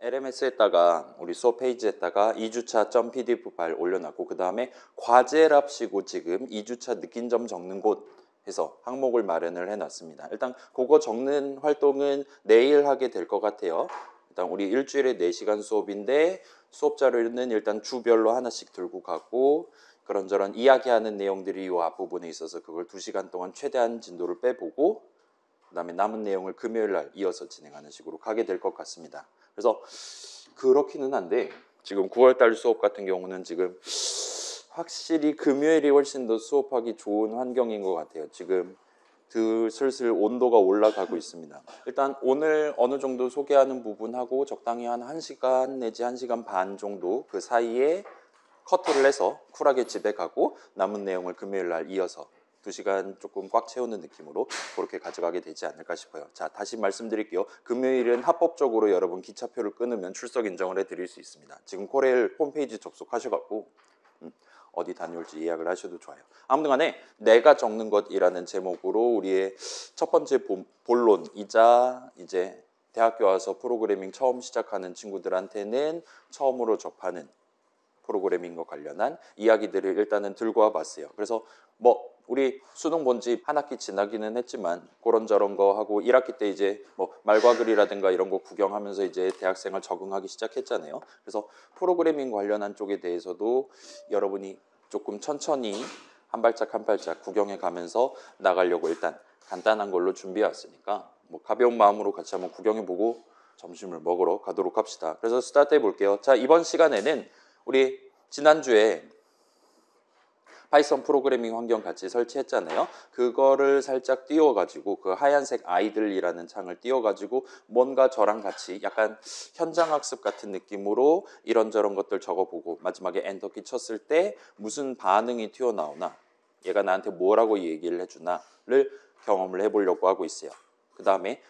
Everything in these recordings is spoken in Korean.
LMS에다가 우리 수업 페이지에다가 2주차.pdf 파일 올려놨고 그 다음에 과제랍시고 지금 2주차 느낀 점 적는 곳 해서 항목을 마련을 해놨습니다. 일단 그거 적는 활동은 내일 하게 될 것 같아요. 일단 우리 일주일에 4시간 수업인데 수업 자료는 일단 주별로 하나씩 들고 가고 그런저런 이야기하는 내용들이 이 앞부분에 있어서 그걸 2시간 동안 최대한 진도를 빼보고 그 다음에 남은 내용을 금요일 날 이어서 진행하는 식으로 가게 될 것 같습니다. 그래서 그렇기는 한데 지금 9월달 수업 같은 경우는 지금 확실히 금요일이 훨씬 더 수업하기 좋은 환경인 것 같아요. 지금 슬슬 온도가 올라가고 있습니다. 일단 오늘 어느 정도 소개하는 부분하고 적당히 한 1시간 내지 1시간 반 정도 그 사이에 커트를 해서 쿨하게 집에 가고 남은 내용을 금요일 날 이어서 2시간 조금 꽉 채우는 느낌으로 그렇게 가져가게 되지 않을까 싶어요. 자, 다시 말씀드릴게요. 금요일은 합법적으로 여러분 기차표를 끊으면 출석 인정을 해드릴 수 있습니다. 지금 코레일 홈페이지 접속하셔갖고 어디 다녀올지 예약을 하셔도 좋아요. 아무튼 간에 내가 적는 것이라는 제목으로 우리의 첫 번째 본론이자 이제 대학교 와서 프로그래밍 처음 시작하는 친구들한테는 처음으로 접하는 프로그래밍과 관련한 이야기들을 일단은 들고 와봤어요. 그래서 뭐 우리 수능 본지 한 학기 지나기는 했지만 그런저런 거 하고 1학기 때 이제 뭐 말과 글이라든가 이런 거 구경하면서 이제 대학생활 적응하기 시작했잖아요. 그래서 프로그래밍 관련한 쪽에 대해서도 여러분이 조금 천천히 한 발짝 한 발짝 구경해 가면서 나가려고 일단 간단한 걸로 준비해 왔으니까 뭐 가벼운 마음으로 같이 한번 구경해 보고 점심을 먹으러 가도록 합시다. 그래서 스타트 해 볼게요. 자, 이번 시간에는 우리 지난주에 파이썬 프로그래밍 환경 같이 설치했잖아요. 그거를 살짝 띄워가지고 그 하얀색 아이들이라는 창을 띄워가지고 뭔가 저랑 같이 약간 현장학습 같은 느낌으로 이런저런 것들 적어보고 마지막에 엔터키 쳤을 때 무슨 반응이 튀어나오나 얘가 나한테 뭐라고 얘기를 해주나를 경험을 해보려고 하고 있어요. 그 다음에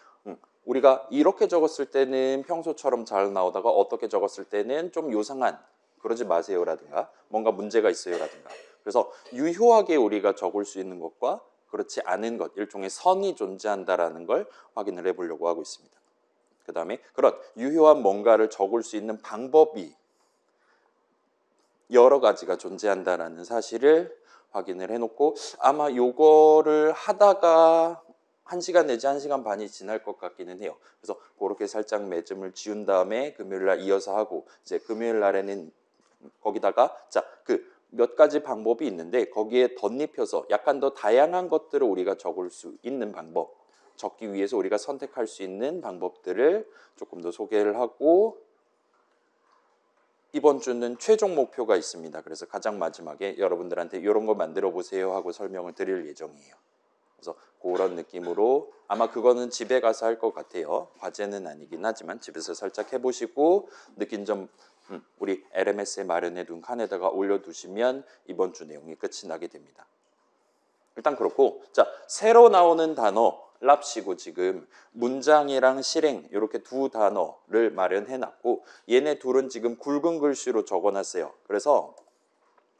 우리가 이렇게 적었을 때는 평소처럼 잘 나오다가 어떻게 적었을 때는 좀 요상한 그러지 마세요라든가 뭔가 문제가 있어요라든가 그래서 유효하게 우리가 적을 수 있는 것과 그렇지 않은 것 일종의 선이 존재한다라는 걸 확인을 해보려고 하고 있습니다. 그 다음에 그런 유효한 뭔가를 적을 수 있는 방법이 여러 가지가 존재한다라는 사실을 확인을 해놓고 아마 요거를 하다가 1시간 내지 1시간 반이 지날 것 같기는 해요. 그래서 그렇게 살짝 매점을 지운 다음에 금요일 날 이어서 하고 이제 금요일 날에는 거기다가 자, 그 몇 가지 방법이 있는데 거기에 덧입혀서 약간 더 다양한 것들을 우리가 적을 수 있는 방법 적기 위해서 우리가 선택할 수 있는 방법들을 조금 더 소개를 하고 이번 주는 최종 목표가 있습니다. 그래서 가장 마지막에 여러분들한테 이런 거 만들어 보세요 하고 설명을 드릴 예정이에요. 그래서 그런 느낌으로 아마 그거는 집에 가서 할 것 같아요. 과제는 아니긴 하지만 집에서 살짝 해보시고 느낀 점 우리 LMS에 마련해둔 칸에다가 올려두시면 이번 주 내용이 끝이 나게 됩니다. 일단 그렇고 자 새로 나오는 단어 랍시고 지금 문장이랑 실행 이렇게 두 단어를 마련해놨고 얘네 둘은 지금 굵은 글씨로 적어놨어요. 그래서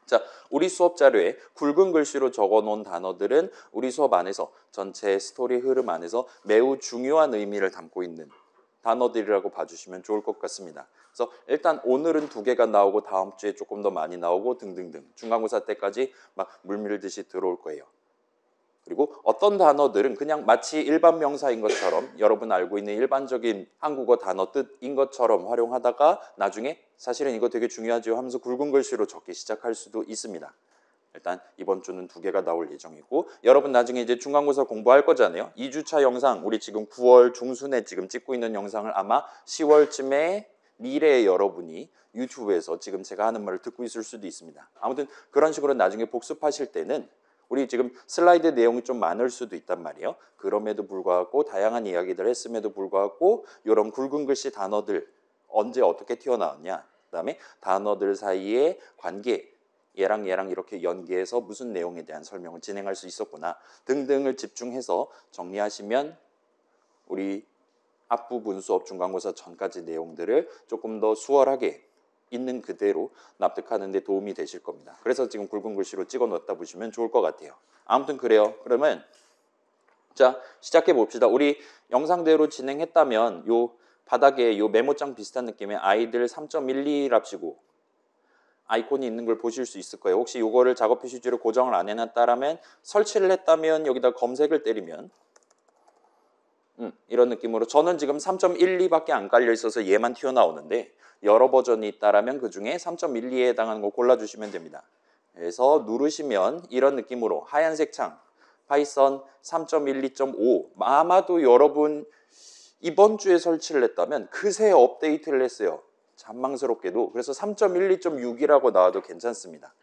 자, 우리 수업 자료에 굵은 글씨로 적어놓은 단어들은 우리 수업 안에서 전체 스토리 흐름 안에서 매우 중요한 의미를 담고 있는 단어들이라고 봐주시면 좋을 것 같습니다. 그래서 일단 오늘은 2개가 나오고 다음 주에 조금 더 많이 나오고 등등등 중간고사 때까지 막 물밀듯이 들어올 거예요. 그리고 어떤 단어들은 그냥 마치 일반 명사인 것처럼 여러분 알고 있는 일반적인 한국어 단어 뜻인 것처럼 활용하다가 나중에 사실은 이거 되게 중요하죠 하면서 굵은 글씨로 적기 시작할 수도 있습니다. 일단 이번 주는 2개가 나올 예정이고 여러분 나중에 이제 중간고사 공부할 거잖아요. 2주차 영상 우리 지금 9월 중순에 지금 찍고 있는 영상을 아마 10월쯤에 미래의 여러분이 유튜브에서 지금 제가 하는 말을 듣고 있을 수도 있습니다. 아무튼 그런 식으로 나중에 복습하실 때는 우리 지금 슬라이드 내용이 좀 많을 수도 있단 말이에요. 그럼에도 불구하고 다양한 이야기들 했음에도 불구하고 이런 굵은 글씨 단어들 언제 어떻게 튀어나왔냐 그 다음에 단어들 사이의 관계 얘랑 이렇게 연계해서 무슨 내용에 대한 설명을 진행할 수 있었구나 등등을 집중해서 정리하시면 우리 앞부분 수업 중간고사 전까지 내용들을 조금 더 수월하게 있는 그대로 납득하는 데 도움이 되실 겁니다. 그래서 지금 굵은 글씨로 찍어 놓았다 보시면 좋을 것 같아요. 아무튼 그래요. 그러면 자 시작해 봅시다. 우리 영상대로 진행했다면 요 바닥에 요 메모장 비슷한 느낌의 아이들 3.12랍시고 아이콘이 있는 걸 보실 수 있을 거예요. 혹시 요거를 작업 표시지로 고정을 안 해놨다라면 설치를 했다면 여기다 검색을 때리면 이런 느낌으로 저는 지금 3.12밖에 안 깔려 있어서 얘만 튀어나오는데 여러 버전이 있다라면 그 중에 3.12에 해당하는 거 골라주시면 됩니다. 그래서 누르시면 이런 느낌으로 하얀색 창 파이썬 3.12.5 아마도 여러분 이번 주에 설치를 했다면 그새 업데이트를 했어요. 잔망스럽게도. 그래서 3.12.6이라고 나와도 괜찮습니다.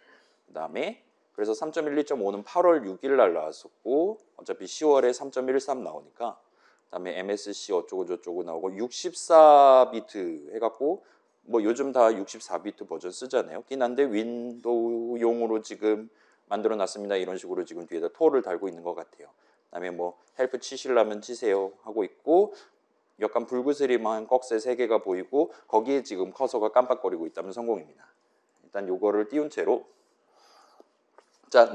그 다음에 그래서 3.12.5는 8월 6일 날 나왔었고 어차피 10월에 3.13 나오니까 그다음에 MSC 어쩌고 저쩌고 나오고 64비트 해갖고 뭐 요즘 다 64비트 버전 쓰잖아요. 긴 한데 윈도우용으로 지금 만들어놨습니다. 이런 식으로 지금 뒤에다 토를 달고 있는 것 같아요. 그다음에 뭐 헬프 치시려면 치세요 하고 있고 약간 불그스림한 꺽쇠 3개가 보이고 거기에 지금 커서가 깜빡거리고 있다면 성공입니다. 일단 요거를 띄운 채로 자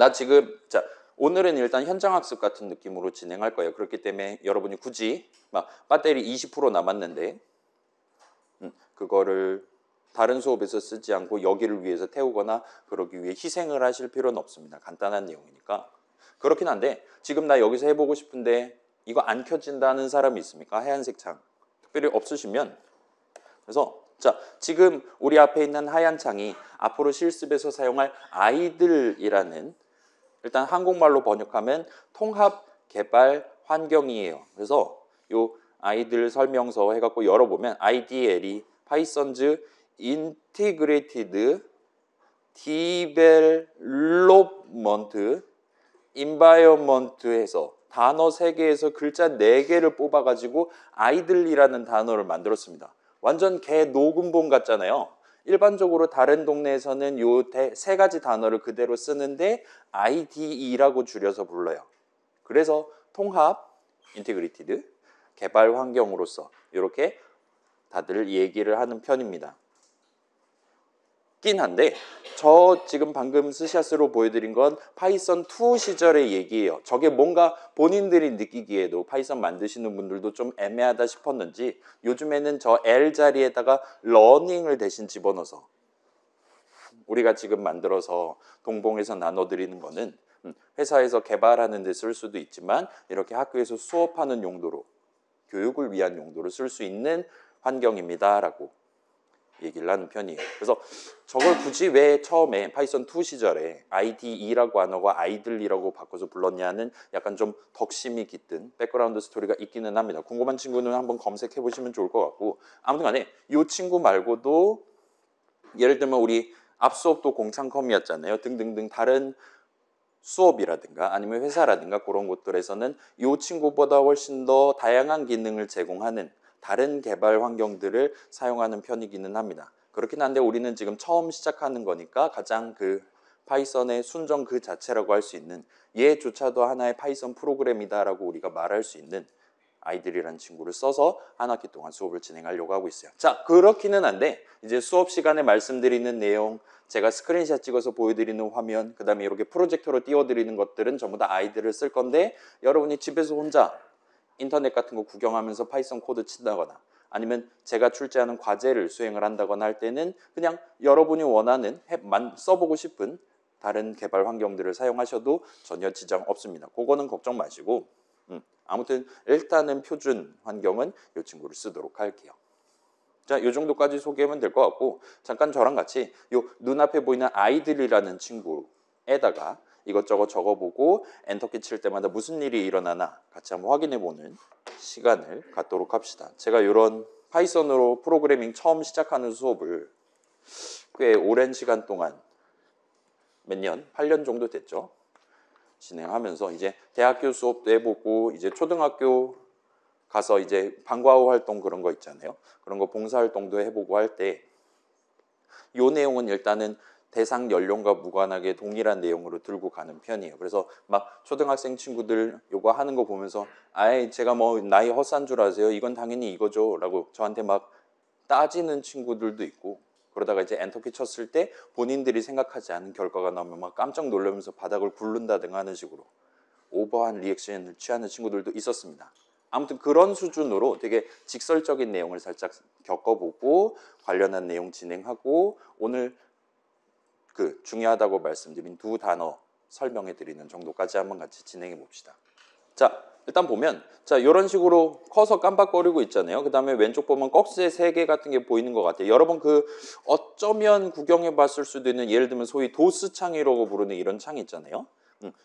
오늘은 일단 현장학습 같은 느낌으로 진행할 거예요. 그렇기 때문에 여러분이 굳이 막 배터리 20% 남았는데 그거를 다른 수업에서 쓰지 않고 여기를 위해서 태우거나 그러기 위해 희생을 하실 필요는 없습니다. 간단한 내용이니까. 그렇긴 한데 지금 나 여기서 해보고 싶은데 이거 안 켜진다는 사람이 있습니까? 하얀색 창. 특별히 없으시면 그래서 자 지금 우리 앞에 있는 하얀 창이 앞으로 실습에서 사용할 아이들이라는 일단 한국말로 번역하면 통합 개발 환경이에요. 그래서 요 아이들 설명서 해갖고 열어보면 IDL이 파이썬즈 인티그레이티드 디벨롭먼트 인바이어먼트 해서 단어 3개에서 글자 4개를 뽑아가지고 아이들이라는 단어를 만들었습니다. 완전 개 녹음본 같잖아요. 일반적으로 다른 동네에서는 요 3가지 단어를 그대로 쓰는데 IDE라고 줄여서 불러요. 그래서 통합, 인티그리티드, 개발 환경으로서 이렇게 다들 얘기를 하는 편입니다. 긴 한데 저 지금 방금 스샷으로 보여드린 건 파이썬 2 시절의 얘기예요. 저게 뭔가 본인들이 느끼기에도 파이썬 만드시는 분들도 좀 애매하다 싶었는지 요즘에는 저 L 자리에다가 러닝을 대신 집어넣어서 우리가 지금 만들어서 동봉해서 나눠드리는 거는 회사에서 개발하는 데 쓸 수도 있지만 이렇게 학교에서 수업하는 용도로 교육을 위한 용도로 쓸 수 있는 환경입니다 라고 얘기를 하는 편이에요. 그래서 저걸 굳이 왜 처음에 파이썬 2 시절에 IDE라고 안 하고 아이들이라고 바꿔서 불렀냐는 약간 좀 덕심이 깃든 백그라운드 스토리가 있기는 합니다. 궁금한 친구는 한번 검색해 보시면 좋을 것 같고 아무튼 간에 이 친구 말고도 예를 들면 우리 앞 수업도 공창컴이었잖아요. 등등등 다른 수업이라든가 아니면 회사라든가 그런 곳들에서는 이 친구보다 훨씬 더 다양한 기능을 제공하는 다른 개발 환경들을 사용하는 편이기는 합니다. 그렇긴 한데 우리는 지금 처음 시작하는 거니까 가장 그 파이썬의 순정 그 자체라고 할 수 있는 얘조차도 하나의 파이썬 프로그램이다라고 우리가 말할 수 있는 아이들이라는 친구를 써서 한 학기 동안 수업을 진행하려고 하고 있어요. 자, 그렇기는 한데 이제 수업 시간에 말씀드리는 내용, 제가 스크린샷 찍어서 보여드리는 화면, 그 다음에 이렇게 프로젝터로 띄워드리는 것들은 전부 다 아이들을 쓸 건데 여러분이 집에서 혼자 인터넷 같은 거 구경하면서 파이썬 코드 친다거나 아니면 제가 출제하는 과제를 수행을 한다거나 할 때는 그냥 여러분이 원하는 써보고 싶은 다른 개발 환경들을 사용하셔도 전혀 지장 없습니다. 그거는 걱정 마시고 아무튼 일단은 표준 환경은 이 친구를 쓰도록 할게요. 자, 이 정도까지 소개하면 될 것 같고 잠깐 저랑 같이 요 눈앞에 보이는 아이들이라는 친구에다가 이것저것 적어보고 엔터키 칠 때마다 무슨 일이 일어나나 같이 한번 확인해보는 시간을 갖도록 합시다. 제가 이런 파이썬으로 프로그래밍 처음 시작하는 수업을 꽤 오랜 시간 동안 몇 년, 8년 정도 됐죠. 진행하면서 이제 대학교 수업도 해보고 이제 초등학교 가서 이제 방과 후 활동 그런 거 있잖아요. 그런 거 봉사활동도 해보고 할 때 이 내용은 일단은 대상 연령과 무관하게 동일한 내용으로 들고 가는 편이에요. 그래서 막 초등학생 친구들 요거 하는 거 보면서 아이 제가 뭐 나이 헛산 줄 아세요? 이건 당연히 이거죠 라고 저한테 막 따지는 친구들도 있고 그러다가 이제 엔터키 쳤을 때 본인들이 생각하지 않은 결과가 나오면 막 깜짝 놀라면서 바닥을 굴른다든가 하는 식으로 오버한 리액션을 취하는 친구들도 있었습니다. 아무튼 그런 수준으로 되게 직설적인 내용을 살짝 겪어보고 관련한 내용 진행하고 오늘 그 중요하다고 말씀드린 두 단어 설명해 드리는 정도까지 한번 같이 진행해 봅시다. 자, 일단 보면 자, 이런 식으로 커서 깜빡거리고 있잖아요. 그 다음에 왼쪽 보면 꺽쇠 3개 같은 게 보이는 것 같아요. 여러분 그 어쩌면 구경해 봤을 수도 있는 예를 들면 소위 도스 창이라고 부르는 이런 창 있잖아요.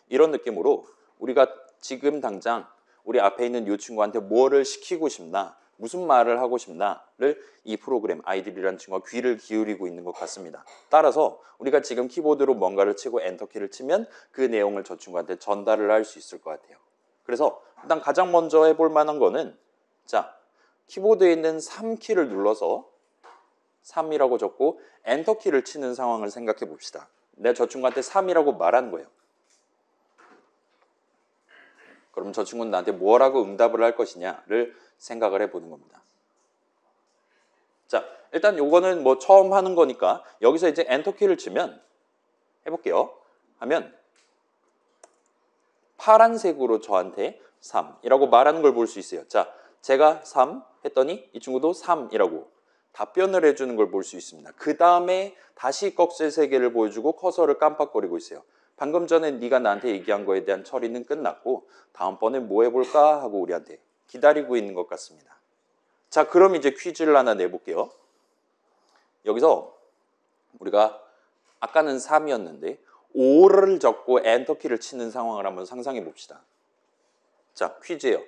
이런 느낌으로 우리가 지금 당장 우리 앞에 있는 이 친구한테 뭐를 시키고 싶나, 무슨 말을 하고 싶나를 이 프로그램 아이들이라는 친구가 귀를 기울이고 있는 것 같습니다. 따라서 우리가 지금 키보드로 뭔가를 치고 엔터키를 치면 그 내용을 저 친구한테 전달을 할 수 있을 것 같아요. 그래서 일단 가장 먼저 해볼 만한 거는 자, 키보드에 있는 3키를 눌러서 3이라고 적고 엔터키를 치는 상황을 생각해 봅시다. 내가 저 친구한테 3이라고 말한 거예요. 그럼 저 친구는 나한테 뭐라고 응답을 할 것이냐를 생각을 해보는 겁니다. 자, 일단 요거는 뭐 처음 하는 거니까 여기서 이제 엔터키를 치면 해볼게요. 하면 파란색으로 저한테 3이라고 말하는 걸 볼 수 있어요. 자, 제가 3 했더니 이 친구도 3이라고 답변을 해주는 걸 볼 수 있습니다. 그 다음에 다시 꺽쇠 3개를 보여주고 커서를 깜빡거리고 있어요. 방금 전에 네가 나한테 얘기한 거에 대한 처리는 끝났고 다음번에 뭐 해볼까 하고 우리한테 기다리고 있는 것 같습니다. 자, 그럼 이제 퀴즈를 하나 내볼게요. 여기서 우리가 아까는 3이었는데 5를 적고 엔터키를 치는 상황을 한번 상상해 봅시다. 자, 퀴즈예요.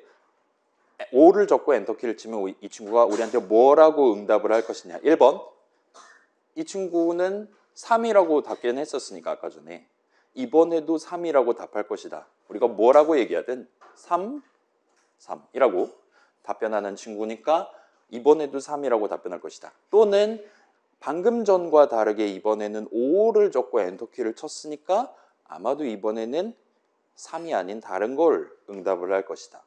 5를 적고 엔터키를 치면 이 친구가 우리한테 뭐라고 응답을 할 것이냐. 1번, 이 친구는 3이라고 답변했었으니까 아까 전에 이번에도 3이라고 답할 것이다. 우리가 뭐라고 얘기하든 3, 3이라고 답변하는 친구니까 이번에도 3이라고 답변할 것이다. 또는 방금 전과 다르게 이번에는 5를 적고 엔터키를 쳤으니까 아마도 이번에는 3이 아닌 다른 걸 응답을 할 것이다.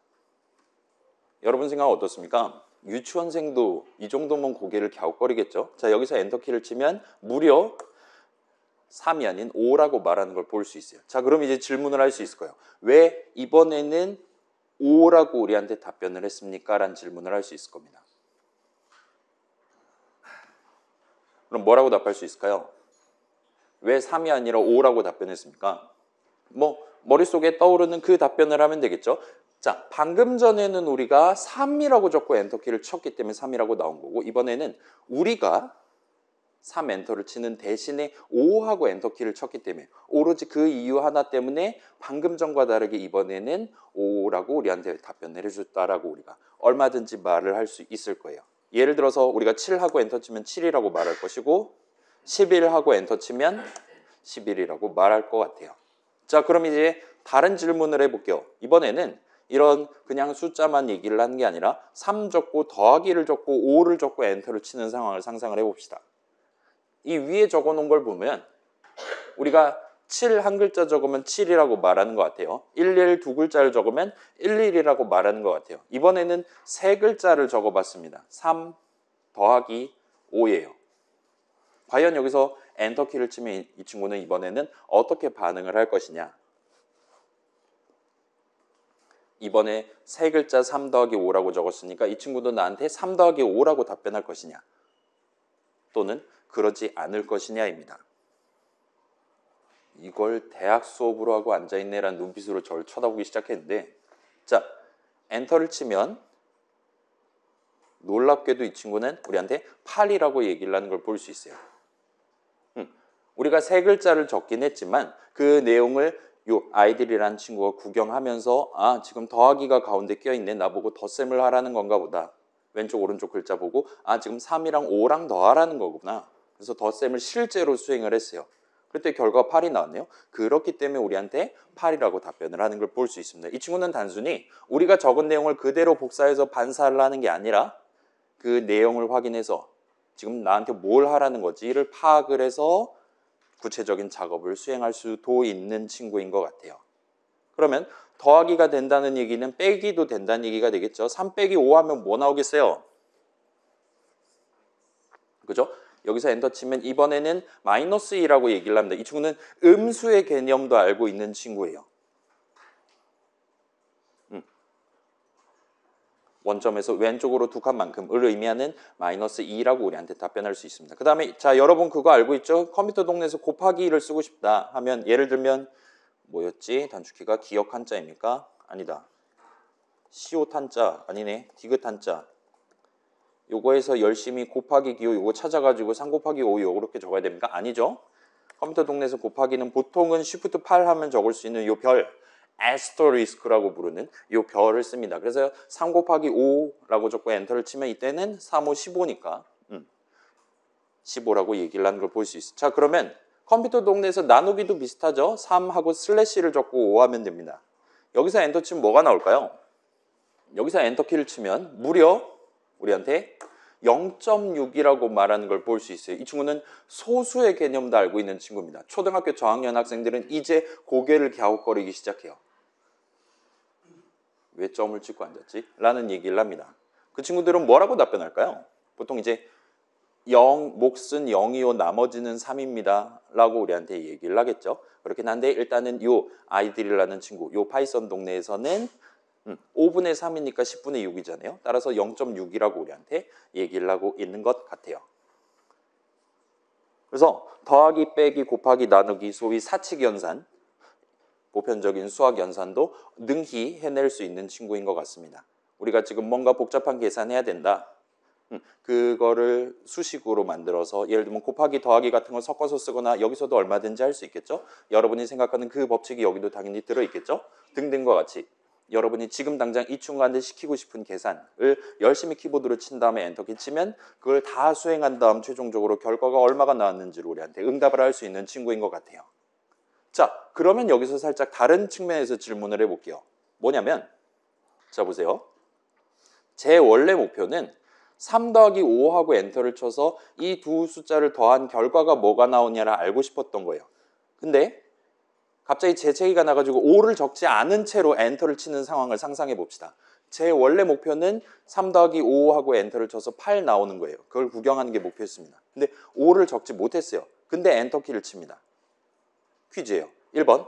여러분 생각 어떻습니까? 유치원생도 이 정도면 고개를 갸웃거리겠죠? 자, 여기서 엔터키를 치면 무려 3이 아닌 5라고 말하는 걸 볼 수 있어요. 자, 그럼 이제 질문을 할 수 있을 거예요. 왜 이번에는 5라고 우리한테 답변을 했습니까? 라는 질문을 할 수 있을 겁니다. 그럼 뭐라고 답할 수 있을까요? 왜 3이 아니라 5라고 답변했습니까? 뭐 머릿속에 떠오르는 그 답변을 하면 되겠죠. 자, 방금 전에는 우리가 3이라고 적고 엔터키를 쳤기 때문에 3이라고 나온 거고 이번에는 우리가 3 엔터를 치는 대신에 5하고 엔터키를 쳤기 때문에 오로지 그 이유 하나 때문에 방금 전과 다르게 이번에는 5라고 우리한테 답변을 해줬다라고 우리가 얼마든지 말을 할 수 있을 거예요. 예를 들어서 우리가 7하고 엔터 치면 7이라고 말할 것이고 11하고 엔터 치면 11이라고 말할 것 같아요. 자, 그럼 이제 다른 질문을 해볼게요. 이번에는 이런 그냥 숫자만 얘기를 하는 게 아니라 3 적고 더하기를 적고 5를 적고 엔터를 치는 상황을 상상을 해봅시다. 이 위에 적어놓은 걸 보면 우리가 7 한 글자 적으면 7이라고 말하는 것 같아요. 11 두 글자를 적으면 11이라고 말하는 것 같아요. 이번에는 세 글자를 적어봤습니다. 3 더하기 5예요. 과연 여기서 엔터키를 치면 이 친구는 이번에는 어떻게 반응을 할 것이냐. 이번에 세 글자 3 더하기 5라고 적었으니까 이 친구도 나한테 3 더하기 5라고 답변할 것이냐. 또는 그러지 않을 것이냐입니다. 이걸 대학 수업으로 하고 앉아있네라는 눈빛으로 저를 쳐다보기 시작했는데 자, 엔터를 치면 놀랍게도 이 친구는 우리한테 8이라고 얘기를 하는 걸 볼 수 있어요. 우리가 세 글자를 적긴 했지만 그 내용을 요 아이들이라는 친구가 구경하면서 아, 지금 더하기가 가운데 껴있네. 나보고 덧셈을 하라는 건가 보다. 왼쪽 오른쪽 글자 보고 아, 지금 3이랑 5랑 더하라는 거구나. 그래서 덧셈을 실제로 수행을 했어요. 그때 결과 8이 나왔네요. 그렇기 때문에 우리한테 8이라고 답변을 하는 걸 볼 수 있습니다. 이 친구는 단순히 우리가 적은 내용을 그대로 복사해서 반사를 하는 게 아니라 그 내용을 확인해서 지금 나한테 뭘 하라는 거지를 파악을 해서 구체적인 작업을 수행할 수도 있는 친구인 것 같아요. 그러면 더하기가 된다는 얘기는 빼기도 된다는 얘기가 되겠죠. 3 빼기 5 하면 뭐 나오겠어요? 그죠? 여기서 엔터 치면 이번에는 마이너스 2라고 얘기를 합니다. 이 친구는 음수의 개념도 알고 있는 친구예요. 원점에서 왼쪽으로 두 칸만큼을 의미하는 마이너스 2라고 우리한테 답변할 수 있습니다. 그 다음에 자 여러분 그거 알고 있죠? 컴퓨터 동네에서 곱하기 2를 쓰고 싶다 하면 예를 들면 뭐였지? 단축키가 기억 한자입니까? 아니다. 시옷 한자 아니네. 디귿 한자. 요거에서 열심히 곱하기 기호 요거 찾아가지고 3 곱하기 5 요렇게 적어야 됩니까? 아니죠. 컴퓨터 동네에서 곱하기는 보통은 Shift 8 하면 적을 수 있는 요 별 asterisk라고 부르는 요 별을 씁니다. 그래서 3 곱하기 5라고 적고 엔터를 치면 이때는 3, 5, 15니까 15라고 얘기를 하는 걸 볼 수 있어요. 자 그러면 컴퓨터 동네에서 나누기도 비슷하죠. 3하고 슬래시를 적고 5 하면 됩니다. 여기서 엔터 치면 뭐가 나올까요? 여기서 엔터키를 치면 무려 우리한테 0.6이라고 말하는 걸 볼 수 있어요. 이 친구는 소수의 개념도 알고 있는 친구입니다. 초등학교 저학년 학생들은 이제 고개를 갸웃거리기 시작해요. 왜 점을 찍고 앉았지? 라는 얘기를 합니다. 그 친구들은 뭐라고 답변할까요? 보통 이제 0, 몫은 0이요 나머지는 3입니다. 라고 우리한테 얘기를 하겠죠. 그렇긴 한데 일단은 요 아이들이라는 친구, 요 파이썬 동네에서는 5분의 3이니까 10분의 6이잖아요. 따라서 0.6이라고 우리한테 얘기를 하고 있는 것 같아요. 그래서 더하기, 빼기, 곱하기, 나누기, 소위 사칙 연산, 보편적인 수학 연산도 능히 해낼 수 있는 친구인 것 같습니다. 우리가 지금 뭔가 복잡한 계산해야 된다. 그거를 수식으로 만들어서 예를 들면 곱하기, 더하기 같은 걸 섞어서 쓰거나 여기서도 얼마든지 할 수 있겠죠. 여러분이 생각하는 그 법칙이 여기도 당연히 들어있겠죠. 등등과 같이 여러분이 지금 당장 이 친구한테 시키고 싶은 계산을 열심히 키보드로 친 다음에 엔터키 치면 그걸 다 수행한 다음 최종적으로 결과가 얼마가 나왔는지를 우리한테 응답을 할 수 있는 친구인 것 같아요. 자, 그러면 여기서 살짝 다른 측면에서 질문을 해볼게요. 뭐냐면 자 보세요. 제 원래 목표는 3 더하기 5하고 엔터를 쳐서 이 두 숫자를 더한 결과가 뭐가 나오냐를 알고 싶었던 거예요. 근데 갑자기 재채기가 나가지고 5를 적지 않은 채로 엔터를 치는 상황을 상상해 봅시다. 제 원래 목표는 3 더하기 5하고 엔터를 쳐서 8 나오는 거예요. 그걸 구경하는 게 목표였습니다. 근데 5를 적지 못했어요. 근데 엔터키를 칩니다. 퀴즈예요. 1번.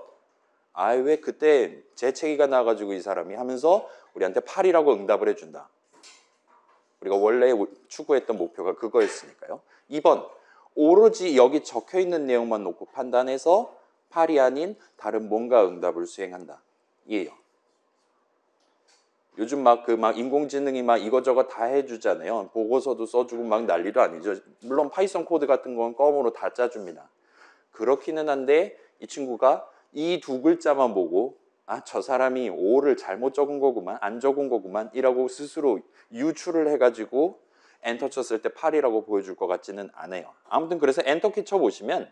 아, 왜 그때 재채기가 나가지고 이 사람이 하면서 우리한테 8이라고 응답을 해준다. 우리가 원래 추구했던 목표가 그거였으니까요. 2번. 오로지 여기 적혀있는 내용만 놓고 판단해서 8이 아닌 다른 뭔가 응답을 수행한다. 이에요. 요즘 막 인공지능이 막 이거저거 다 해주잖아요. 보고서도 써주고 막 난리도 아니죠. 물론 파이썬 코드 같은 건 껌으로 다 짜줍니다. 그렇기는 한데 이 친구가 이 두 글자만 보고 아, 저 사람이 5를 잘못 적은 거구만, 안 적은 거구만 이라고 스스로 유추를 해가지고 엔터 쳤을 때 8이라고 보여줄 것 같지는 않아요. 아무튼 그래서 엔터키 쳐보시면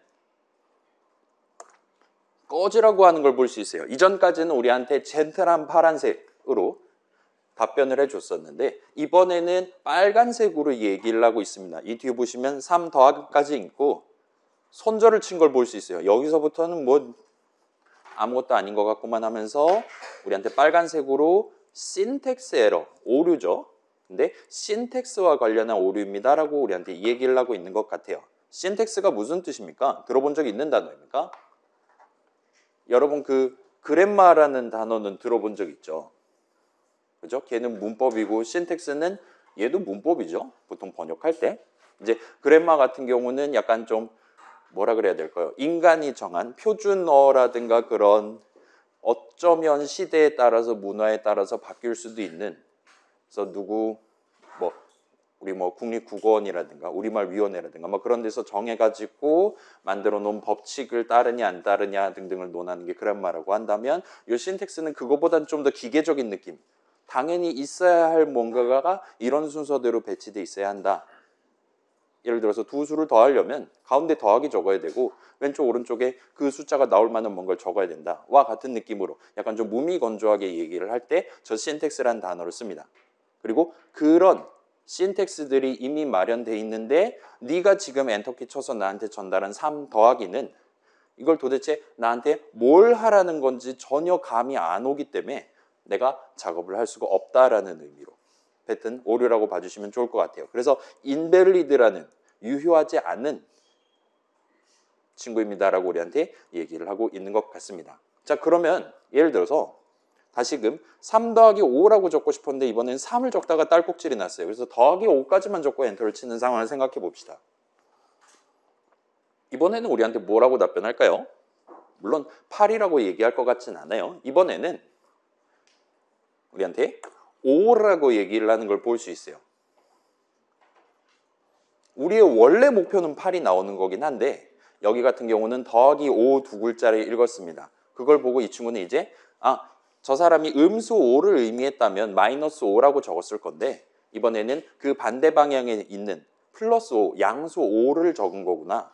꺼지라고 하는 걸 볼 수 있어요. 이전까지는 우리한테 젠틀한 파란색으로 답변을 해줬었는데 이번에는 빨간색으로 얘기를 하고 있습니다. 이 뒤에 보시면 3 더하기까지 있고 손절을 친 걸 볼 수 있어요. 여기서부터는 뭐 아무것도 아닌 것 같구만 하면서 우리한테 빨간색으로 신텍스 에러, 오류죠. 근데 신텍스와 관련한 오류입니다 라고 우리한테 얘기를 하고 있는 것 같아요. 신텍스가 무슨 뜻입니까? 들어본 적 있는 단어입니까? 여러분 그 그램마라는 단어는 들어본 적 있죠? 그죠? 걔는 문법이고 신텍스는 얘도 문법이죠. 보통 번역할 때. 이제 그램마 같은 경우는 약간 좀 뭐라 그래야 될까요? 인간이 정한 표준어라든가 그런 어쩌면 시대에 따라서 문화에 따라서 바뀔 수도 있는 그래서 우리 국립국어원이라든가 우리말위원회라든가 뭐 그런 데서 정해가지고 만들어 놓은 법칙을 따르냐 안 따르냐 등등을 논하는 게 그램마라고 한다면 이 신텍스는 그거보다는 좀 더 기계적인 느낌. 당연히 있어야 할 뭔가가 이런 순서대로 배치돼 있어야 한다. 예를 들어서 두 수를 더하려면 가운데 더하기 적어야 되고 왼쪽 오른쪽에 그 숫자가 나올 만한 뭔가를 적어야 된다. 와 같은 느낌으로 약간 좀 무미건조하게 얘기를 할 때 저 신텍스라는 단어를 씁니다. 그리고 그런 신텍스들이 이미 마련돼 있는데 네가 지금 엔터키 쳐서 나한테 전달한 3 더하기는 이걸 도대체 나한테 뭘 하라는 건지 전혀 감이 안 오기 때문에 내가 작업을 할 수가 없다라는 의미로 뱉은 오류라고 봐주시면 좋을 것 같아요. 그래서 인밸리드라는 유효하지 않은 친구입니다라고 우리한테 얘기를 하고 있는 것 같습니다. 자, 그러면 예를 들어서 다시금 3 더하기 5라고 적고 싶었는데 이번엔 3을 적다가 딸꾹질이 났어요. 그래서 더하기 5까지만 적고 엔터를 치는 상황을 생각해 봅시다. 이번에는 우리한테 뭐라고 답변할까요? 물론 8이라고 얘기할 것 같진 않아요. 이번에는 우리한테 5라고 얘기를 하는 걸 볼 수 있어요. 우리의 원래 목표는 8이 나오는 거긴 한데 여기 같은 경우는 더하기 5 두 글자를 읽었습니다. 그걸 보고 이 친구는 이제 저 사람이 음수 5를 의미했다면 마이너스 5라고 적었을 건데 이번에는 그 반대 방향에 있는 플러스 5, 양수 5를 적은 거구나.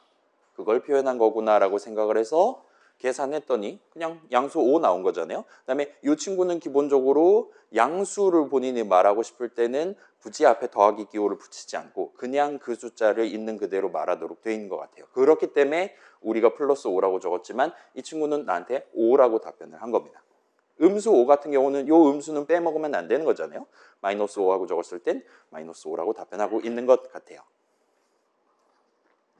그걸 표현한 거구나 라고 생각을 해서 계산했더니 그냥 양수 5 나온 거잖아요. 그 다음에 이 친구는 기본적으로 양수를 본인이 말하고 싶을 때는 굳이 앞에 더하기 기호를 붙이지 않고 그냥 그 숫자를 있는 그대로 말하도록 되어 있는 것 같아요. 그렇기 때문에 우리가 플러스 5라고 적었지만 이 친구는 나한테 5라고 답변을 한 겁니다. 음수 5 같은 경우는 이 음수는 빼먹으면 안 되는 거잖아요. 마이너스 5하고 적었을 땐 마이너스 5라고 답변하고 있는 것 같아요.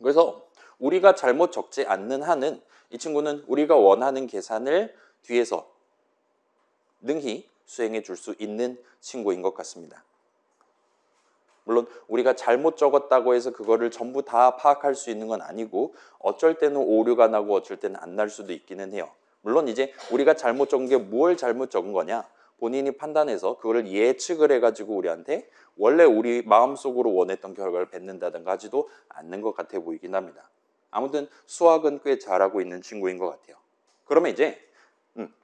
그래서 우리가 잘못 적지 않는 한은 이 친구는 우리가 원하는 계산을 뒤에서 능히 수행해 줄 수 있는 친구인 것 같습니다. 물론 우리가 잘못 적었다고 해서 그거를 전부 다 파악할 수 있는 건 아니고 어쩔 때는 오류가 나고 어쩔 때는 안 날 수도 있기는 해요. 물론 이제 우리가 잘못 적은 게 뭘 잘못 적은 거냐 본인이 판단해서 그거를 예측을 해가지고 우리한테 원래 우리 마음속으로 원했던 결과를 뱉는다든가 하지도 않는 것 같아 보이긴 합니다. 아무튼 수학은 꽤 잘하고 있는 친구인 것 같아요. 그러면 이제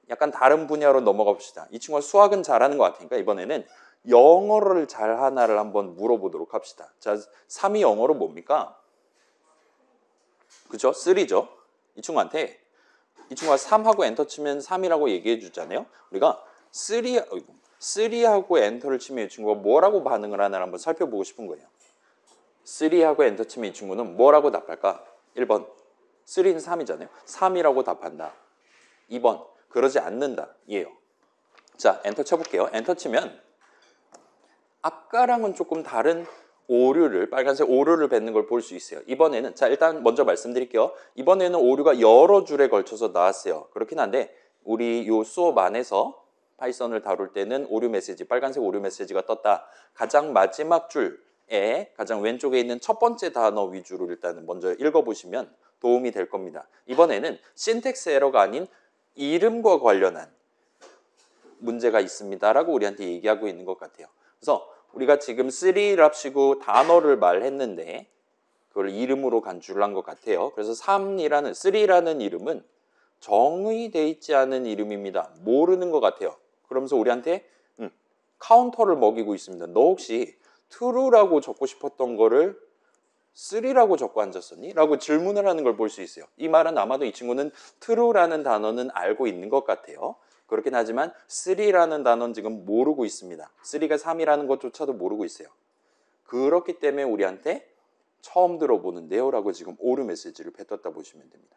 약간 다른 분야로 넘어가 봅시다. 이 친구가 수학은 잘하는 것 같으니까 이번에는 영어를 잘하나를 한번 물어보도록 합시다. 자, 3이 영어로 뭡니까? 그죠? 3죠. 이 친구한테 이 친구가 3하고 엔터 치면 3이라고 얘기해 주잖아요. 우리가 3하고 엔터를 치면 이 친구가 뭐라고 반응을 하나 한번 살펴보고 싶은 거예요. 3하고 엔터 치면 이 친구는 뭐라고 답할까? 1번 3는 3이잖아요. 3이라고 답한다. 2번 그러지 않는다. 이에요. 자, 엔터 쳐볼게요. 엔터 치면 아까랑은 조금 다른 오류를 빨간색 오류를 뱉는 걸 볼 수 있어요. 이번에는 자 일단 먼저 말씀드릴게요. 이번에는 오류가 여러 줄에 걸쳐서 나왔어요. 그렇긴 한데 우리 요 수업 안에서 파이썬을 다룰 때는 오류 메시지 빨간색 오류 메시지가 떴다. 가장 마지막 줄에 가장 왼쪽에 있는 첫 번째 단어 위주로 일단 먼저 읽어보시면 도움이 될 겁니다. 이번에는 신텍스 에러가 아닌 이름과 관련한 문제가 있습니다라고 우리한테 얘기하고 있는 것 같아요. 그래서 우리가 지금 3랍시고 단어를 말했는데 그걸 이름으로 간주를 한 것 같아요. 그래서 3라는 이름은 정의되어 있지 않은 이름입니다. 모르는 것 같아요. 그러면서 우리한테 카운터를 먹이고 있습니다. 너 혹시 true라고 적고 싶었던 거를 3라고 적고 앉았었니? 라고 질문을 하는 걸 볼 수 있어요. 이 말은 아마도 이 친구는 true라는 단어는 알고 있는 것 같아요. 그렇긴 하지만 3라는 단어는 지금 모르고 있습니다. 3가 3이라는 것조차도 모르고 있어요. 그렇기 때문에 우리한테 처음 들어보는데요 라고 지금 오류 메시지를 뱉었다 보시면 됩니다.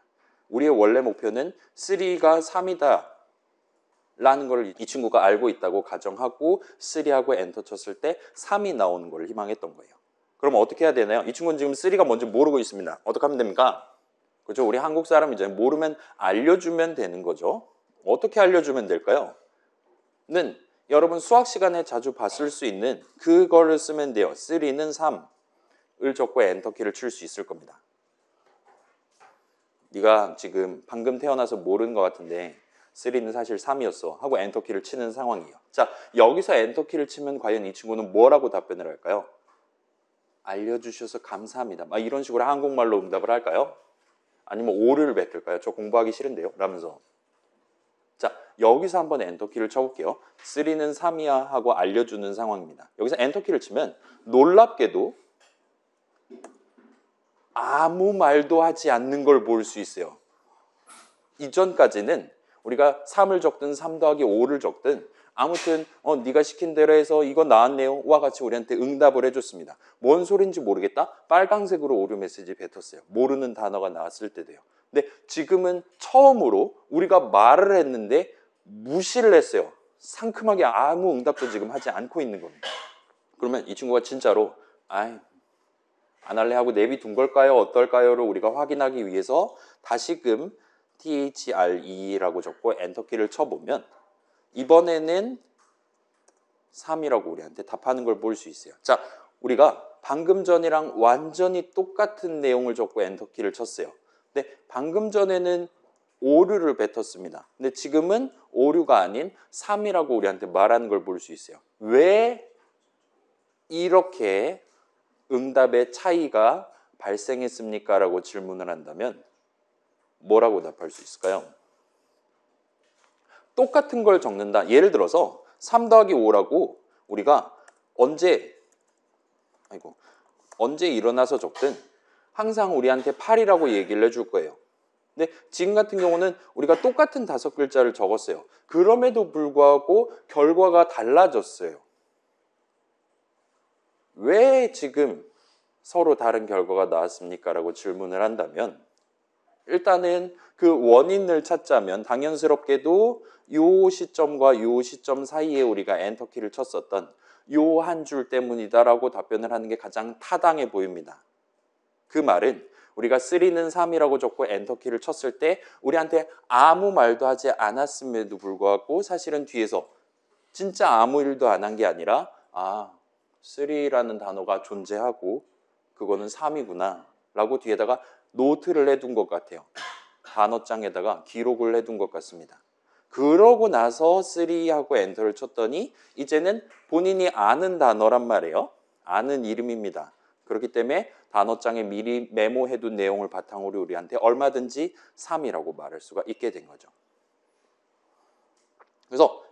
우리의 원래 목표는 3가 3이다 라는 걸 이 친구가 알고 있다고 가정하고 3하고 엔터 쳤을 때 3이 나오는 걸 희망했던 거예요. 그럼 어떻게 해야 되나요? 이 친구는 지금 3가 뭔지 모르고 있습니다. 어떻게 하면 됩니까? 그렇죠? 우리 한국 사람이잖아요. 모르면 알려주면 되는 거죠. 어떻게 알려주면 될까요? 는 여러분 수학 시간에 자주 봤을 수 있는 그거를 쓰면 돼요. 3는 3을 적고 엔터키를 칠 수 있을 겁니다. 네가 지금 방금 태어나서 모르는 것 같은데 3는 사실 3이었어 하고 엔터키를 치는 상황이에요. 자, 여기서 엔터키를 치면 과연 이 친구는 뭐라고 답변을 할까요? 알려주셔서 감사합니다. 막 이런 식으로 한국말로 응답을 할까요? 아니면 오류를 뱉을까요? 저 공부하기 싫은데요? 라면서. 자, 여기서 한번 엔터키를 쳐볼게요. 3는 3이야 하고 알려주는 상황입니다. 여기서 엔터키를 치면 놀랍게도 아무 말도 하지 않는 걸 볼 수 있어요. 이전까지는 우리가 3을 적든 3 더하기 5를 적든 아무튼 네가 시킨 대로 해서 이거 나왔네요 와 같이 우리한테 응답을 해줬습니다. 뭔 소린지 모르겠다? 빨강색으로 오류 메시지 뱉었어요. 모르는 단어가 나왔을 때도요. 근데 지금은 처음으로 우리가 말을 했는데 무시를 했어요. 상큼하게 아무 응답도 지금 하지 않고 있는 겁니다. 그러면 이 친구가 진짜로 안 할래 하고 내비둔 걸까요? 어떨까요?를 우리가 확인하기 위해서 다시금 THRE라고 적고 엔터키를 쳐보면 이번에는 3이라고 우리한테 답하는 걸 볼 수 있어요. 자, 우리가 방금 전이랑 완전히 똑같은 내용을 적고 엔터키를 쳤어요. 근데 방금 전에는 오류를 뱉었습니다. 근데 지금은 오류가 아닌 3이라고 우리한테 말하는 걸 볼 수 있어요. 왜 이렇게 응답의 차이가 발생했습니까? 라고 질문을 한다면 뭐라고 답할 수 있을까요? 똑같은 걸 적는다. 예를 들어서 3 더하기 5라고 우리가 언제 일어나서 적든 항상 우리한테 8이라고 얘기를 해줄 거예요. 근데 지금 같은 경우는 우리가 똑같은 5글자를 적었어요. 그럼에도 불구하고 결과가 달라졌어요. 왜 지금 서로 다른 결과가 나왔습니까? 라고 질문을 한다면 일단은 그 원인을 찾자면 당연스럽게도 요 시점과 요 시점 사이에 우리가 엔터키를 쳤었던 요 한 줄 때문이다라고 답변을 하는 게 가장 타당해 보입니다. 그 말은 우리가 3는 3이라고 적고 엔터키를 쳤을 때 우리한테 아무 말도 하지 않았음에도 불구하고 사실은 뒤에서 진짜 아무 일도 안 한 게 아니라 3라는 단어가 존재하고 그거는 3이구나 라고 뒤에다가 노트를 해둔 것 같아요. 단어장에다가 기록을 해둔 것 같습니다. 그러고 나서 3하고 엔터를 쳤더니 이제는 본인이 아는 단어란 말이에요. 아는 이름입니다. 그렇기 때문에 단어장에 미리 메모해둔 내용을 바탕으로 우리한테 얼마든지 3이라고 말할 수가 있게 된 거죠. 그래서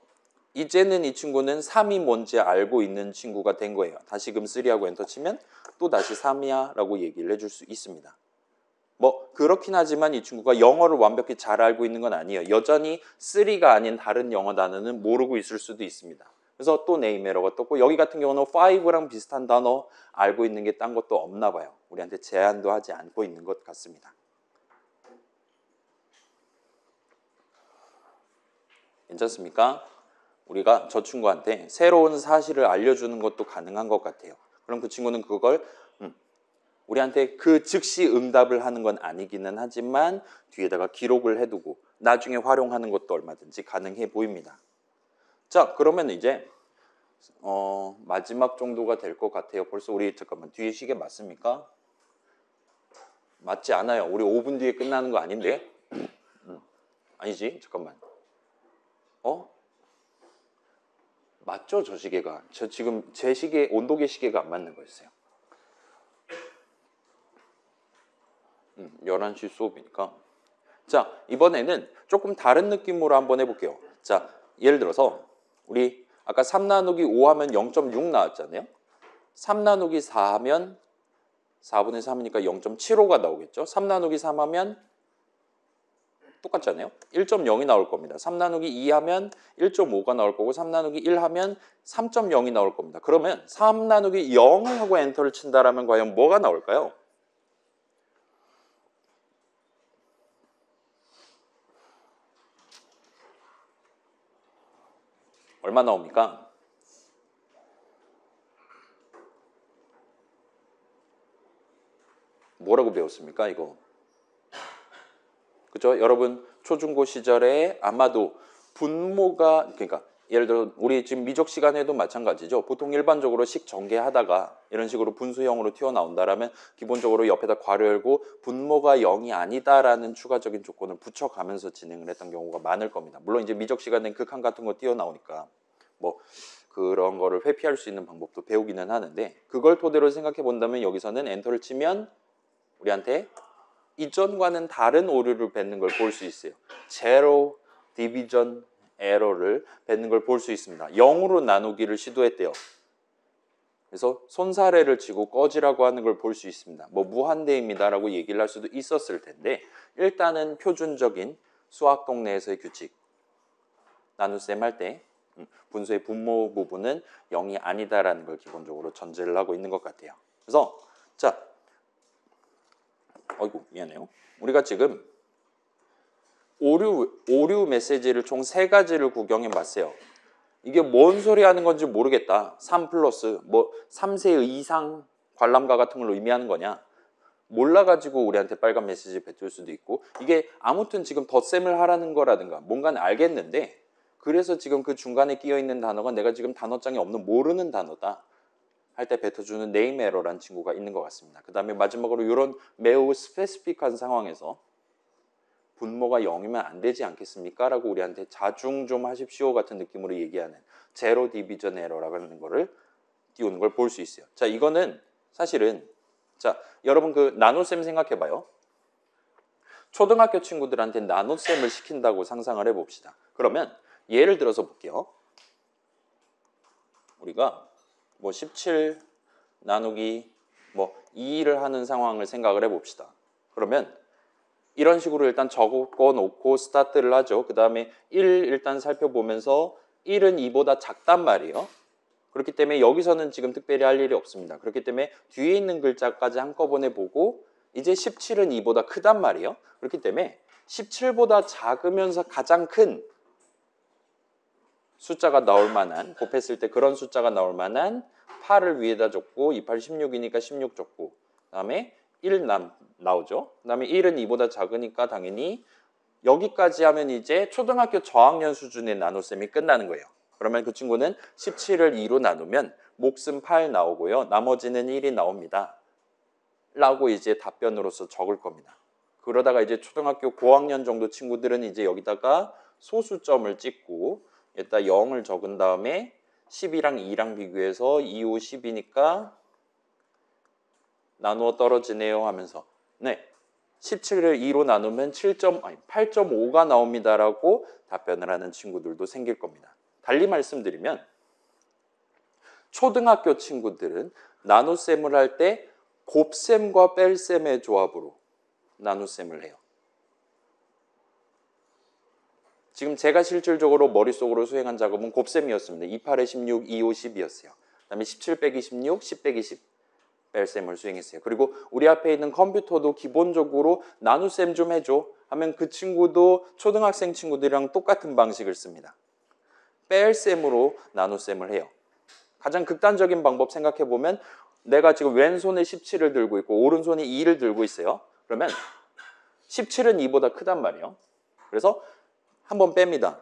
이제는 이 친구는 3이 뭔지 알고 있는 친구가 된 거예요. 다시금 3하고 엔터 치면 또 다시 3이야 라고 얘기를 해줄 수 있습니다. 뭐 그렇긴 하지만 이 친구가 영어를 완벽히 잘 알고 있는 건 아니에요. 여전히 3가 아닌 다른 영어 단어는 모르고 있을 수도 있습니다. 그래서 또 네임 에러가 떴고 여기 같은 경우는 5랑 비슷한 단어 알고 있는 게 딴 것도 없나 봐요. 우리한테 제한도 하지 않고 있는 것 같습니다. 괜찮습니까? 우리가 저 친구한테 새로운 사실을 알려주는 것도 가능한 것 같아요. 그럼 그 친구는 그걸 우리한테 그 즉시 응답을 하는 건 아니기는 하지만 뒤에다가 기록을 해두고 나중에 활용하는 것도 얼마든지 가능해 보입니다. 자, 그러면 이제 마지막 정도가 될 것 같아요. 벌써 우리 잠깐만 뒤에 시계 맞습니까? 맞지 않아요. 우리 5분 뒤에 끝나는 거 아닌데? 아니지? 잠깐만. 맞죠? 저 시계가. 저 지금 제 시계 온도계 시계가 안 맞는 거였어요. 11시 수업이니까. 자, 이번에는 조금 다른 느낌으로 한번 해볼게요. 자, 예를 들어서 우리 아까 3 나누기 5 하면 0.6 나왔잖아요. 3 나누기 4 하면 4분의 3이니까 0.75가 나오겠죠. 3 나누기 3 하면 똑같잖아요. 1.0이 나올 겁니다. 3 나누기 2 하면 1.5가 나올 거고 3 나누기 1 하면 3.0이 나올 겁니다. 그러면 3 나누기 0을 하고 엔터를 친다라면 과연 뭐가 나올까요? 얼마 나옵니까? 뭐라고 배웠습니까? 이거. 그죠? 여러분 초중고 시절에 아마도 분모가 그러니까 예를 들어 우리 지금 미적 시간에도 마찬가지죠. 보통 일반적으로 식 전개하다가 이런 식으로 분수형으로 튀어나온다라면 기본적으로 옆에다 괄호 열고 분모가 0이 아니다라는 추가적인 조건을 붙여가면서 진행을 했던 경우가 많을 겁니다. 물론 이제 미적 시간엔 극한 같은 거 튀어나오니까 뭐 그런 거를 회피할 수 있는 방법도 배우기는 하는데 그걸 토대로 생각해 본다면 여기서는 엔터를 치면 우리한테 이전과는 다른 오류를 뱉는 걸 볼 수 있어요. 제로 디비전 에러를 뱉는 걸 볼 수 있습니다. 0으로 나누기를 시도했대요. 그래서 손사래를 치고 꺼지라고 하는 걸 볼 수 있습니다. 뭐 무한대입니다라고 얘기를 할 수도 있었을 텐데 일단은 표준적인 수학 동네에서의 규칙 나눗셈 할 때 분수의 분모 부분은 0이 아니다라는 걸 기본적으로 전제를 하고 있는 것 같아요. 그래서 자, 어이구 미안해요. 우리가 지금 오류 메시지를 총 3가지를 구경해 봤어요. 이게 뭔 소리 하는 건지 모르겠다. 3 플러스 뭐 3세 이상 관람가 같은 걸 의미하는 거냐. 몰라가지고 우리한테 빨간 메시지 뱉을 수도 있고 이게 아무튼 지금 덧셈을 하라는 거라든가 뭔가는 알겠는데 그래서 지금 그 중간에 끼어 있는 단어가 내가 지금 단어장에 없는 모르는 단어다 할 때 뱉어주는 네임 에러라는 친구가 있는 것 같습니다. 그 다음에 마지막으로 이런 매우 스페시픽한 상황에서 분모가 0이면 안 되지 않겠습니까? 라고 우리한테 자중 좀 하십시오 같은 느낌으로 얘기하는 제로 디비전 에러라고 하는 거를 띄우는 걸 볼 수 있어요. 자, 이거는 사실은 자, 여러분 그 나눗셈 생각해봐요. 초등학교 친구들한테 나눗셈을 시킨다고 상상을 해봅시다. 그러면 예를 들어서 볼게요. 우리가 뭐 17 나누기 뭐 2를 하는 상황을 생각을 해봅시다. 그러면 이런 식으로 일단 적어 놓고 스타트를 하죠. 그 다음에 1 일단 살펴보면서 1은 2보다 작단 말이에요. 그렇기 때문에 여기서는 지금 특별히 할 일이 없습니다. 그렇기 때문에 뒤에 있는 글자까지 한꺼번에 보고 이제 17은 2보다 크단 말이에요. 그렇기 때문에 17보다 작으면서 가장 큰 숫자가 나올 만한, 곱했을 때 그런 숫자가 나올 만한 8을 위에다 줬고 2, 8, 16이니까 16 줬고 그 다음에 1 나오죠. 그 다음에 1은 2보다 작으니까 당연히 여기까지 하면 이제 초등학교 저학년 수준의 나눗셈이 끝나는 거예요. 그러면 그 친구는 17을 2로 나누면 몫은 8 나오고요. 나머지는 1이 나옵니다. 라고 이제 답변으로서 적을 겁니다. 그러다가 이제 초등학교 고학년 정도 친구들은 이제 여기다가 소수점을 찍고 여기다 0을 적은 다음에 10이랑 2랑 비교해서 2, 5, 10이니까 나누어 떨어지네요 하면서 네, 17을 2로 나누면 8.5가 나옵니다라고 답변을 하는 친구들도 생길 겁니다. 달리 말씀드리면 초등학교 친구들은 나눗셈을 할 때 곱셈과 뺄셈의 조합으로 나눗셈을 해요. 지금 제가 실질적으로 머릿속으로 수행한 작업은 곱셈이었습니다. 2, 8에 16, 2, 5, 10이었어요. 그 다음에 17 빼기 16, 10 빼기 10 뺄셈을 수행했어요. 그리고 우리 앞에 있는 컴퓨터도 기본적으로 나눗셈 좀 해줘 하면 그 친구도 초등학생 친구들이랑 똑같은 방식을 씁니다. 뺄셈으로 나눗셈을 해요. 가장 극단적인 방법 생각해보면 내가 지금 왼손에 17을 들고 있고 오른손에 2를 들고 있어요. 그러면 17은 2보다 크단 말이에요. 그래서 한 번 뺍니다.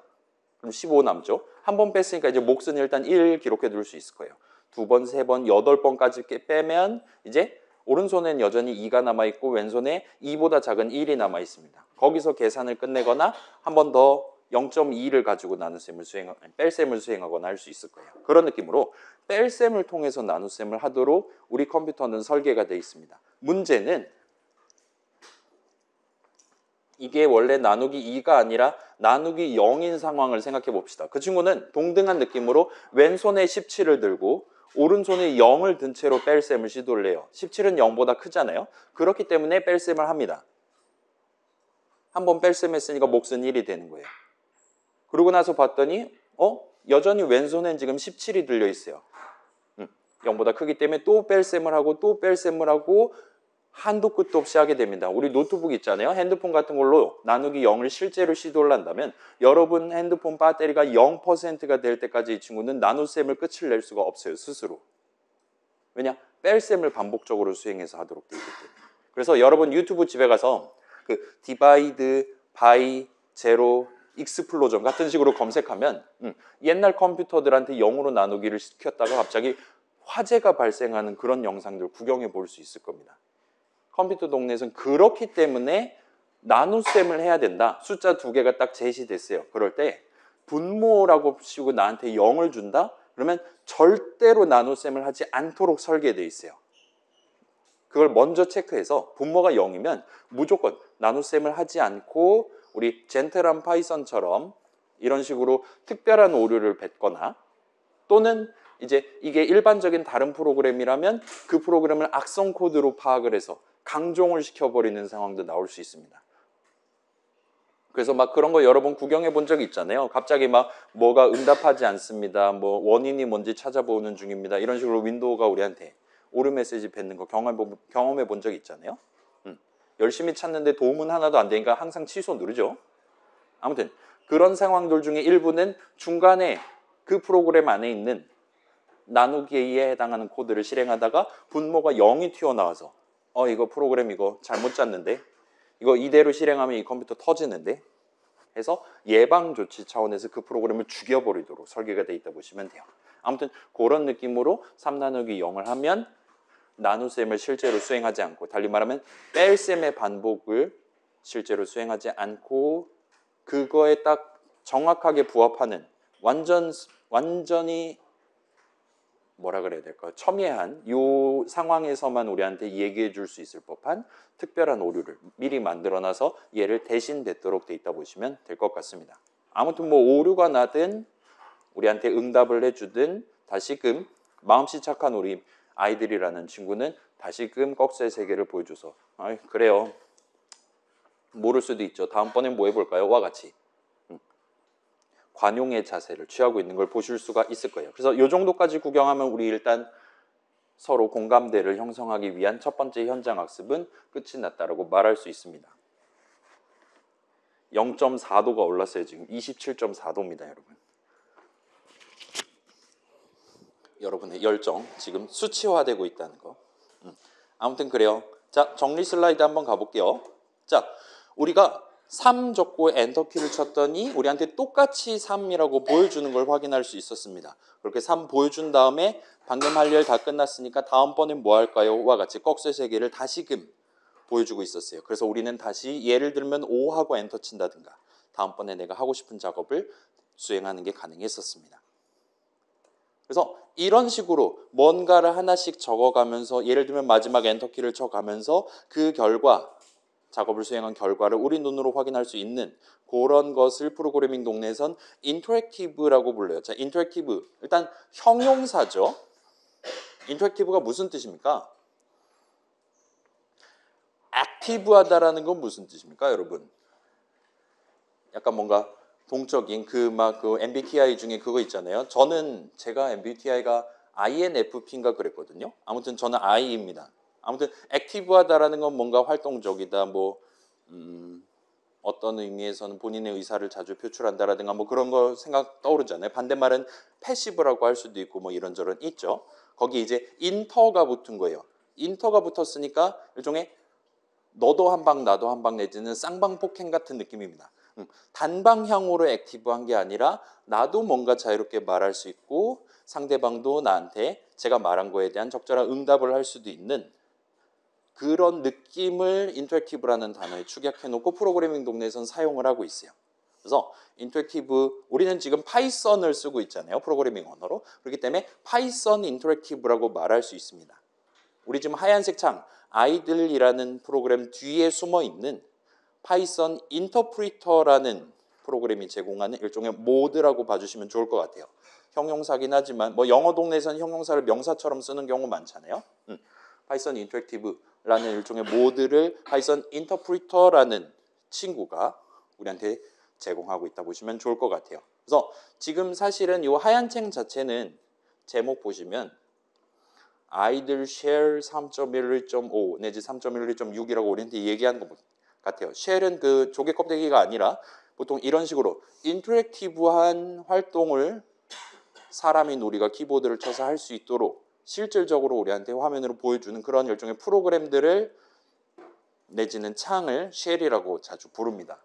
그럼 15 남죠. 한 번 뺐으니까 이제 몫은 일단 1 기록해 둘 수 있을 거예요. 2번, 3번, 8번까지 빼면 이제 오른손엔 여전히 2가 남아있고 왼손에 2보다 작은 1이 남아있습니다. 거기서 계산을 끝내거나 한 번 더 0.2를 가지고 뺄셈을 수행하거나 할 수 있을 거예요. 그런 느낌으로 뺄셈을 통해서 나눗셈을 하도록 우리 컴퓨터는 설계가 되어 있습니다. 문제는 이게 원래 나누기 2가 아니라 나누기 0인 상황을 생각해 봅시다. 그 친구는 동등한 느낌으로 왼손에 17을 들고 오른손에 0을 든 채로 뺄셈을 시도를 해요. 17은 0보다 크잖아요. 그렇기 때문에 뺄셈을 합니다. 한번 뺄셈 했으니까 몫은 1이 되는 거예요. 그러고 나서 봤더니 여전히 왼손엔 지금 17이 들려 있어요. 0보다 크기 때문에 또 뺄셈을 하고 또 뺄셈을 하고 한도 끝도 없이 하게 됩니다. 우리 노트북 있잖아요. 핸드폰 같은 걸로 나누기 0을 실제로 시도를 한다면 여러분 핸드폰 배터리가 0%가 될 때까지 이 친구는 나눗셈을 끝을 낼 수가 없어요. 스스로. 왜냐? 뺄셈을 반복적으로 수행해서 하도록 되어 있기 때문에. 그래서 여러분 유튜브 집에 가서 그 디바이드, 바이, 제로, 익스플로전 같은 식으로 검색하면 옛날 컴퓨터들한테 0으로 나누기를 시켰다가 갑자기 화재가 발생하는 그런 영상들 구경해 볼 수 있을 겁니다. 컴퓨터 동네에서는 그렇기 때문에 나눗셈을 해야 된다. 숫자 2개가 딱 제시됐어요. 그럴 때 분모라고 치고 나한테 0을 준다? 그러면 절대로 나눗셈을 하지 않도록 설계되어 있어요. 그걸 먼저 체크해서 분모가 0이면 무조건 나눗셈을 하지 않고 우리 젠틀한 파이썬처럼 이런 식으로 특별한 오류를 뱉거나 또는 이제 이게 일반적인 다른 프로그램이라면 그 프로그램을 악성 코드로 파악을 해서 강종을 시켜버리는 상황도 나올 수 있습니다. 그래서 막 그런 거 여러 번 구경해 본 적 있잖아요. 갑자기 막 뭐가 응답하지 않습니다. 뭐 원인이 뭔지 찾아보는 중입니다. 이런 식으로 윈도우가 우리한테 오류 메시지 뱉는 거 경험해 본 적 있잖아요. 열심히 찾는데 도움은 하나도 안 되니까 항상 취소 누르죠. 아무튼 그런 상황들 중에 일부는 중간에 그 프로그램 안에 있는 나누기에 해당하는 코드를 실행하다가 분모가 0이 튀어나와서 이거 프로그램 이거 잘못 짰는데 이거 이대로 실행하면 이 컴퓨터 터지는데 해서 예방 조치 차원에서 그 프로그램을 죽여버리도록 설계가 돼 있다 보시면 돼요. 아무튼 그런 느낌으로 3 나누기 0을 하면 나눗셈을 실제로 수행하지 않고, 달리 말하면 뺄셈의 반복을 실제로 수행하지 않고 그거에 딱 정확하게 부합하는 완전히 뭐라 그래야 될까요? 첨예한 이 상황에서만 우리한테 얘기해 줄 수 있을 법한 특별한 오류를 미리 만들어놔서 얘를 대신 뱉도록 돼 있다 보시면 될 것 같습니다. 아무튼 뭐 오류가 나든 우리한테 응답을 해주든 다시금 마음씨 착한 우리 아이들이라는 친구는 다시금 꺽쇠 세계를 보여줘서 그래요. 모를 수도 있죠. 다음번엔 뭐 해볼까요? 와 같이 관용의 자세를 취하고 있는 걸 보실 수가 있을 거예요. 그래서 이 정도까지 구경하면 우리 일단 서로 공감대를 형성하기 위한 첫 번째 현장 학습은 끝이 났다라고 말할 수 있습니다. 0.4도가 올랐어요. 지금 27.4도입니다, 여러분. 여러분의 열정 지금 수치화되고 있다는 거. 아무튼 그래요. 자, 정리 슬라이드 한번 가볼게요. 자, 우리가 3 적고 엔터키를 쳤더니 우리한테 똑같이 3이라고 보여주는 걸 확인할 수 있었습니다. 그렇게 3 보여준 다음에 방금 할 일 다 끝났으니까 다음번엔 뭐 할까요? 와 같이 꺽쇠 세개를 다시금 보여주고 있었어요. 그래서 우리는 다시 예를 들면 5하고 엔터 친다든가 다음번에 내가 하고 싶은 작업을 수행하는 게 가능했었습니다. 그래서 이런 식으로 뭔가를 하나씩 적어가면서 예를 들면 마지막 엔터키를 쳐가면서 그 결과, 작업을 수행한 결과를 우리 눈으로 확인할 수 있는 그런 것을 프로그래밍 동네에선 인터랙티브라고 불러요. 자, 인터랙티브 일단 형용사죠. 인터랙티브가 무슨 뜻입니까? 액티브하다라는 건 무슨 뜻입니까, 여러분? 약간 뭔가 동적인 그 MBTI 중에 그거 있잖아요. 제가 MBTI가 INFP인가 그랬거든요. 아무튼 저는 I입니다. 아무튼 액티브하다라는 건 뭔가 활동적이다, 어떤 의미에서는 본인의 의사를 자주 표출한다라든가 그런 거 생각 떠오르잖아요. 반대말은 패시브라고 할 수도 있고 이런저런 있죠. 거기 이제 인터가 붙은 거예요. 인터가 붙었으니까 일종의 너도 한 방 나도 한 방 내지는 쌍방폭행 같은 느낌입니다. 단방향으로 액티브한 게 아니라 나도 뭔가 자유롭게 말할 수 있고 상대방도 나한테 제가 말한 거에 대한 적절한 응답을 할 수도 있는 그런 느낌을 인터랙티브라는 단어에 축약해놓고 프로그래밍 동네에서는 사용을 하고 있어요. 그래서 인터랙티브, 우리는 지금 파이썬을 쓰고 있잖아요. 프로그래밍 언어로. 그렇기 때문에 파이썬 인터랙티브라고 말할 수 있습니다. 우리 지금 하얀색 창, 아이들이라는 프로그램 뒤에 숨어 있는 파이썬 인터프리터라는 프로그램이 제공하는 일종의 모드라고 봐주시면 좋을 것 같아요. 형용사긴 하지만 영어 동네에서는 형용사를 명사처럼 쓰는 경우 많잖아요. 파이썬 인터랙티브라는 일종의 모드를 파이썬 인터프리터라는 친구가 우리한테 제공하고 있다 보시면 좋을 것 같아요. 그래서 지금 사실은 이 하얀 책 자체는 제목 보시면 아이들 쉘 3.11.5 내지 3.11.6이라고 우리한테 얘기하는 것 같아요. 쉘은 그 조개 껍데기가 아니라 보통 이런 식으로 인터랙티브한 활동을 사람인 우리가 키보드를 쳐서 할 수 있도록 실질적으로 우리한테 화면으로 보여주는 그런 일종의 프로그램들을 내지는 창을 쉘이라고 자주 부릅니다.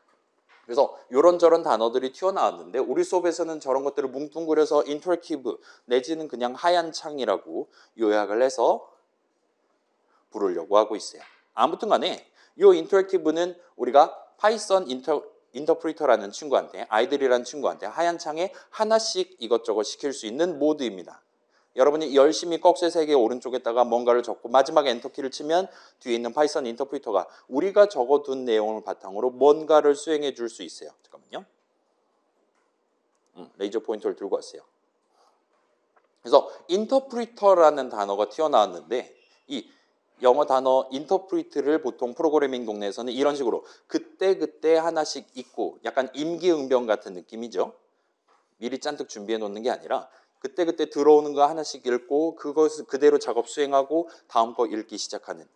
그래서 이런저런 단어들이 튀어나왔는데 우리 수업에서는 저런 것들을 뭉뚱그려서 인터랙티브 내지는 그냥 하얀 창이라고 요약을 해서 부르려고 하고 있어요. 아무튼 간에 이 인터랙티브는 우리가 파이썬 인터프리터라는 친구한테, 아이들이라는 친구한테 하얀 창에 하나씩 이것저것 시킬 수 있는 모드입니다. 여러분이 열심히 꺽쇠 3개 오른쪽에다가 뭔가를 적고 마지막에 엔터키를 치면 뒤에 있는 파이썬 인터프리터가 우리가 적어둔 내용을 바탕으로 뭔가를 수행해 줄 수 있어요. 잠깐만요. 레이저 포인터를 들고 왔어요. 그래서 인터프리터라는 단어가 튀어나왔는데 이 영어 단어 인터프리트를 보통 프로그래밍 동네에서는 이런 식으로 그때그때 하나씩 읽고 약간 임기응변 같은 느낌이죠. 미리 잔뜩 준비해 놓는 게 아니라 그때그때 들어오는 거 하나씩 읽고 그것을 그대로 작업 수행하고 다음 거 읽기 시작하는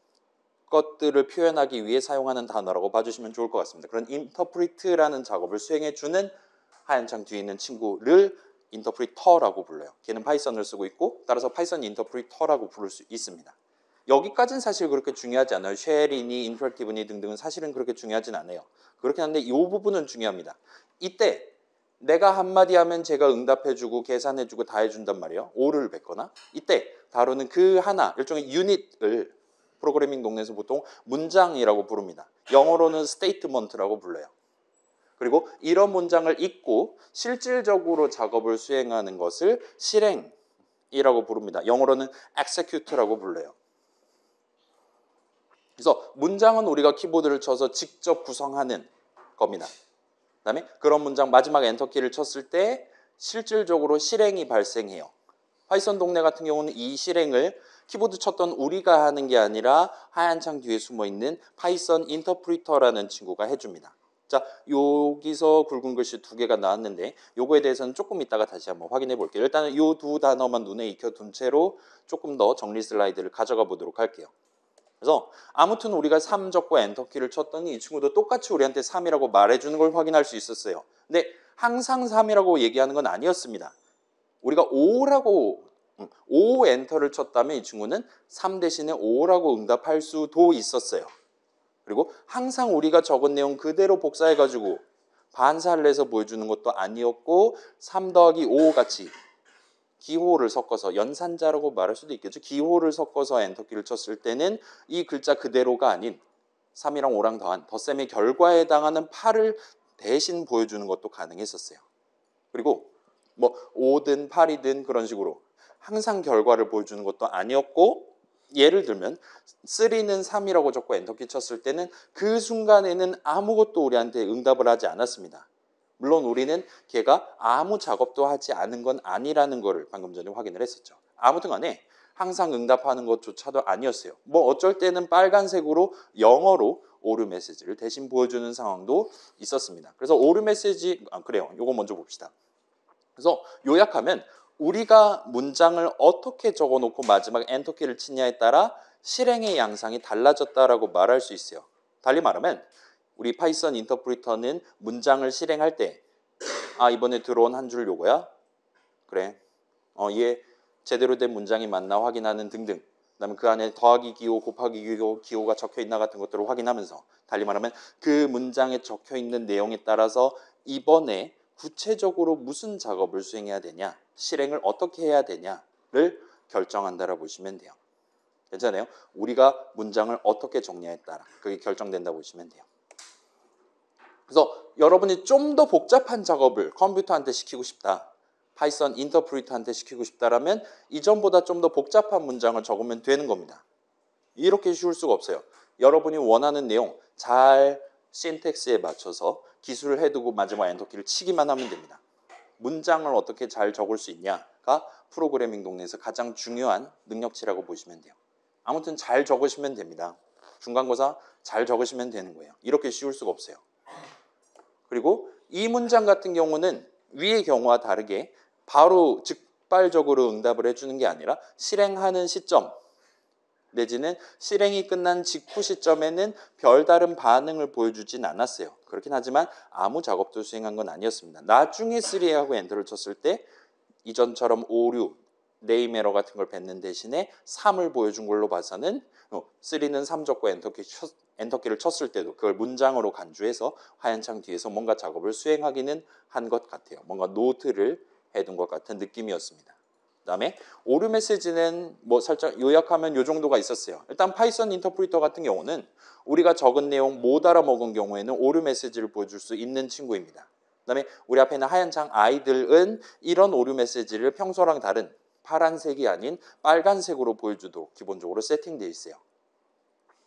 것들을 표현하기 위해 사용하는 단어라고 봐주시면 좋을 것 같습니다. 그런 인터프리트라는 작업을 수행해주는 하얀 창 뒤에 있는 친구를 인터프리터라고 불러요. 걔는 파이썬을 쓰고 있고 따라서 파이썬 인터프리터라고 부를 수 있습니다. 여기까지는 사실 그렇게 중요하지 않아요. 쉘이니 인터랙티브니 등등은 사실은 그렇게 중요하진 않아요. 그렇긴 한데 이 부분은 중요합니다. 이때 내가 한마디 하면 제가 응답해주고 계산해주고 다 해준단 말이에요. O를 뱉거나 이때 다루는 그 하나 일종의 유닛을 프로그래밍 동네에서 보통 문장이라고 부릅니다. 영어로는 statement라고 불러요. 그리고 이런 문장을 읽고 실질적으로 작업을 수행하는 것을 실행이라고 부릅니다. 영어로는 execute라고 불러요. 그래서 문장은 우리가 키보드를 쳐서 직접 구성하는 겁니다. 그다음에 그런 문장 마지막 엔터키를 쳤을 때 실질적으로 실행이 발생해요. 파이썬 동네 같은 경우는 이 실행을 키보드 쳤던 우리가 하는 게 아니라 하얀 창 뒤에 숨어있는 파이썬 인터프리터라는 친구가 해줍니다. 자, 여기서 굵은 글씨 2개가 나왔는데 요거에 대해서는 조금 이따가 다시 한번 확인해 볼게요. 일단은 이 두 단어만 눈에 익혀둔 채로 조금 더 정리 슬라이드를 가져가 보도록 할게요. 그래서 아무튼 우리가 3 적고 엔터키를 쳤더니 이 친구도 똑같이 우리한테 3이라고 말해주는 걸 확인할 수 있었어요. 근데 항상 3이라고 얘기하는 건 아니었습니다. 우리가 5라고 5 엔터를 쳤다면 이 친구는 3 대신에 5라고 응답할 수도 있었어요. 그리고 항상 우리가 적은 내용 그대로 복사해가지고 반사를 해서 보여주는 것도 아니었고 3 더하기 5 같이 기호를 섞어서 연산자라고 말할 수도 있겠죠. 기호를 섞어서 엔터키를 쳤을 때는 이 글자 그대로가 아닌 3이랑 5랑 더한 덧셈의 결과에 해당하는 8을 대신 보여주는 것도 가능했었어요. 그리고 뭐 5든 8이든 그런 식으로 항상 결과를 보여주는 것도 아니었고 예를 들면 3는 3이라고 적고 엔터키 쳤을 때는 그 순간에는 아무것도 우리한테 응답을 하지 않았습니다. 물론 우리는 걔가 아무 작업도 하지 않은 건 아니라는 거를 방금 전에 확인을 했었죠. 아무튼 간에 항상 응답하는 것조차도 아니었어요. 뭐 어쩔 때는 빨간색으로 영어로 오류 메시지를 대신 보여주는 상황도 있었습니다. 그래서 오류 메시지, 그래요. 요거 먼저 봅시다. 그래서 요약하면 우리가 문장을 어떻게 적어놓고 마지막 엔터키를 치냐에 따라 실행의 양상이 달라졌다라고 말할 수 있어요. 달리 말하면 우리 파이썬 인터프리터는 문장을 실행할 때 이번에 들어온 한 줄 요거야? 그래. 얘 제대로 된 문장이 맞나 확인하는 등등. 그다음에 그 안에 더하기 기호, 곱하기 기호가 적혀 있나 같은 것들을 확인하면서 달리 말하면 그 문장에 적혀 있는 내용에 따라서 이번에 구체적으로 무슨 작업을 수행해야 되냐, 실행을 어떻게 해야 되냐를 결정한다라고 보시면 돼요. 괜찮아요? 우리가 문장을 어떻게 정리에 따라 그게 결정된다고 보시면 돼요. 그래서 여러분이 좀 더 복잡한 작업을 컴퓨터한테 시키고 싶다. 파이썬 인터프리터한테 시키고 싶다라면 이전보다 좀 더 복잡한 문장을 적으면 되는 겁니다. 이렇게 쉬울 수가 없어요. 여러분이 원하는 내용 잘 신텍스에 맞춰서 기술을 해두고 마지막 엔터키를 치기만 하면 됩니다. 문장을 어떻게 잘 적을 수 있냐가 프로그래밍 동네에서 가장 중요한 능력치라고 보시면 돼요. 아무튼 잘 적으시면 됩니다. 중간고사 잘 적으시면 되는 거예요. 이렇게 쉬울 수가 없어요. 그리고 이 문장 같은 경우는 위의 경우와 다르게 바로 즉발적으로 응답을 해주는 게 아니라 실행하는 시점 내지는 실행이 끝난 직후 시점에는 별다른 반응을 보여주진 않았어요. 그렇긴 하지만 아무 작업도 수행한 건 아니었습니다. 나중에 3하고 엔터를 쳤을 때 이전처럼 오류, 네임 에러 같은 걸 뱉는 대신에 3을 보여준 걸로 봐서는 3는 3 적고 엔터키를 쳤을 때도 그걸 문장으로 간주해서 하얀 창 뒤에서 뭔가 작업을 수행하기는 한 것 같아요. 뭔가 노트를 해둔 것 같은 느낌이었습니다. 그다음에 오류 메시지는 뭐 살짝 요약하면 이 정도가 있었어요. 일단 파이썬 인터프리터 같은 경우는 우리가 적은 내용 못 알아먹은 경우에는 오류 메시지를 보여줄 수 있는 친구입니다. 그다음에 우리 앞에 있는 하얀 창 아이들은 이런 오류 메시지를 평소랑 다른 파란색이 아닌 빨간색으로 보여주도록 기본적으로 세팅되어 있어요.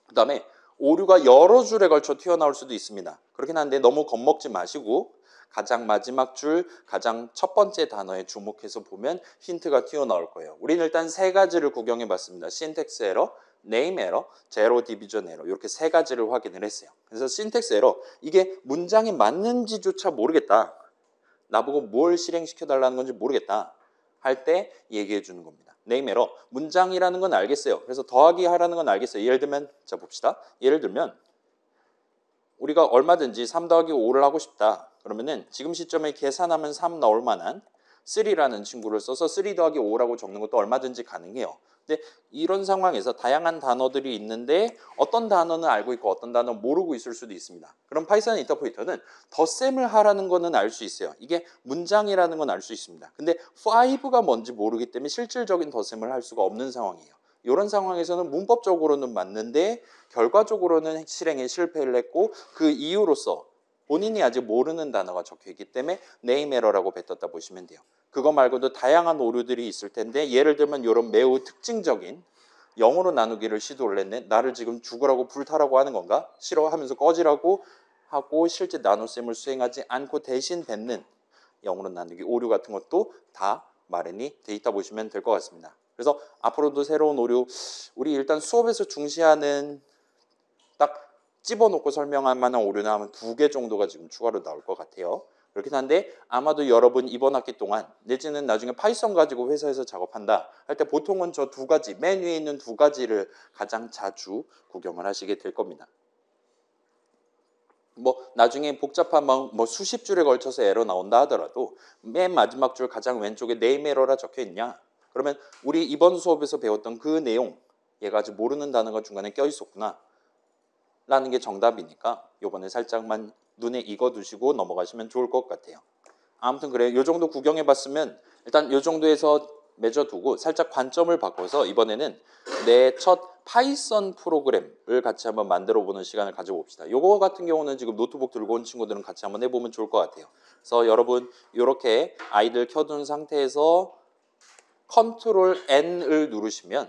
그다음에 오류가 여러 줄에 걸쳐 튀어나올 수도 있습니다. 그렇긴 한데 너무 겁먹지 마시고 가장 마지막 줄, 가장 첫 번째 단어에 주목해서 보면 힌트가 튀어나올 거예요. 우리는 일단 3가지를 구경해 봤습니다. 신텍스 에러, 네임 에러, 제로 디비전 에러 이렇게 3가지를 확인을 했어요. 그래서 신텍스 에러, 이게 문장이 맞는지조차 모르겠다. 나보고 뭘 실행시켜달라는 건지 모르겠다. 할 때 얘기해 주는 겁니다. 네임 에러, 문장이라는 건 알겠어요. 그래서 더하기 하라는 건 알겠어요. 예를 들면, 자 봅시다. 예를 들면 우리가 얼마든지 3 더하기 5를 하고 싶다. 그러면은 지금 시점에 계산하면 3 나올 만한 3라는 친구를 써서 3 더하기 5라고 적는 것도 얼마든지 가능해요. 근데 이런 상황에서 다양한 단어들이 있는데 어떤 단어는 알고 있고 어떤 단어는 모르고 있을 수도 있습니다. 그럼 파이썬 인터프리터는 덧셈을 하라는 거는 알 수 있어요. 이게 문장이라는 건 알 수 있습니다. 근데 5가 뭔지 모르기 때문에 실질적인 덧셈을 할 수가 없는 상황이에요. 이런 상황에서는 문법적으로는 맞는데 결과적으로는 실행에 실패를 했고 그 이유로서 본인이 아직 모르는 단어가 적혀있기 때문에 네임 에러라고 뱉었다 보시면 돼요. 그거 말고도 다양한 오류들이 있을 텐데 예를 들면 이런 매우 특징적인 0으로 나누기를 시도를 했네. 나를 지금 죽으라고 불타라고 하는 건가? 싫어하면서 꺼지라고 하고 실제 나눗셈을 수행하지 않고 대신 뱉는 0으로 나누기 오류 같은 것도 다 마련이 돼 있다 보시면 될 것 같습니다. 그래서 앞으로도 새로운 오류, 우리 일단 수업에서 중시하는 딱 집어놓고 설명할 만한 오류는 한 2개 정도가 지금 추가로 나올 것 같아요. 그렇긴 한데 아마도 여러분 이번 학기 동안 내지는 나중에 파이썬 가지고 회사에서 작업한다 할 때 보통은 저 2가지, 맨 위에 있는 2가지를 가장 자주 구경을 하시게 될 겁니다. 뭐 나중에 복잡한 뭐 수십 줄에 걸쳐서 에러 나온다 하더라도 맨 마지막 줄 가장 왼쪽에 네임 에러라 적혀 있냐? 그러면 우리 이번 수업에서 배웠던 그 내용, 얘가 아직 모르는 단어가 중간에 껴 있었구나 라는 게 정답이니까 요번에 살짝만 눈에 익어두시고 넘어가시면 좋을 것 같아요. 아무튼 그래요. 요 정도 구경해 봤으면 일단 요 정도에서 맺어두고 살짝 관점을 바꿔서 이번에는 내 첫 파이썬 프로그램을 같이 한번 만들어 보는 시간을 가져봅시다. 요거 같은 경우는 지금 노트북 들고 온 친구들은 같이 한번 해보면 좋을 것 같아요. 그래서 여러분 이렇게 아이들 켜둔 상태에서 컨트롤 N을 누르시면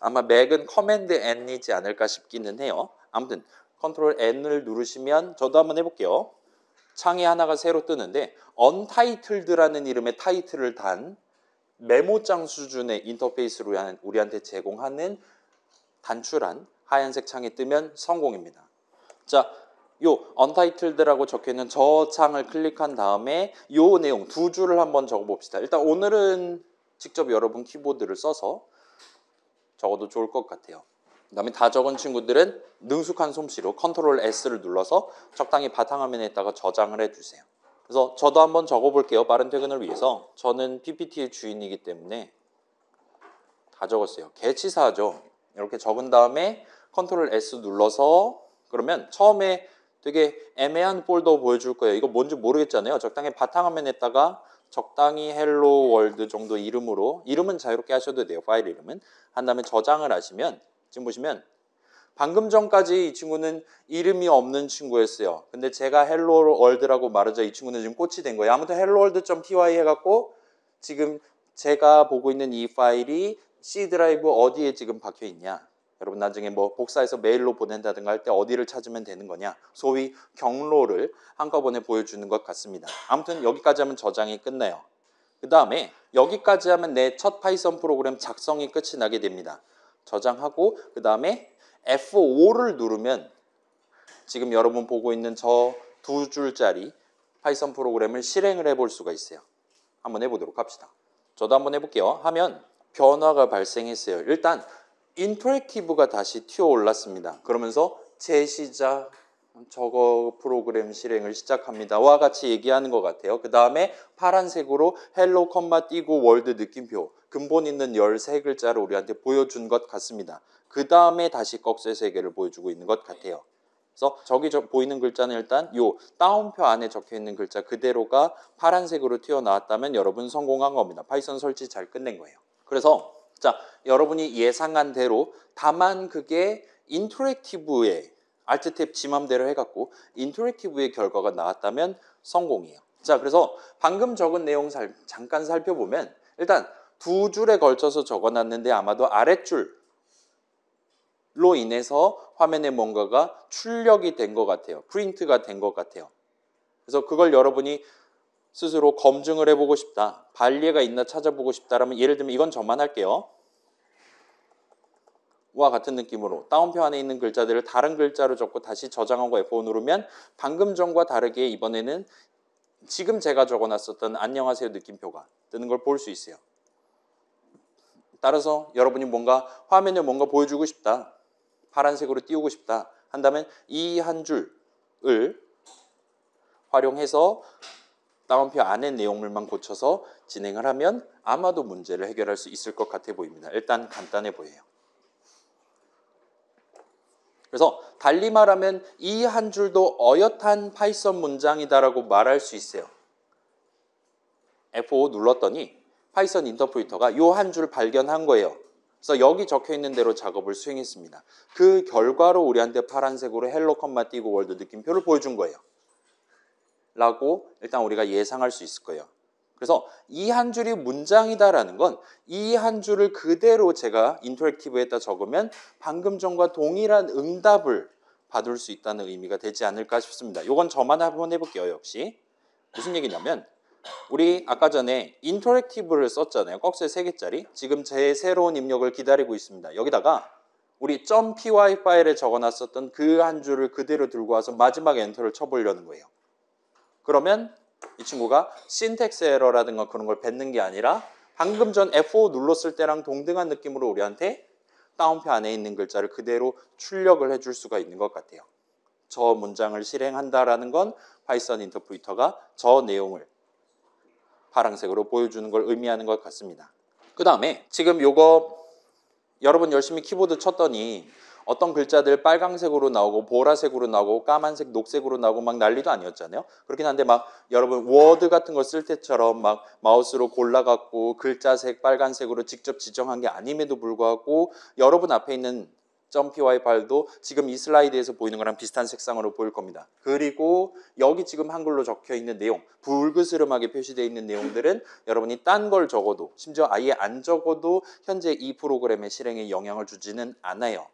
아마 맥은 커맨드 N이지 않을까 싶기는 해요. 아무튼 컨트롤 N을 누르시면 저도 한번 해볼게요. 창이 하나가 새로 뜨는데 언타이틀드라는 이름의 타이틀을 단 메모장 수준의 인터페이스로 우리한테 제공하는 단출한 하얀색 창이 뜨면 성공입니다. 자, 요 untitled라고 적혀있는 저 창을 클릭한 다음에 요 내용 2줄을 한번 적어봅시다. 일단 오늘은 직접 여러분 키보드를 써서 적어도 좋을 것 같아요. 그 다음에 다 적은 친구들은 능숙한 솜씨로 컨트롤 S를 눌러서 적당히 바탕화면에다가 저장을 해주세요. 그래서 저도 한번 적어볼게요. 빠른 퇴근을 위해서. 저는 PPT의 주인이기 때문에 다 적었어요. 개치사하죠. 이렇게 적은 다음에 컨트롤 S 눌러서 그러면 처음에 되게 애매한 폴더 보여줄 거예요. 이거 뭔지 모르겠잖아요. 적당히 바탕화면에다가 적당히 헬로 월드 정도 이름으로, 이름은 자유롭게 하셔도 돼요. 파일 이름은. 한 다음에 저장을 하시면 지금 보시면 방금 전까지 이 친구는 이름이 없는 친구였어요. 근데 제가 헬로 월드라고 말하자 이 친구는 지금 꽃이 된 거예요. 아무튼 helloworld.py 해갖고 지금 제가 보고 있는 이 파일이 C 드라이브 어디에 지금 박혀 있냐. 여러분 나중에 뭐 복사해서 메일로 보낸다든가 할 때 어디를 찾으면 되는 거냐. 소위 경로를 한꺼번에 보여주는 것 같습니다. 아무튼 여기까지 하면 저장이 끝나요. 그 다음에 여기까지 하면 내 첫 파이썬 프로그램 작성이 끝이 나게 됩니다. 저장하고 그 다음에 F5를 누르면 지금 여러분 보고 있는 저 2줄짜리 파이썬 프로그램을 실행을 해볼 수가 있어요. 한번 해보도록 합시다. 저도 한번 해볼게요. 하면 변화가 발생했어요. 일단 인터랙티브가 다시 튀어올랐습니다. 그러면서 재시작 저거 프로그램 실행을 시작합니다와 같이 얘기하는 것 같아요. 그 다음에 파란색으로 헬로 컴마 띄고 월드 느낌표 근본 있는 13글자를 우리한테 보여준 것 같습니다. 그 다음에 다시 꺽쇠 3개를 보여주고 있는 것 같아요. 그래서 저기 보이는 글자는 일단 요 다운표 안에 적혀있는 글자 그대로가 파란색으로 튀어나왔다면 여러분 성공한 겁니다. 파이썬 설치 잘 끝낸 거예요. 그래서 자 여러분이 예상한 대로 다만 그게 인터랙티브의 Alt-탭 지 맘대로 해갖고 인터랙티브의 결과가 나왔다면 성공이에요. 자 그래서 방금 적은 내용 잠깐 살펴보면 일단 2줄에 걸쳐서 적어놨는데 아마도 아랫줄로 인해서 화면에 뭔가가 출력이 된 것 같아요. 프린트가 된 것 같아요. 그래서 그걸 여러분이 스스로 검증을 해보고 싶다. 발리가 있나 찾아보고 싶다라면 예를 들면 이건 저만 할게요. 와 같은 느낌으로 다운표 안에 있는 글자들을 다른 글자로 적고 다시 저장하고 F5 누르면 방금 전과 다르게 이번에는 지금 제가 적어놨었던 안녕하세요 느낌표가 뜨는 걸 볼 수 있어요. 따라서 여러분이 뭔가 화면에 뭔가 보여주고 싶다. 파란색으로 띄우고 싶다. 한다면 이 한 줄을 활용해서 다운표 안에 내용물만 고쳐서 진행을 하면 아마도 문제를 해결할 수 있을 것 같아 보입니다. 일단 간단해 보여요. 그래서 달리 말하면 이 한 줄도 어엿한 파이썬 문장이다라고 말할 수 있어요. F5 눌렀더니 파이썬 인터프리터가 이 한 줄 발견한 거예요. 그래서 여기 적혀 있는 대로 작업을 수행했습니다. 그 결과로 우리한테 파란색으로 헬로 컴마 띄고 월드 느낌표를 보여준 거예요. 라고 일단 우리가 예상할 수 있을 거예요. 그래서 이 한 줄이 문장이다라는 건 이 한 줄을 그대로 제가 인터랙티브에다 적으면 방금 전과 동일한 응답을 받을 수 있다는 의미가 되지 않을까 싶습니다. 이건 저만 한번 해볼게요. 역시 무슨 얘기냐면 우리 아까 전에 인터랙티브를 썼잖아요. 꺽쇠 3개짜리. 지금 제 새로운 입력을 기다리고 있습니다. 여기다가 우리 .py 파일에 적어놨었던 그 한 줄을 그대로 들고 와서 마지막 엔터를 쳐보려는 거예요. 그러면 이 친구가 신텍스 에러라든가 그런 걸 뱉는 게 아니라 방금 전 F5 눌렀을 때랑 동등한 느낌으로 우리한테 다운표 안에 있는 글자를 그대로 출력을 해줄 수가 있는 것 같아요. 저 문장을 실행한다라는 건 파이썬 인터프리터가 저 내용을 파란색으로 보여주는 걸 의미하는 것 같습니다. 그 다음에 지금 요거 여러분 열심히 키보드 쳤더니 어떤 글자들 빨강색으로 나오고 보라색으로 나오고 까만색, 녹색으로 나오고 막 난리도 아니었잖아요. 그렇긴 한데 막 여러분 워드 같은 거 쓸 때처럼 막 마우스로 골라갖고 글자색 빨간색으로 직접 지정한 게 아님에도 불구하고 여러분 앞에 있는 .py 파일도 지금 이 슬라이드에서 보이는 거랑 비슷한 색상으로 보일 겁니다. 그리고 여기 지금 한글로 적혀 있는 내용, 붉으스름하게 표시되어 있는 내용들은 여러분이 딴 걸 적어도 심지어 아예 안 적어도 현재 이 프로그램의 실행에 영향을 주지는 않아요.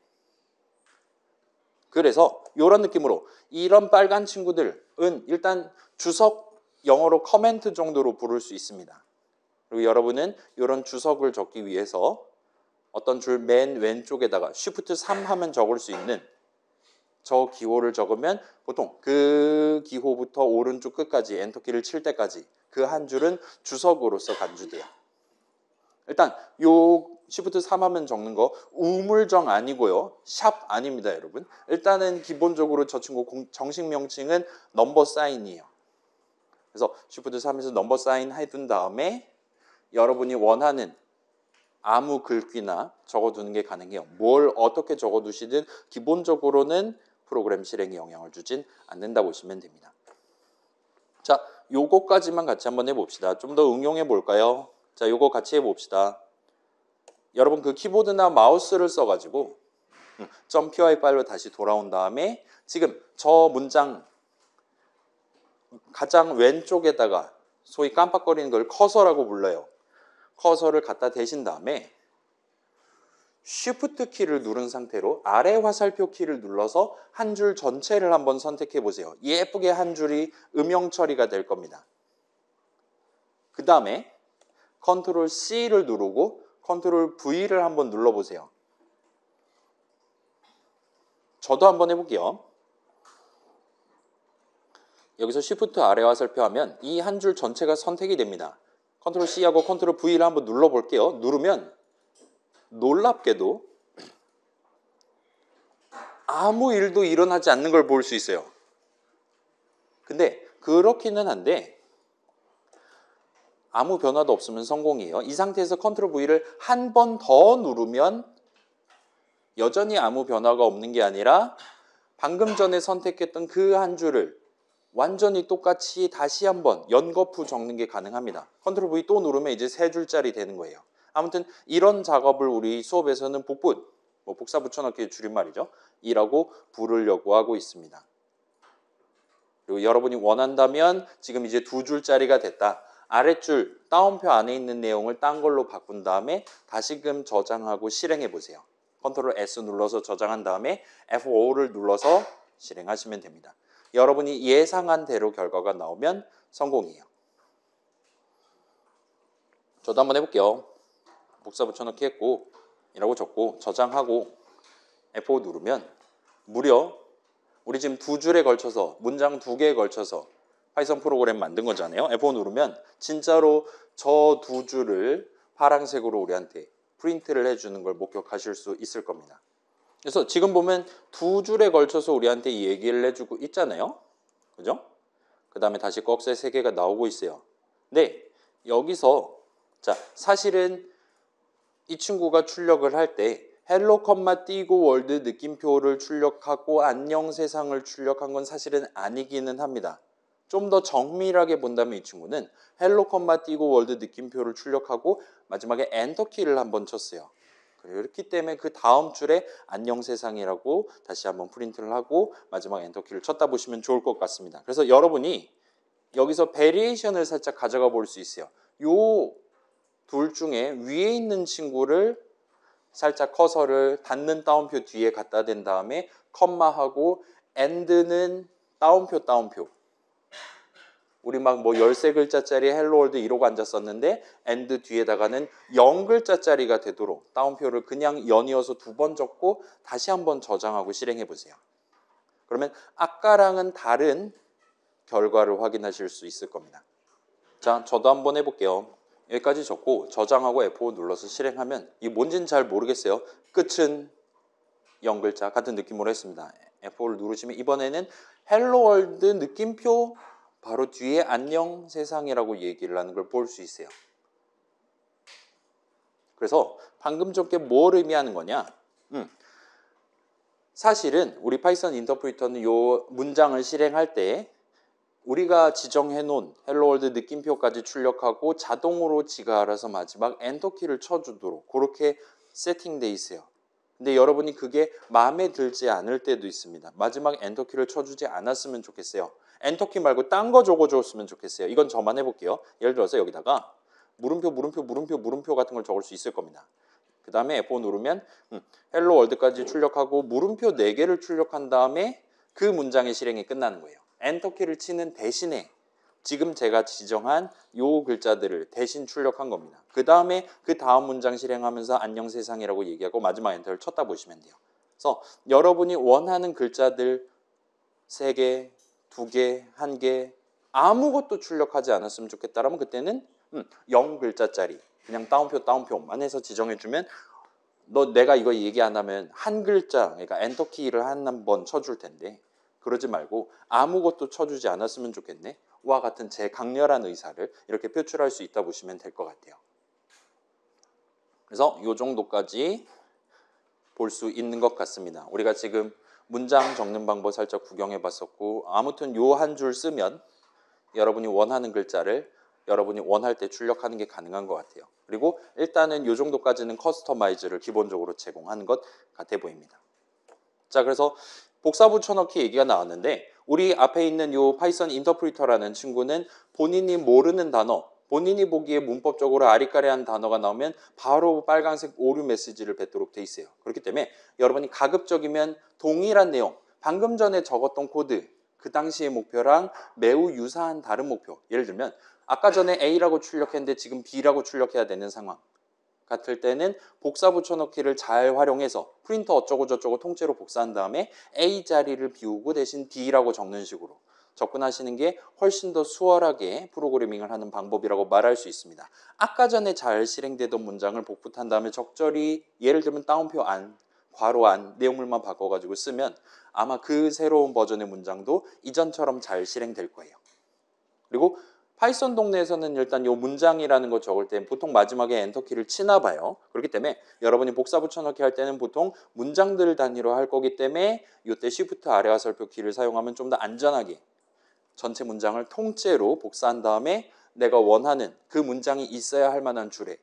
그래서 이런 느낌으로 이런 빨간 친구들은 일단 주석 영어로 커멘트 정도로 부를 수 있습니다. 그리고 여러분은 이런 주석을 적기 위해서 어떤 줄 맨 왼쪽에다가 Shift 3 하면 적을 수 있는 저 기호를 적으면 보통 그 기호부터 오른쪽 끝까지 엔터키를 칠 때까지 그 한 줄은 주석으로서 간주돼요. 일단 요 Shift 3 하면 적는 거 우물정 아니고요. 샵 아닙니다, 여러분. 일단은 기본적으로 저 친구 정식 명칭은 넘버 사인이에요. 그래서 Shift 3에서 넘버 사인 해둔 다음에 여러분이 원하는 아무 글귀나 적어두는 게 가능해요. 뭘 어떻게 적어두시든 기본적으로는 프로그램 실행에 영향을 주진 않는다 보시면 됩니다. 자, 요거까지만 같이 한번 해봅시다. 좀 더 응용해 볼까요? 자, 요거 같이 해봅시다. 여러분 그 키보드나 마우스를 써가지고 .py 파일로 다시 돌아온 다음에 지금 저 문장 가장 왼쪽에다가 소위 깜빡거리는 걸 커서라고 불러요. 커서를 갖다 대신 다음에 Shift 키를 누른 상태로 아래 화살표 키를 눌러서 한 줄 전체를 한번 선택해 보세요. 예쁘게 한 줄이 음영 처리가 될 겁니다. 그 다음에 Ctrl C를 누르고 Ctrl V를 한번 눌러보세요. 저도 한번 해볼게요. 여기서 Shift 아래 화살표 하면 이 한 줄 전체가 선택이 됩니다. Ctrl C하고 Ctrl V를 한번 눌러볼게요. 누르면 놀랍게도 아무 일도 일어나지 않는 걸 볼 수 있어요. 근데 그렇기는 한데 아무 변화도 없으면 성공이에요. 이 상태에서 Ctrl V를 한 번 더 누르면 여전히 아무 변화가 없는 게 아니라 방금 전에 선택했던 그 한 줄을 완전히 똑같이 다시 한번 연거푸 적는 게 가능합니다. Ctrl V 또 누르면 이제 3줄짜리 되는 거예요. 아무튼 이런 작업을 우리 수업에서는 복분, 복사 붙여넣기 줄임말이죠. 이라고 부르려고 하고 있습니다. 그리고 여러분이 원한다면 지금 이제 2줄짜리가 됐다. 아랫줄 다운표 안에 있는 내용을 딴 걸로 바꾼 다음에 다시금 저장하고 실행해 보세요. Ctrl S 눌러서 저장한 다음에 F5를 눌러서 실행하시면 됩니다. 여러분이 예상한 대로 결과가 나오면 성공이에요. 저도 한번 해볼게요. 복사 붙여넣기 했고 이라고 적고 저장하고 F5 누르면 무려 우리 지금 2줄에 걸쳐서 문장 2개에 걸쳐서 파이썬 프로그램 만든 거잖아요. F5 누르면 진짜로 저 2줄을 파란색으로 우리한테 프린트를 해주는 걸 목격하실 수 있을 겁니다. 그래서 지금 보면 2줄에 걸쳐서 우리한테 이 얘기를 해주고 있잖아요. 그죠? 그 다음에 다시 꺽쇠 3개가 나오고 있어요. 네, 여기서 자 사실은 이 친구가 출력을 할 때 헬로 컴마 띄고 월드 느낌표를 출력하고 안녕 세상을 출력한 건 사실은 아니기는 합니다. 좀 더 정밀하게 본다면 이 친구는 헬로 컴마 띄고 월드 느낌표를 출력하고 마지막에 엔터 키를 한번 쳤어요. 그렇기 때문에 그 다음 줄에 안녕 세상이라고 다시 한번 프린트를 하고 마지막 엔터 키를 쳤다 보시면 좋을 것 같습니다. 그래서 여러분이 여기서 베리에이션을 살짝 가져가 볼 수 있어요. 요 둘 중에 위에 있는 친구를 살짝 커서를 닫는 따옴표 뒤에 갖다 댄 다음에 컴마하고 엔드는 따옴표 우리 막 뭐 13글자짜리 헬로월드 이러고 앉았었는데 엔드 뒤에다가는 0글자짜리가 되도록 따옴표를 그냥 연이어서 2번 적고 다시 한번 저장하고 실행해 보세요. 그러면 아까랑은 다른 결과를 확인하실 수 있을 겁니다. 자, 저도 한번 해볼게요. 여기까지 적고 저장하고 F5 눌러서 실행하면 이게 뭔지는 잘 모르겠어요. 끝은 0글자 같은 느낌으로 했습니다. F5를 누르시면 이번에는 헬로 월드 느낌표 바로 뒤에 안녕 세상이라고 얘기를 하는 걸 볼 수 있어요. 그래서 방금 전게 뭘 의미하는 거냐? 사실은 우리 파이썬 인터프리터는 이 문장을 실행할 때 우리가 지정해 놓은 헬로 월드 느낌표까지 출력하고 자동으로 지가 알아서 마지막 엔터키를 쳐주도록 그렇게 세팅돼 있어요. 근데 여러분이 그게 마음에 들지 않을 때도 있습니다. 마지막 엔터키를 쳐주지 않았으면 좋겠어요. 엔터키 말고 딴 거 적어줬으면 좋겠어요. 이건 저만 해볼게요. 예를 들어서 여기다가 물음표 같은 걸 적을 수 있을 겁니다. 그 다음에 F5 누르면 헬로 월드까지 출력하고 물음표 4개를 출력한 다음에 그 문장의 실행이 끝나는 거예요. 엔터키를 치는 대신에 지금 제가 지정한 요 글자들을 대신 출력한 겁니다. 그 다음에 그 다음 문장 실행하면서 안녕 세상이라고 얘기하고 마지막 엔터를 쳤다 보시면 돼요. 그래서 여러분이 원하는 글자들 3개, 2개, 1개 아무것도 출력하지 않았으면 좋겠다라면 그때는 0글자짜리 그냥 따옴표만 해서 지정해주면 내가 이거 얘기 안 하면 한 글자 그러니까 엔터키를 한 번 쳐줄 텐데 그러지 말고 아무것도 쳐주지 않았으면 좋겠네. 와 같은 제 강렬한 의사를 이렇게 표출할 수 있다 보시면 될 것 같아요. 그래서 이 정도까지 볼 수 있는 것 같습니다. 우리가 지금 문장 적는 방법 살짝 구경해 봤었고 아무튼 요 한 줄 쓰면 여러분이 원하는 글자를 여러분이 원할 때 출력하는 게 가능한 것 같아요. 그리고 일단은 이 정도까지는 커스터마이즈를 기본적으로 제공하는 것 같아 보입니다. 자, 그래서 복사 붙여넣기 얘기가 나왔는데 우리 앞에 있는 이 파이썬 인터프리터라는 친구는 본인이 모르는 단어, 본인이 보기에 문법적으로 아리까리한 단어가 나오면 바로 빨간색 오류 메시지를 뱉도록 돼 있어요. 그렇기 때문에 여러분이 가급적이면 동일한 내용, 방금 전에 적었던 코드, 그 당시의 목표랑 매우 유사한 다른 목표, 예를 들면 아까 전에 A라고 출력했는데 지금 B라고 출력해야 되는 상황 같을 때는 복사 붙여넣기를 잘 활용해서 프린터 어쩌고 저쩌고 통째로 복사한 다음에 A 자리를 비우고 대신 B라고 적는 식으로 접근하시는 게 훨씬 더 수월하게 프로그래밍을 하는 방법이라고 말할 수 있습니다. 아까 전에 잘 실행되던 문장을 복붙한 다음에 적절히 예를 들면 따옴표 안, 괄호 안, 내용물만 바꿔가지고 쓰면 아마 그 새로운 버전의 문장도 이전처럼 잘 실행될 거예요. 그리고 파이썬 동네에서는 일단 이 문장이라는 거 적을 때 보통 마지막에 엔터키를 치나 봐요. 그렇기 때문에 여러분이 복사 붙여넣기 할 때는 보통 문장들 단위로 할 거기 때문에 이때 Shift 아래화 살표 키를 사용하면 좀 더 안전하게 전체 문장을 통째로 복사한 다음에 내가 원하는 그 문장이 있어야 할 만한 줄에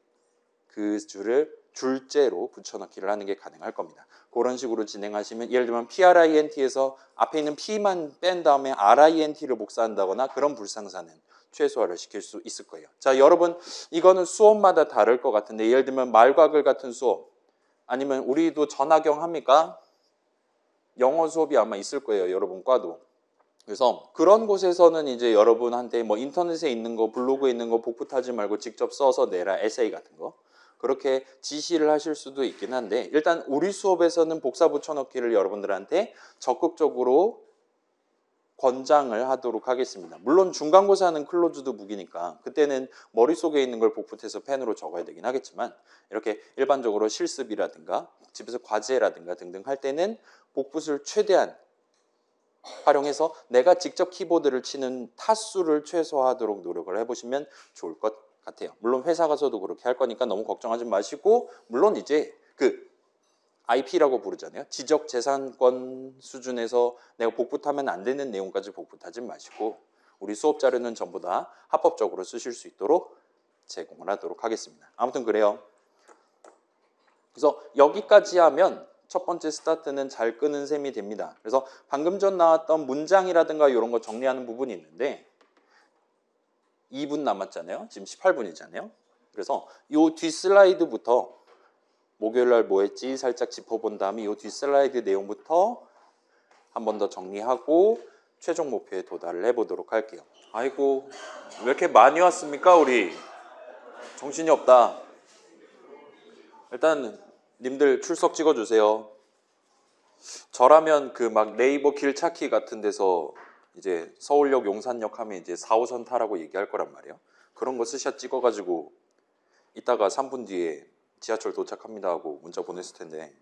그 줄을 줄째로 붙여넣기를 하는 게 가능할 겁니다. 그런 식으로 진행하시면 예를 들면 PRINT에서 앞에 있는 P만 뺀 다음에 RINT를 복사한다거나 그런 불상사는 최소화를 시킬 수 있을 거예요. 자, 여러분 이거는 수업마다 다를 것 같은데 예를 들면 말과 글 같은 수업 아니면 우리도 전화경 합니까? 영어 수업이 아마 있을 거예요. 여러분 과도. 그래서 그런 곳에서는 이제 여러분한테 뭐 인터넷에 있는 거 블로그에 있는 거 복붙하지 말고 직접 써서 내라 에세이 같은 거 그렇게 지시를 하실 수도 있긴 한데 일단 우리 수업에서는 복사 붙여넣기를 여러분들한테 적극적으로 권장을 하도록 하겠습니다. 물론 중간고사는 클로즈드 북이니까 그때는 머릿속에 있는 걸 복붙해서 펜으로 적어야 되긴 하겠지만 이렇게 일반적으로 실습이라든가 집에서 과제라든가 등등 할 때는 복붙을 최대한 활용해서 내가 직접 키보드를 치는 타수를 최소화하도록 노력을 해보시면 좋을 것 같아요. 물론 회사 가서도 그렇게 할 거니까 너무 걱정하지 마시고, 물론 이제 그 IP라고 부르잖아요. 지적재산권 수준에서 내가 복붙하면 안 되는 내용까지 복붙하지 마시고 우리 수업 자료는 전부 다 합법적으로 쓰실 수 있도록 제공을 하도록 하겠습니다. 아무튼 그래요. 그래서 여기까지 하면 첫 번째 스타트는 잘 끄는 셈이 됩니다. 그래서 방금 전 나왔던 문장이라든가 이런 거 정리하는 부분이 있는데 2분 남았잖아요. 지금 18분이잖아요. 그래서 이 뒷슬라이드부터 목요일 날 뭐 했지 살짝 짚어본 다음에 이 뒷슬라이드 내용부터 한 번 더 정리하고 최종 목표에 도달을 해보도록 할게요. 아이고, 왜 이렇게 많이 왔습니까 우리? 정신이 없다. 일단 님들 출석 찍어주세요. 저라면 그 막 네이버 길 찾기 같은 데서 이제 서울역 용산역 하면 이제 4호선 타라고 얘기할 거란 말이에요. 그런 거 스샷 찍어가지고 이따가 3분 뒤에 지하철 도착합니다 하고 문자 보냈을 텐데,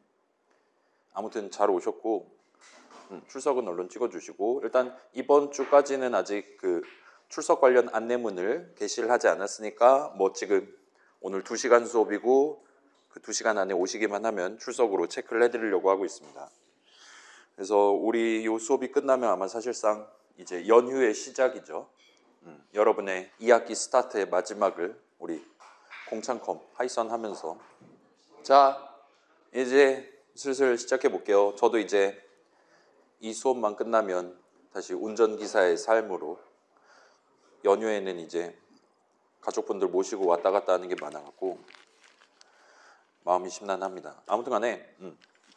아무튼 잘 오셨고 출석은 얼른 찍어주시고, 일단 이번 주까지는 아직 그 출석 관련 안내문을 게시를 하지 않았으니까 뭐 지금 오늘 2시간 수업이고 그 2시간 안에 오시기만 하면 출석으로 체크를 해드리려고 하고 있습니다. 그래서 우리 이 수업이 끝나면 아마 사실상 이제 연휴의 시작이죠. 여러분의 2학기 스타트의 마지막을 우리 공창컴 파이썬 하면서, 자 이제 슬슬 시작해 볼게요. 저도 이제 이 수업만 끝나면 다시 운전기사의 삶으로, 연휴에는 이제 가족분들 모시고 왔다 갔다 하는 게 많아갖고 마음이 심란합니다. 아무튼 간에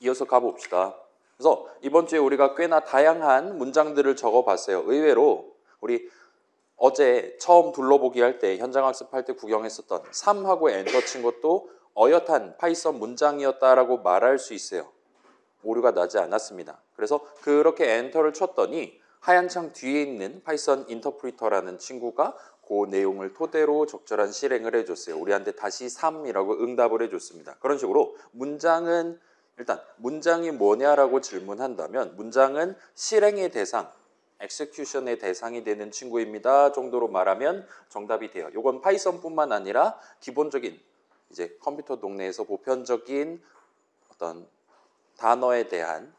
이어서 가봅시다. 그래서 이번 주에 우리가 꽤나 다양한 문장들을 적어봤어요. 의외로 우리 어제 처음 둘러보기 할 때, 현장학습할 때 구경했었던 3하고 엔터 친 것도 어엿한 파이썬 문장이었다라고 말할 수 있어요. 오류가 나지 않았습니다. 그래서 그렇게 엔터를 쳤더니 하얀 창 뒤에 있는 파이썬 인터프리터라는 친구가 그 내용을 토대로 적절한 실행을 해줬어요. 우리한테 다시 3이라고 응답을 해줬습니다. 그런 식으로 문장은, 일단 문장이 뭐냐라고 질문한다면 문장은 실행의 대상, execution의 대상이 되는 친구입니다 정도로 말하면 정답이 돼요. 이건 파이썬뿐만 아니라 기본적인 이제 컴퓨터 동네에서 보편적인 어떤 단어에 대한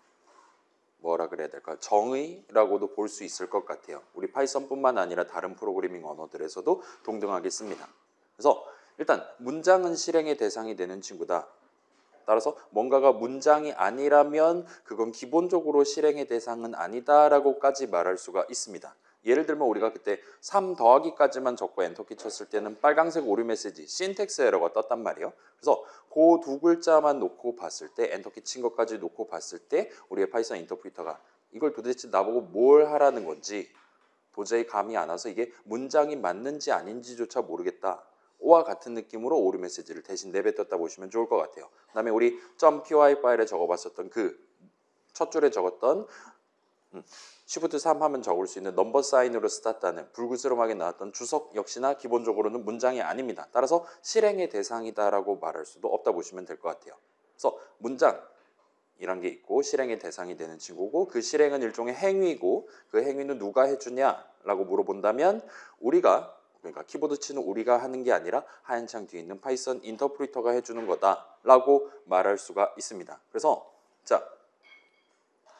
뭐라 그래야 될까, 정의라고도 볼 수 있을 것 같아요. 우리 파이썬뿐만 아니라 다른 프로그래밍 언어들에서도 동등하게 씁니다. 그래서 일단 문장은 실행의 대상이 되는 친구다. 따라서 뭔가가 문장이 아니라면 그건 기본적으로 실행의 대상은 아니다라고까지 말할 수가 있습니다. 예를 들면 우리가 그때 3 더하기까지만 적고 엔터키 쳤을 때는 빨강색 오류 메시지, 신텍스 에러가 떴단 말이에요. 그래서 그 두 글자만 놓고 봤을 때, 엔터키 친 것까지 놓고 봤을 때 우리의 파이썬 인터프리터가 이걸 도대체 나보고 뭘 하라는 건지 도저히 감이 안 와서 이게 문장이 맞는지 아닌지조차 모르겠다, 와 같은 느낌으로 오류 메시지를 대신 내뱉었다 보시면 좋을 것 같아요. 그 다음에 우리 .py 파일에 적어봤었던 그 첫 줄에 적었던 Shift 3 하면 적을 수 있는 넘버 사인으로 스타트하는 불그스름하게 나왔던 주석 역시나 기본적으로는 문장이 아닙니다. 따라서 실행의 대상이다라고 말할 수도 없다 보시면 될 것 같아요. 그래서 문장이란 게 있고 실행의 대상이 되는 친구고, 그 실행은 일종의 행위고 그 행위는 누가 해주냐라고 물어본다면 우리가, 그러니까 키보드 치는 우리가 하는 게 아니라 하얀 창 뒤에 있는 파이썬 인터프리터가 해주는 거다라고 말할 수가 있습니다. 그래서 자,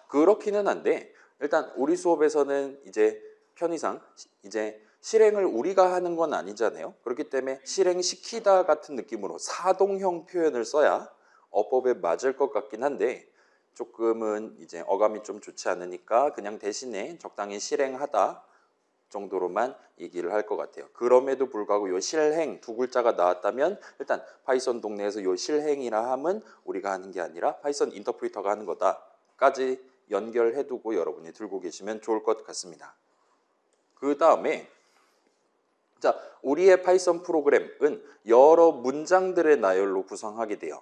그렇기는 한데 일단 우리 수업에서는 이제 편의상 이제 실행을 우리가 하는 건 아니잖아요. 그렇기 때문에 실행시키다 같은 느낌으로 사동형 표현을 써야 어법에 맞을 것 같긴 한데, 조금은 이제 어감이 좀 좋지 않으니까 그냥 대신에 적당히 실행하다 정도로만 얘기를 할 것 같아요. 그럼에도 불구하고 요 실행 두 글자가 나왔다면 일단 파이썬 동네에서 요 실행이라 함은 우리가 하는 게 아니라 파이썬 인터프리터가 하는 거다까지 연결해두고 여러분이 들고 계시면 좋을 것 같습니다. 그 다음에 자, 우리의 파이썬 프로그램은 여러 문장들의 나열로 구성하게 돼요.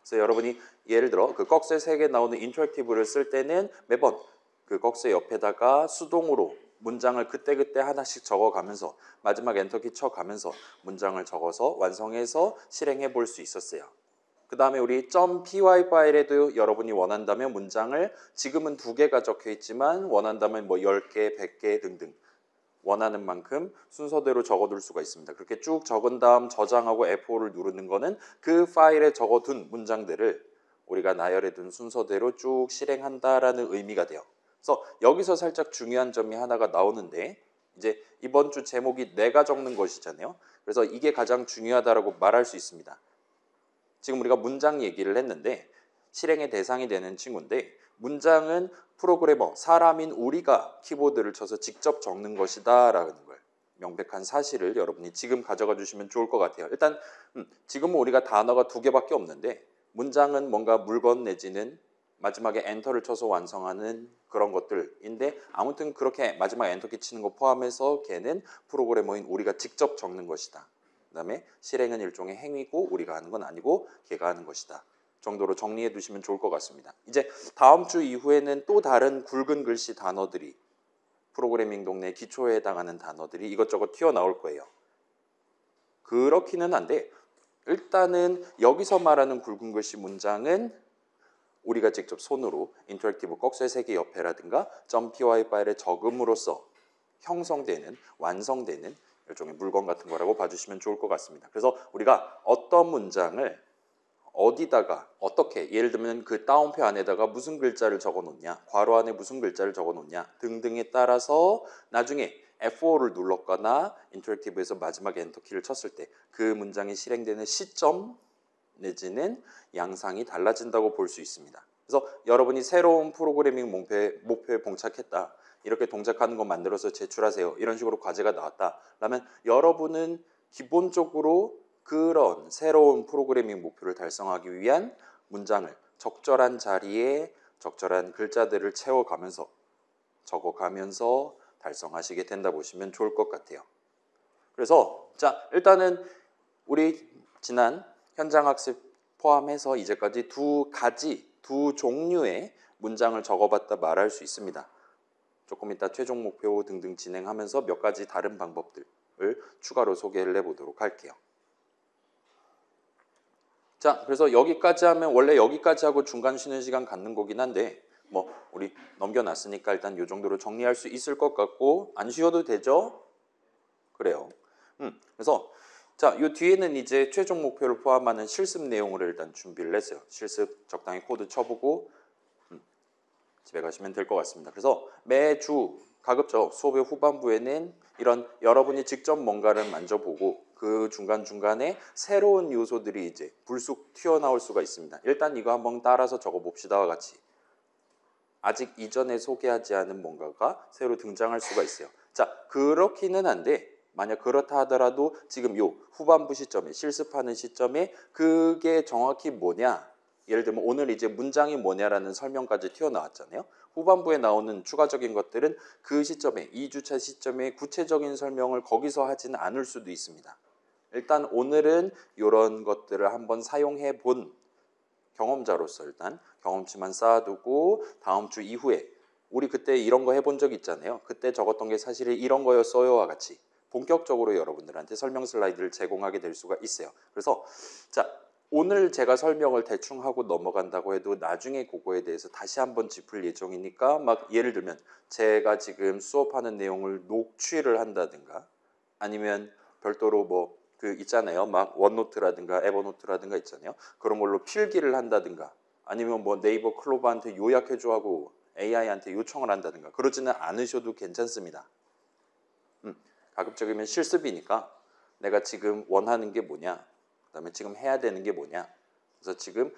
그래서 여러분이 예를 들어 그 꺽쇠 3개 나오는 인터랙티브를 쓸 때는 매번 그 꺽쇠 옆에다가 수동으로 문장을 그때그때 하나씩 적어가면서 마지막 엔터키 쳐가면서 문장을 적어서 완성해서 실행해 볼 수 있었어요. 그 다음에 우리 .py 파일에도 여러분이 원한다면 문장을 지금은 2개가 적혀 있지만 원한다면 뭐 10개, 100개 등등 원하는 만큼 순서대로 적어둘 수가 있습니다. 그렇게 쭉 적은 다음 저장하고 F5를 누르는 거는 그 파일에 적어둔 문장들을 우리가 나열해둔 순서대로 쭉 실행한다라는 의미가 돼요. 그래서 여기서 살짝 중요한 점이 하나가 나오는데 이제 이번 주 제목이 내가 적는 것이잖아요. 그래서 이게 가장 중요하다라고 말할 수 있습니다. 지금 우리가 문장 얘기를 했는데 실행의 대상이 되는 친구인데 문장은 프로그래머, 사람인 우리가 키보드를 쳐서 직접 적는 것이다 라는 걸 명백한 사실을 여러분이 지금 가져가 주시면 좋을 것 같아요. 일단 지금은 우리가 단어가 2개밖에 없는데 문장은 뭔가 물건 내지는 마지막에 엔터를 쳐서 완성하는 그런 것들인데 아무튼 그렇게 마지막에 엔터키 치는 거 포함해서 걔는 프로그래머인 우리가 직접 적는 것이다. 그 다음에 실행은 일종의 행위고 우리가 하는 건 아니고 걔가 하는 것이다. 정도로 정리해 두시면 좋을 것 같습니다. 이제 다음 주 이후에는 또 다른 굵은 글씨 단어들이 프로그래밍 동네 기초에 해당하는 단어들이 이것저것 튀어나올 거예요. 그렇기는 한데 일단은 여기서 말하는 굵은 글씨 문장은 우리가 직접 손으로 인터랙티브 꺽쇠 세개 옆에라든가 .py 파일에 적음으로써 형성되는, 완성되는 일종의 물건 같은 거라고 봐주시면 좋을 것 같습니다. 그래서 우리가 어떤 문장을 어디다가 어떻게 예를 들면 그 따옴표 안에다가 무슨 글자를 적어 놓냐 괄호 안에 무슨 글자를 적어 놓냐 등등에 따라서 나중에 F5를 눌렀거나 인터랙티브에서 마지막에 엔터키를 쳤을 때 그 문장이 실행되는 시점 내지는 양상이 달라진다고 볼 수 있습니다. 그래서 여러분이 새로운 프로그래밍 목표에 봉착했다. 이렇게 동작하는 거 만들어서 제출하세요. 이런 식으로 과제가 나왔다. 그러면 여러분은 기본적으로 그런 새로운 프로그래밍 목표를 달성하기 위한 문장을 적절한 자리에 적절한 글자들을 채워가면서 적어가면서 달성하시게 된다 보시면 좋을 것 같아요. 그래서 자 일단은 우리 지난 현장학습 포함해서 이제까지 두 종류의 문장을 적어봤다 말할 수 있습니다. 조금 이따 최종 목표 등등 진행하면서 몇 가지 다른 방법들을 추가로 소개를 해보도록 할게요. 자, 그래서 여기까지 하면 원래 여기까지 하고 중간 쉬는 시간 갖는 거긴 한데 뭐 우리 넘겨놨으니까 일단 이 정도로 정리할 수 있을 것 같고 안 쉬어도 되죠? 그래요. 그래서 자, 이 뒤에는 이제 최종 목표를 포함하는 실습 내용을 일단 준비를 했어요. 실습 적당히 코드 쳐보고 집에 가시면 될 것 같습니다. 그래서 매주 가급적 수업의 후반부에는 이런 여러분이 직접 뭔가를 만져보고 그 중간중간에 새로운 요소들이 이제 불쑥 튀어나올 수가 있습니다. 일단 이거 한번 따라서 적어봅시다와 같이 아직 이전에 소개하지 않은 뭔가가 새로 등장할 수가 있어요. 자, 그렇기는 한데 만약 그렇다 하더라도 지금 요 후반부 시점에 실습하는 시점에 그게 정확히 뭐냐 예를 들면 오늘 이제 문장이 뭐냐라는 설명까지 튀어나왔잖아요. 후반부에 나오는 추가적인 것들은 그 시점에 2주차 시점에 구체적인 설명을 거기서 하지는 않을 수도 있습니다. 일단 오늘은 이런 것들을 한번 사용해 본 경험자로서 일단 경험치만 쌓아두고 다음 주 이후에 우리 그때 이런 거 해본 적 있잖아요. 그때 적었던 게 사실 이런 거였어요와 같이 본격적으로 여러분들한테 설명 슬라이드를 제공하게 될 수가 있어요. 그래서 자 오늘 제가 설명을 대충 하고 넘어간다고 해도 나중에 그거에 대해서 다시 한번 짚을 예정이니까 막 예를 들면 제가 지금 수업하는 내용을 녹취를 한다든가 아니면 별도로 뭐 그 있잖아요. 막 원노트라든가 에버노트라든가 있잖아요. 그런 걸로 필기를 한다든가 아니면 뭐 네이버 클로버한테 요약해줘 하고 AI한테 요청을 한다든가 그러지는 않으셔도 괜찮습니다. 가급적이면 실습이니까 내가 지금 원하는 게 뭐냐 그다음에 지금 해야 되는 게 뭐냐 그래서 지금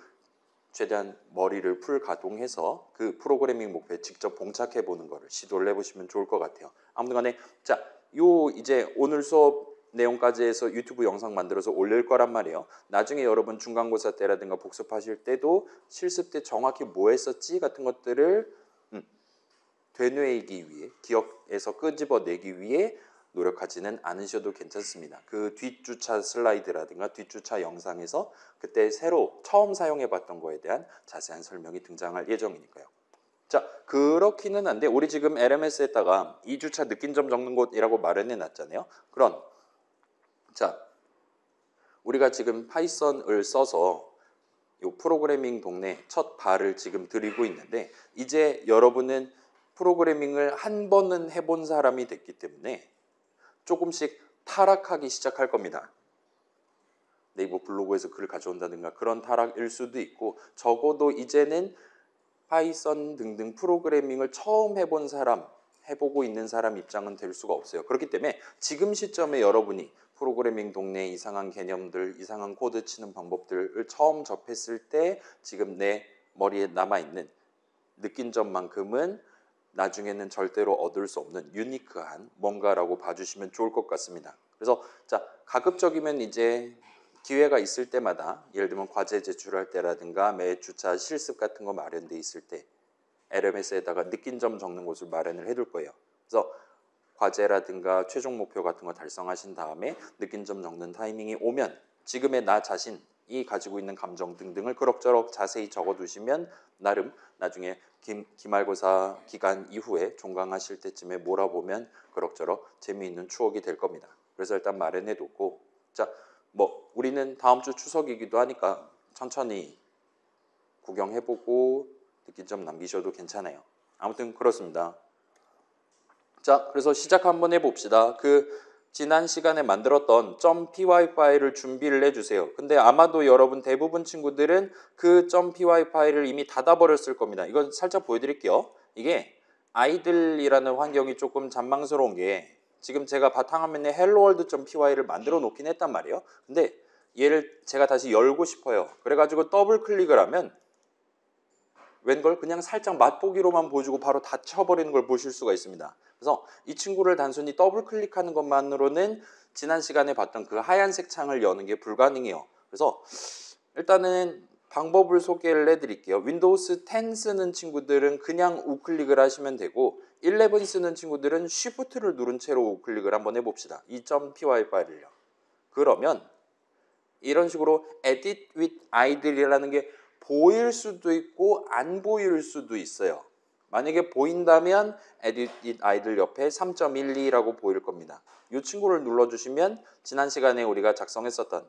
최대한 머리를 풀 가동해서 그 프로그래밍 목표에 직접 봉착해 보는 거를 시도를 해보시면 좋을 것 같아요. 아무튼 간에 자, 요 이제 오늘 수업 내용까지 해서 유튜브 영상 만들어서 올릴 거란 말이에요. 나중에 여러분 중간고사 때라든가 복습하실 때도 실습 때 정확히 뭐 했었지 같은 것들을 되뇌이기 위해 기억에서 끄집어내기 위해 노력하지는 않으셔도 괜찮습니다. 그 뒷주차 슬라이드라든가 뒷주차 영상에서 그때 새로 처음 사용해봤던 거에 대한 자세한 설명이 등장할 예정이니까요. 자, 그렇기는 한데 우리 지금 LMS에다가 2주차 느낀 점 적는 곳이라고 마련해 놨잖아요. 자, 우리가 지금 파이썬을 써서 요 프로그래밍 동네 첫 발을 지금 들이고 있는데 이제 여러분은 프로그래밍을 한 번은 해본 사람이 됐기 때문에 조금씩 타락하기 시작할 겁니다. 네이버 블로그에서 글을 가져온다든가 그런 타락일 수도 있고 적어도 이제는 파이썬 등등 프로그래밍을 처음 해본 사람, 해보고 있는 사람 입장은 될 수가 없어요. 그렇기 때문에 지금 시점에 여러분이 프로그래밍 동네 이상한 개념들, 이상한 코드 치는 방법들을 처음 접했을 때 지금 내 머리에 남아있는 느낀 점만큼은 나중에는 절대로 얻을 수 없는 유니크한 뭔가라고 봐주시면 좋을 것 같습니다. 그래서 자, 가급적이면 이제 기회가 있을 때마다 예를 들면 과제 제출할 때라든가 매 주차 실습 같은 거 마련돼 있을 때 LMS에다가 느낀 점 적는 곳을 마련을 해둘 거예요. 그래서 과제라든가 최종 목표 같은 거 달성하신 다음에 느낀 점 적는 타이밍이 오면 지금의 나 자신이 가지고 있는 감정 등등을 그럭저럭 자세히 적어두시면 나름 나중에 기말고사 기간 이후에 종강하실 때쯤에 몰아보면 그럭저럭 재미있는 추억이 될 겁니다. 그래서 일단 마련해두고 자, 뭐 우리는 다음 주 추석이기도 하니까 천천히 구경해보고 느낀 점 남기셔도 괜찮아요. 아무튼 그렇습니다. 자, 그래서 시작 한번 해봅시다. 지난 시간에 만들었던 .py 파일을 준비를 해주세요. 근데 아마도 여러분 대부분 친구들은 그 .py 파일을 이미 닫아버렸을 겁니다. 이건 살짝 보여드릴게요. 이게 아이들이라는 환경이 조금 잔망스러운 게 지금 제가 바탕화면에 helloworld.py를 만들어 놓긴 했단 말이에요. 근데 얘를 제가 다시 열고 싶어요. 그래가지고 더블 클릭을 하면 웬걸 그냥 살짝 맛보기로만 보여주고 바로 닫혀버리는 걸 보실 수가 있습니다. 그래서 이 친구를 단순히 더블 클릭하는 것만으로는 지난 시간에 봤던 그 하얀색 창을 여는 게 불가능해요. 그래서 일단은 방법을 소개를 해드릴게요. 윈도우스 10 쓰는 친구들은 그냥 우클릭을 하시면 되고 11 쓰는 친구들은 Shift를 누른 채로 우클릭을 한번 해봅시다. 이 .py 파일을요. 그러면 이런 식으로 edit with idle이라는 게 보일 수도 있고 안 보일 수도 있어요. 만약에 보인다면 edit with idle 옆에 3.12라고 보일 겁니다. 이 친구를 눌러주시면 지난 시간에 우리가 작성했었던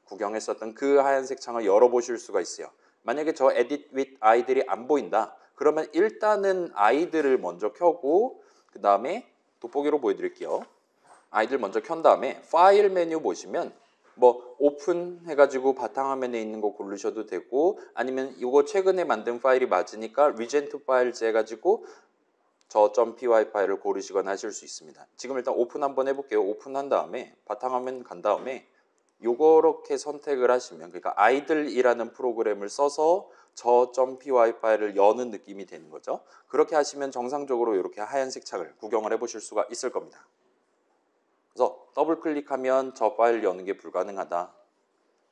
구경했었던 그 하얀색 창을 열어보실 수가 있어요. 만약에 저 edit with idle이 안 보인다. 그러면 일단은 idle을 먼저 켜고 그 다음에 돋보기로 보여드릴게요. idle 먼저 켠 다음에 파일 메뉴 보시면 뭐 오픈 해가지고 바탕화면에 있는 거 고르셔도 되고 아니면 이거 최근에 만든 파일이 맞으니까 리젠트 파일즈 해가지고 저 .py 파일을 고르시거나 하실 수 있습니다. 지금 일단 오픈 한번 해볼게요. 오픈한 다음에 바탕화면 간 다음에 요렇게 선택을 하시면 그러니까 idle이라는 프로그램을 써서 저 .py 파일을 여는 느낌이 되는 거죠. 그렇게 하시면 정상적으로 이렇게 하얀색 창을 구경을 해보실 수가 있을 겁니다. 그래서 더블 클릭하면 저 파일 여는 게 불가능하다.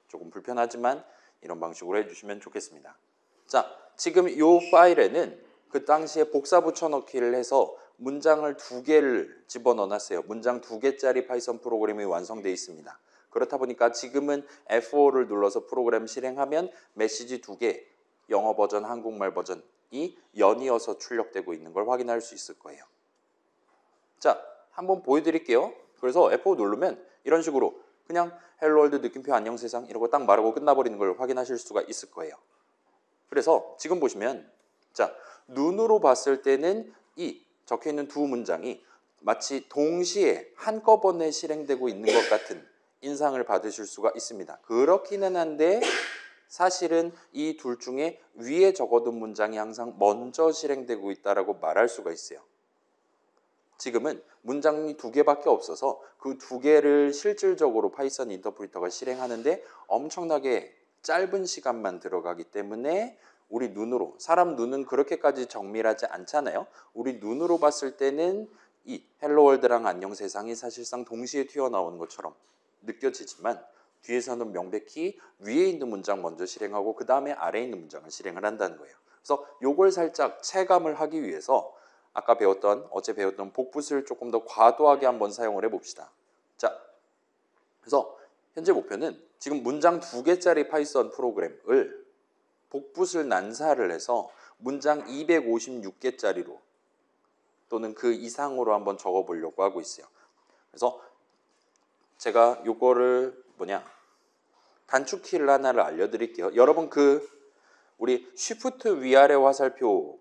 조금 불편하지만 이런 방식으로 해주시면 좋겠습니다. 자, 지금 이 파일에는 그 당시에 복사 붙여넣기를 해서 문장을 2개를 집어넣어놨어요. 문장 2개짜리 파이썬 프로그램이 완성되어 있습니다. 그렇다 보니까 지금은 F5를 눌러서 프로그램 실행하면 메시지 2개, 영어 버전, 한국말 버전이 연이어서 출력되고 있는 걸 확인할 수 있을 거예요. 자, 한번 보여드릴게요. 그래서 F5 누르면 이런 식으로 그냥 헬로 월드 느낌표 안녕 세상 이러고 딱 말하고 끝나버리는 걸 확인하실 수가 있을 거예요. 그래서 지금 보시면 자, 눈으로 봤을 때는 이 적혀있는 두 문장이 마치 동시에 한꺼번에 실행되고 있는 것 같은 인상을 받으실 수가 있습니다. 그렇기는 한데 사실은 이 둘 중에 위에 적어둔 문장이 항상 먼저 실행되고 있다고 말할 수가 있어요. 지금은 문장이 2개밖에 없어서 그 2개를 실질적으로 파이썬 인터프리터가 실행하는데 엄청나게 짧은 시간만 들어가기 때문에 우리 눈으로, 사람 눈은 그렇게까지 정밀하지 않잖아요. 우리 눈으로 봤을 때는 이 헬로 월드랑 안녕 세상이 사실상 동시에 튀어나오는 것처럼 느껴지지만 뒤에서는 명백히 위에 있는 문장 먼저 실행하고 그 다음에 아래에 있는 문장을 실행을 한다는 거예요. 그래서 이걸 살짝 체감을 하기 위해서 아까 어제 배웠던 복붙을 조금 더 과도하게 한번 사용을 해봅시다. 자, 그래서 현재 목표는 지금 문장 2개짜리 파이썬 프로그램을 복붙을 난사를 해서 문장 256개짜리로 또는 그 이상으로 한번 적어보려고 하고 있어요. 그래서 제가 요거를 단축키를 하나를 알려드릴게요. 여러분 우리 쉬프트 위아래 화살표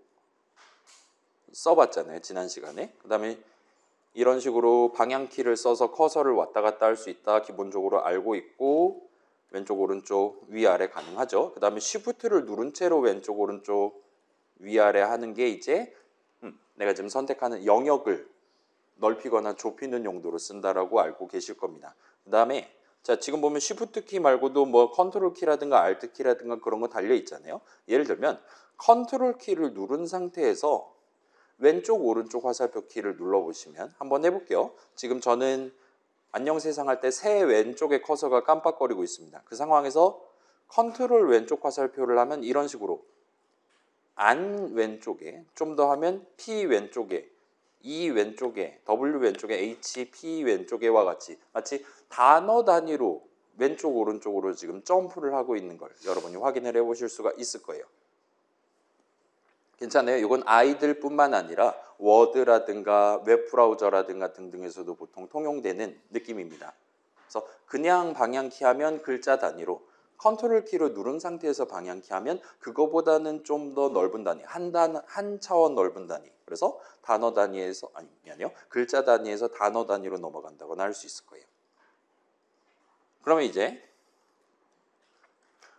써봤잖아요. 지난 시간에. 그 다음에 이런 식으로 방향키를 써서 커서를 왔다 갔다 할 수 있다. 기본적으로 알고 있고 왼쪽 오른쪽 위아래 가능하죠. 그 다음에 쉬프트를 누른 채로 왼쪽 오른쪽 위아래 하는 게 이제 내가 지금 선택하는 영역을 넓히거나 좁히는 용도로 쓴다라고 알고 계실 겁니다. 그 다음에 자 지금 보면 쉬프트 키 말고도 뭐 컨트롤 키라든가 알트 키라든가 그런 거 달려 있잖아요. 예를 들면 컨트롤 키를 누른 상태에서 왼쪽 오른쪽 화살표 키를 눌러보시면 한번 해볼게요. 지금 저는 안녕 세상 할 때 새 왼쪽에 커서가 깜빡거리고 있습니다. 그 상황에서 컨트롤 왼쪽 화살표를 하면 이런 식으로 안 왼쪽에 좀 더 하면 P 왼쪽에 E 왼쪽에 W 왼쪽에 H, P 왼쪽에와 같이 마치 단어 단위로 왼쪽 오른쪽으로 지금 점프를 하고 있는 걸 여러분이 확인을 해보실 수가 있을 거예요. 괜찮아요. 이건 아이들뿐만 아니라 워드라든가 웹브라우저라든가 등등에서도 보통 통용되는 느낌입니다. 그래서 그냥 방향키 하면 글자 단위로 컨트롤 키로 누른 상태에서 방향키 하면 그거보다는 좀 더 넓은 단위, 한 차원 넓은 단위. 그래서 단어 단위에서 아니요 글자 단위에서 단어 단위로 넘어간다거나 할 수 있을 거예요. 그러면 이제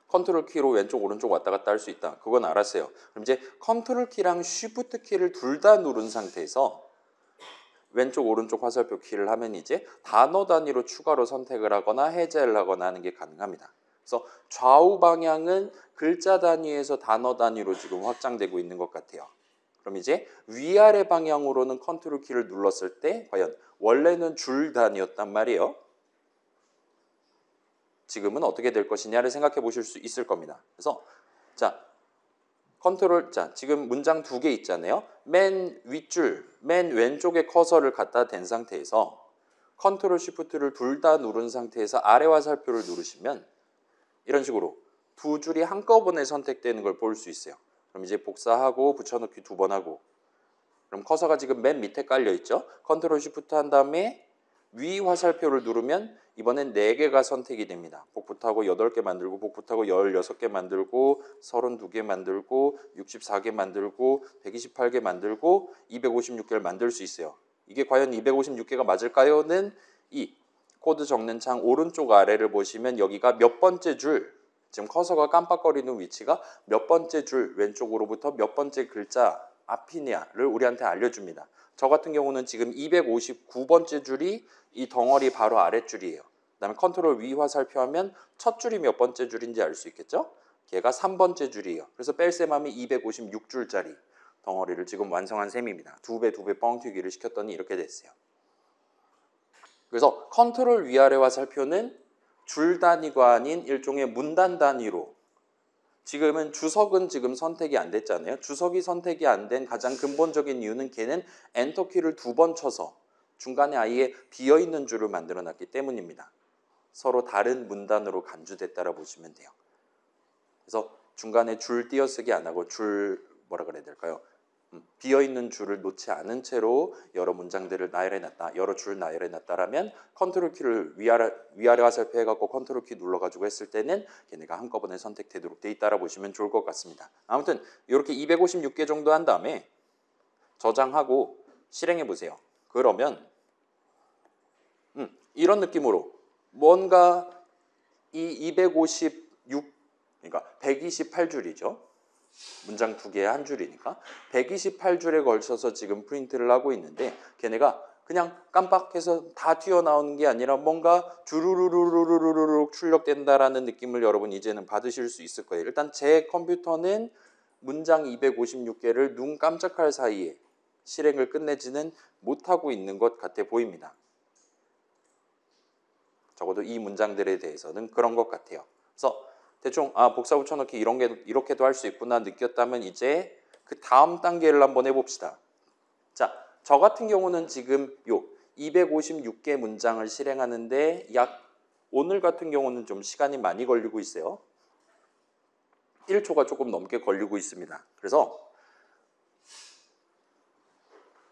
컨트롤 키로 왼쪽 오른쪽 왔다 갔다 할 수 있다. 그건 알았어요. 그럼 이제 컨트롤 키랑 쉬프트 키를 둘 다 누른 상태에서 왼쪽 오른쪽 화살표 키를 하면 이제 단어 단위로 추가로 선택을 하거나 해제를 하거나 하는 게 가능합니다. 그래서 좌우 방향은 글자 단위에서 단어 단위로 지금 확장되고 있는 것 같아요. 그럼 이제 위아래 방향으로는 컨트롤 키를 눌렀을 때 과연 원래는 줄 단위였단 말이에요. 지금은 어떻게 될 것이냐를 생각해 보실 수 있을 겁니다. 그래서 자 지금 문장 두 개 있잖아요. 맨 윗줄, 맨 왼쪽에 커서를 갖다 댄 상태에서 컨트롤 쉬프트를 둘 다 누른 상태에서 아래 화살표를 누르시면 이런 식으로 두 줄이 한꺼번에 선택되는 걸 볼 수 있어요. 그럼 이제 복사하고 붙여넣기 두 번 하고 그럼 커서가 지금 맨 밑에 깔려 있죠. 컨트롤 쉬프트 한 다음에 위 화살표를 누르면 이번엔 4개가 선택이 됩니다. 복붙하고 8개 만들고 복붙하고 16개 만들고 32개 만들고 64개 만들고 128개 만들고 256개를 만들 수 있어요. 이게 과연 256개가 맞을까요?는 이 코드 적는 창 오른쪽 아래를 보시면 여기가 몇 번째 줄, 지금 커서가 깜빡거리는 위치가 몇 번째 줄 왼쪽으로부터 몇 번째 글자 앞이냐를 우리한테 알려줍니다. 저 같은 경우는 지금 259번째 줄이 이 덩어리 바로 아랫줄이에요. 그 다음에 컨트롤 위 화살표 하면 첫 줄이 몇 번째 줄인지 알 수 있겠죠? 걔가 3번째 줄이에요. 그래서 뺄셈하면 256줄짜리 덩어리를 지금 완성한 셈입니다. 두 배 뻥튀기를 시켰더니 이렇게 됐어요. 그래서 컨트롤 위아래 화살표는 줄 단위가 아닌 일종의 문단 단위로 지금은 주석은 지금 선택이 안 됐잖아요. 주석이 선택이 안 된 가장 근본적인 이유는 걔는 엔터키를 2번 쳐서 중간에 아예 비어있는 줄을 만들어놨기 때문입니다. 서로 다른 문단으로 간주됐다고 보시면 돼요. 그래서 중간에 줄 띄어쓰기 안 하고 뭐라 그래야 될까요? 비어있는 줄을 놓지 않은 채로 여러 문장들을 나열해놨다. 여러 줄 나열해놨다라면 컨트롤 키를 위아래 화살표 해갖고 컨트롤 키 눌러가지고 했을 때는 걔네가 한꺼번에 선택되도록 돼 있다라 보시면 좋을 것 같습니다. 아무튼 이렇게 256개 정도 한 다음에 저장하고 실행해 보세요. 그러면 이런 느낌으로 뭔가 이 256 그러니까 128줄이죠. 문장 두 개에 한 줄이니까 128줄에 걸쳐서 지금 프린트를 하고 있는데 걔네가 그냥 깜빡해서 다 튀어나오는 게 아니라 뭔가 주르르르르르르 출력된다라는 느낌을 여러분 이제는 받으실 수 있을 거예요. 일단 제 컴퓨터는 문장 256개를 눈 깜짝할 사이에 실행을 끝내지는 못하고 있는 것 같아 보입니다. 적어도 이 문장들에 대해서는 그런 것 같아요. 그래서 대충 복사 붙여넣기 이렇게도 할 수 있구나 느꼈다면 이제 그 다음 단계를 한번 해봅시다. 자, 저 같은 경우는 지금 요 256개 문장을 실행하는데 오늘 같은 경우는 좀 시간이 많이 걸리고 있어요. 1초가 조금 넘게 걸리고 있습니다. 그래서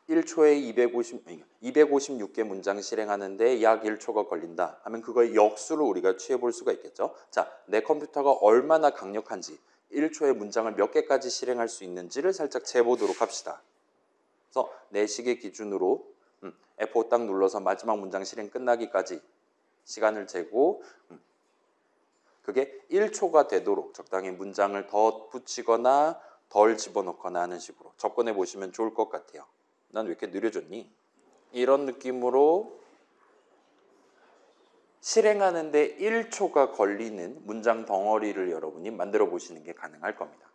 1초에 256개 문장 실행하는데 약 1초가 걸린다 하면 그거의 역수를 우리가 취해 볼 수가 있겠죠. 자, 내 컴퓨터가 얼마나 강력한지 1초에 문장을 몇 개까지 실행할 수 있는지를 살짝 재보도록 합시다. 그래서 내 시계 기준으로 F5 딱 눌러서 마지막 문장 실행 끝나기까지 시간을 재고 그게 1초가 되도록 적당히 문장을 더 붙이거나 덜 집어넣거나 하는 식으로 접근해 보시면 좋을 것 같아요. 난 왜 이렇게 느려졌니? 이런 느낌으로 실행하는데 1초가 걸리는 문장 덩어리를 여러분이 만들어 보시는 게 가능할 겁니다.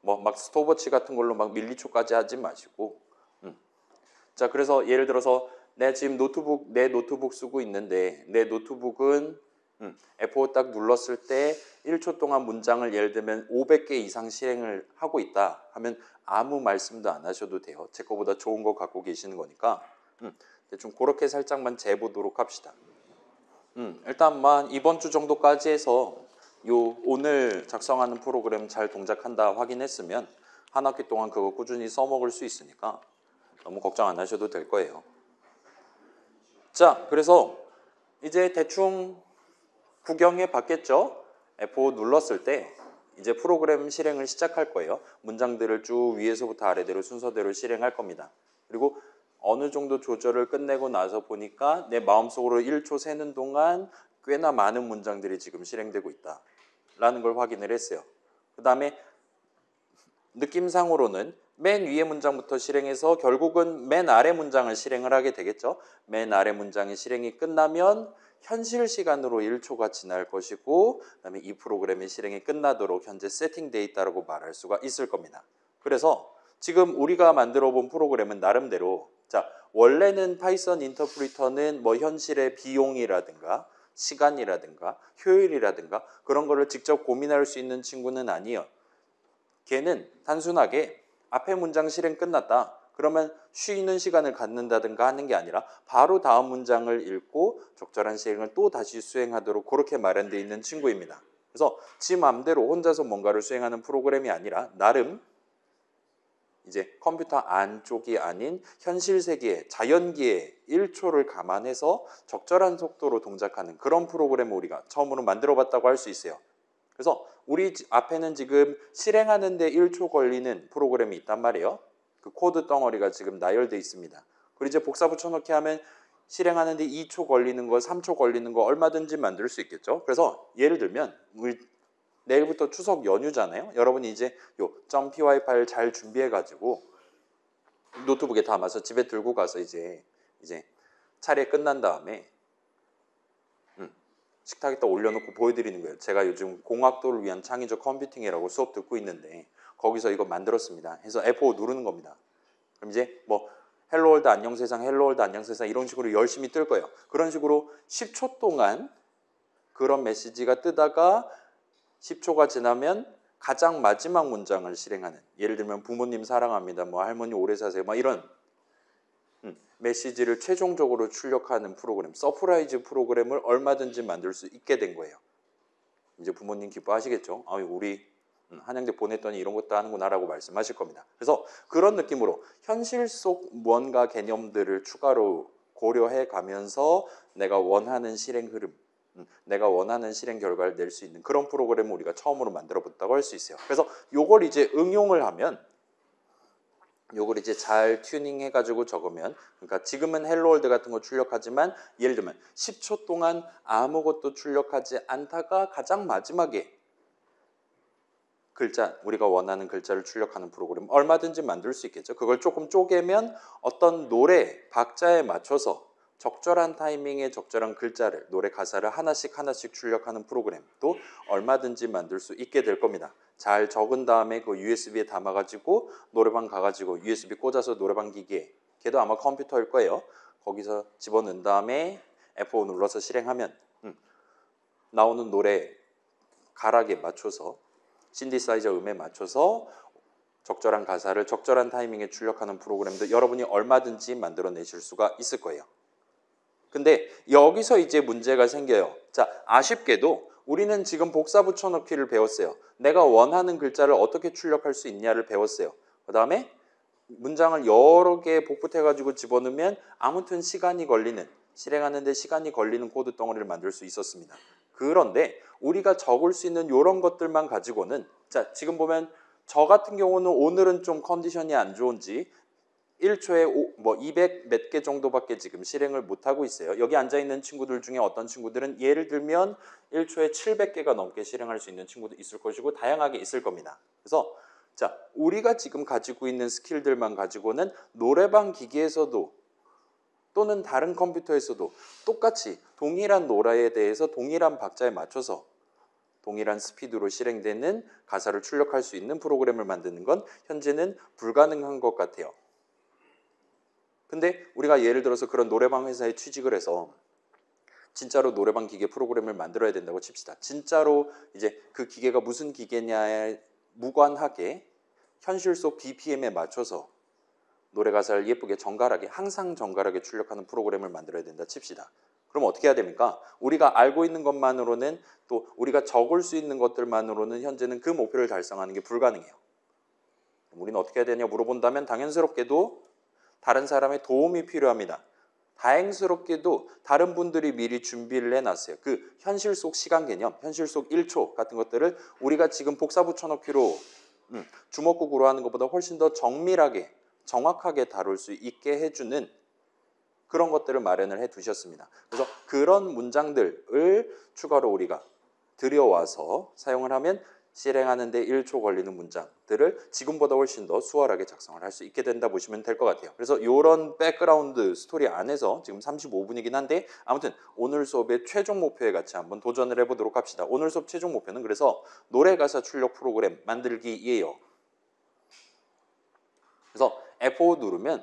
뭐 막 스톱워치 같은 걸로 막 밀리초까지 하지 마시고 자, 그래서 예를 들어서 내가 지금 내 노트북 쓰고 있는데 내 노트북은 F5 딱 눌렀을 때 1초 동안 문장을 예를 들면 500개 이상 실행을 하고 있다 하면 아무 말씀도 안 하셔도 돼요. 제 거보다 좋은 거 갖고 계시는 거니까 대충 그렇게 살짝만 재보도록 합시다. 일단만 이번 주 정도까지 해서 오늘 작성하는 프로그램 잘 동작한다 확인했으면 한 학기 동안 그거 꾸준히 써먹을 수 있으니까 너무 걱정 안 하셔도 될 거예요. 자, 그래서 이제 대충 구경해 봤겠죠? F5 눌렀을 때 이제 프로그램 실행을 시작할 거예요. 문장들을 쭉 위에서부터 아래대로 순서대로 실행할 겁니다. 그리고 어느 정도 조절을 끝내고 나서 보니까 내 마음속으로 1초 세는 동안 꽤나 많은 문장들이 지금 실행되고 있다라는 걸 확인을 했어요. 그 다음에 느낌상으로는 맨 위에 문장부터 실행해서 결국은 맨 아래 문장을 실행을 하게 되겠죠. 맨 아래 문장이 실행이 끝나면 현실 시간으로 1초가 지날 것이고 그다음에 이 프로그램의 실행이 끝나도록 현재 세팅되어 있다고 말할 수가 있을 겁니다. 그래서 지금 우리가 만들어 본 프로그램은 나름대로 자, 원래는 파이썬 인터프리터는 뭐 현실의 비용이라든가 시간이라든가 효율이라든가 그런 거를 직접 고민할 수 있는 친구는 아니에요. 걔는 단순하게 앞에 문장 실행 끝났다. 그러면 쉬는 시간을 갖는다든가 하는 게 아니라 바로 다음 문장을 읽고 적절한 실행을 또 다시 수행하도록 그렇게 마련되어 있는 친구입니다. 그래서 지 맘대로 혼자서 뭔가를 수행하는 프로그램이 아니라 나름 이제 컴퓨터 안쪽이 아닌 현실 세계의 자연기의 1초를 감안해서 적절한 속도로 동작하는 그런 프로그램을 우리가 처음으로 만들어 봤다고 할 수 있어요. 그래서 우리 앞에는 지금 실행하는데 1초 걸리는 프로그램이 있단 말이에요. 그 코드 덩어리가 지금 나열되어 있습니다. 그리고 이제 복사 붙여넣기 하면 실행하는데 2초 걸리는 거, 3초 걸리는 거 얼마든지 만들 수 있겠죠. 그래서 예를 들면 우리 내일부터 추석 연휴잖아요. 여러분이 이제 요 .py 파일 잘 준비해가지고 노트북에 담아서 집에 들고 가서 이제 차례 끝난 다음에 식탁에다 올려놓고 보여드리는 거예요. 제가 요즘 공학도를 위한 창의적 컴퓨팅이라고 수업 듣고 있는데 거기서 이거 만들었습니다. 해서 F5 누르는 겁니다. 그럼 이제 뭐 헬로월드 안녕세상, 헬로월드 안녕세상 이런 식으로 열심히 뜰 거예요. 그런 식으로 10초 동안 그런 메시지가 뜨다가 10초가 지나면 가장 마지막 문장을 실행하는 예를 들면 부모님 사랑합니다. 뭐 할머니 오래 사세요. 막 이런 메시지를 최종적으로 출력하는 프로그램, 서프라이즈 프로그램을 얼마든지 만들 수 있게 된 거예요. 이제 부모님 기뻐하시겠죠? 아, 우리 한양대 보냈더니 이런 것도 하는구나라고 말씀하실 겁니다. 그래서 그런 느낌으로 현실 속 뭔가 개념들을 추가로 고려해 가면서 내가 원하는 실행 흐름, 내가 원하는 실행 결과를 낼 수 있는 그런 프로그램을 우리가 처음으로 만들어 봤다고 할 수 있어요. 그래서 요걸 이제 응용을 하면 요걸 이제 잘 튜닝 해가지고 적으면 그러니까 지금은 헬로월드 같은 거 출력하지만 예를 들면 10초 동안 아무것도 출력하지 않다가 가장 마지막에 글자 우리가 원하는 글자를 출력하는 프로그램 얼마든지 만들 수 있겠죠. 그걸 조금 쪼개면 어떤 노래 박자에 맞춰서 적절한 타이밍에 적절한 글자를 노래 가사를 하나씩 출력하는 프로그램도 얼마든지 만들 수 있게 될 겁니다. 잘 적은 다음에 그 USB에 담아가지고 노래방 가가지고 USB 꽂아서 노래방 기기에 걔도 아마 컴퓨터일 거예요. 거기서 집어넣은 다음에 F5 눌러서 실행하면 나오는 노래 가락에 맞춰서 신디사이저 음에 맞춰서 적절한 가사를 적절한 타이밍에 출력하는 프로그램도 여러분이 얼마든지 만들어내실 수가 있을 거예요. 근데 여기서 이제 문제가 생겨요. 자, 아쉽게도 우리는 지금 복사 붙여넣기를 배웠어요. 내가 원하는 글자를 어떻게 출력할 수 있냐를 배웠어요. 그 다음에 문장을 여러 개 복붙해가지고 집어넣으면 아무튼 시간이 걸리는, 실행하는데 시간이 걸리는 코드 덩어리를 만들 수 있었습니다. 그런데 우리가 적을 수 있는 이런 것들만 가지고는, 자, 지금 보면 저 같은 경우는 오늘은 좀 컨디션이 안 좋은지 1초에 200 몇 개 정도밖에 지금 실행을 못하고 있어요. 여기 앉아있는 친구들 중에 어떤 친구들은 예를 들면 1초에 700개가 넘게 실행할 수 있는 친구도 있을 것이고 다양하게 있을 겁니다. 그래서 자, 우리가 지금 가지고 있는 스킬들만 가지고는 노래방 기기에서도 또는 다른 컴퓨터에서도 똑같이 동일한 노래에 대해서 동일한 박자에 맞춰서 동일한 스피드로 실행되는 가사를 출력할 수 있는 프로그램을 만드는 건 현재는 불가능한 것 같아요. 근데 우리가 예를 들어서 그런 노래방 회사에 취직을 해서 진짜로 노래방 기계 프로그램을 만들어야 된다고 칩시다. 진짜로 이제 그 기계가 무슨 기계냐에 무관하게 현실 속 BPM에 맞춰서 노래 가사를 예쁘게 정갈하게, 항상 정갈하게 출력하는 프로그램을 만들어야 된다 칩시다. 그럼 어떻게 해야 됩니까? 우리가 알고 있는 것만으로는, 또 우리가 적을 수 있는 것들만으로는 현재는 그 목표를 달성하는 게 불가능해요. 우리는 어떻게 해야 되냐 물어본다면 당연스럽게도 다른 사람의 도움이 필요합니다. 다행스럽게도 다른 분들이 미리 준비를 해놨어요. 그 현실 속 시간 개념, 현실 속 1초 같은 것들을 우리가 지금 복사 붙여넣기로 주먹구구로 하는 것보다 훨씬 더 정밀하게, 정확하게 다룰 수 있게 해주는 그런 것들을 마련을 해 두셨습니다. 그래서 그런 문장들을 추가로 우리가 들여와서 사용을 하면 실행하는 데 1초 걸리는 문장들을 지금보다 훨씬 더 수월하게 작성을 할 수 있게 된다 보시면 될 것 같아요. 그래서 이런 백그라운드 스토리 안에서 지금 35분이긴 한데 아무튼 오늘 수업의 최종 목표에 같이 한번 도전을 해보도록 합시다. 오늘 수업 최종 목표는 그래서 노래 가사 출력 프로그램 만들기예요. 그래서 F5 누르면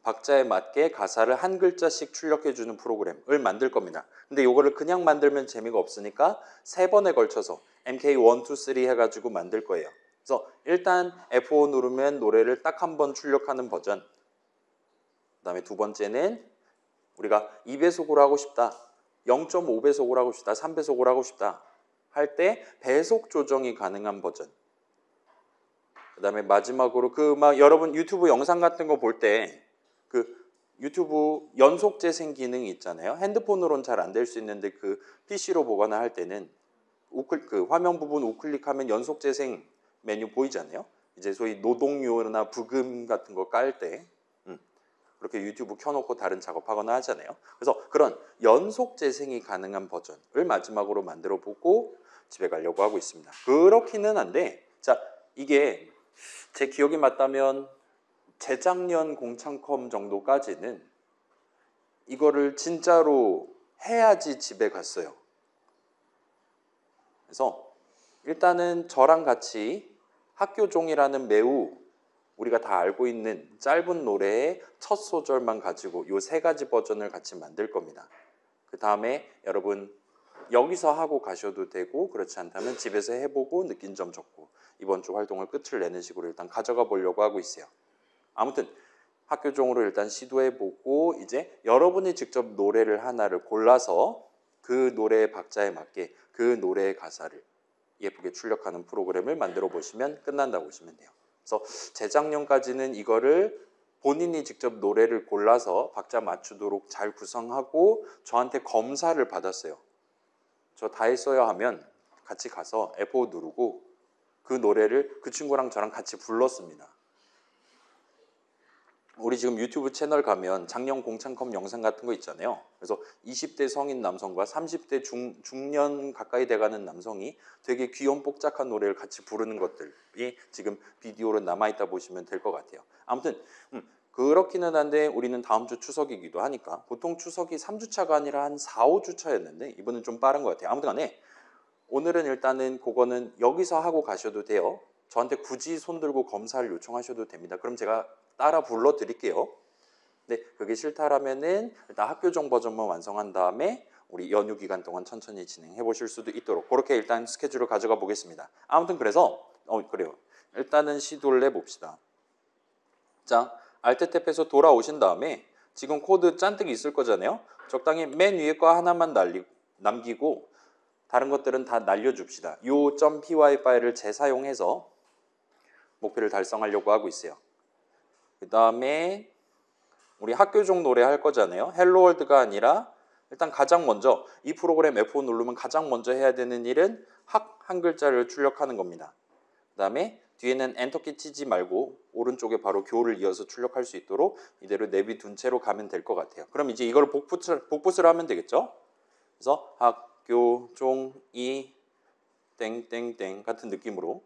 박자에 맞게 가사를 한 글자씩 출력해주는 프로그램을 만들 겁니다. 근데 이거를 그냥 만들면 재미가 없으니까 3번에 걸쳐서 MK1, 2, 3 해가지고 만들 거예요. 그래서 일단 F5 누르면 노래를 딱 한 번 출력하는 버전. 그 다음에 두 번째는 우리가 2배속으로 하고 싶다, 0.5배속으로 하고 싶다, 3배속으로 하고 싶다 할 때 배속 조정이 가능한 버전. 그 다음에 마지막으로 여러분 유튜브 영상 같은 거 볼 때 그 유튜브 연속 재생 기능이 있잖아요. 핸드폰으로는 잘 안 될 수 있는데 그 PC로 보거나 할 때는 그 화면 부분 우클릭하면 연속 재생 메뉴 보이잖아요. 이제 소위 노동요나 부금 같은 거 깔 때 그렇게 유튜브 켜놓고 다른 작업하거나 하잖아요. 그래서 그런 연속 재생이 가능한 버전을 마지막으로 만들어 보고 집에 가려고 하고 있습니다. 그렇기는 한데, 자, 이게 제 기억이 맞다면 재작년 공창컴 정도까지는 이거를 진짜로 해야지 집에 갔어요. 그래서 일단은 저랑 같이 학교종이라는 매우 우리가 다 알고 있는 짧은 노래의 첫 소절만 가지고 이 3가지 버전을 같이 만들 겁니다. 그 다음에 여러분 여기서 하고 가셔도 되고, 그렇지 않다면 집에서 해보고 느낀 점 적고 이번 주 활동을 끝을 내는 식으로 일단 가져가 보려고 하고 있어요. 아무튼 학교종으로 일단 시도해보고 이제 여러분이 직접 노래를 하나를 골라서 그 노래의 박자에 맞게 그 노래의 가사를 예쁘게 출력하는 프로그램을 만들어 보시면 끝난다고 보시면 돼요. 그래서 재작년까지는 이거를 본인이 직접 노래를 골라서 박자 맞추도록 잘 구성하고 저한테 검사를 받았어요. 저 다 했어요 하면 같이 가서 F5 누르고 그 노래를 그 친구랑 저랑 같이 불렀습니다. 우리 지금 유튜브 채널 가면 작년 공창컴 영상 같은 거 있잖아요. 그래서 20대 성인 남성과 30대 중년 가까이 돼가는 남성이 되게 귀염 뽀짝한 노래를 같이 부르는 것들이 지금 비디오로 남아있다 보시면 될 것 같아요. 아무튼 그렇기는 한데 우리는 다음 주 추석이기도 하니까 보통 추석이 3주차가 아니라 한 4, 5주차였는데 이번엔 좀 빠른 것 같아요. 아무튼 간에 오늘은 일단은 그거는 여기서 하고 가셔도 돼요. 저한테 굳이 손들고 검사를 요청하셔도 됩니다. 그럼 제가 따라 불러드릴게요. 근데 그게 싫다라면은 일단 학교종 버전만 완성한 다음에 우리 연휴 기간 동안 천천히 진행해 보실 수도 있도록 그렇게 일단 스케줄을 가져가 보겠습니다. 아무튼 그래서 그래요. 일단은 시도를 해봅시다. 자, Alt 탭에서 돌아오신 다음에 지금 코드 잔뜩 있을 거잖아요. 적당히 맨 위에 거 하나만 남기고 다른 것들은 다 날려줍시다. 요 .py 파일을 재사용해서 목표를 달성하려고 하고 있어요. 그 다음에 우리 학교종 노래 할 거잖아요. 헬로월드가 아니라 일단 가장 먼저 이 프로그램 F5 누르면 가장 먼저 해야 되는 일은 학 한 글자를 출력하는 겁니다. 그 다음에 뒤에는 엔터키 치지 말고 오른쪽에 바로 교를 이어서 출력할 수 있도록 이대로 내비둔 채로 가면 될 것 같아요. 그럼 이제 이걸 복붙을 하면 되겠죠? 그래서 학교 종이 땡땡땡 같은 느낌으로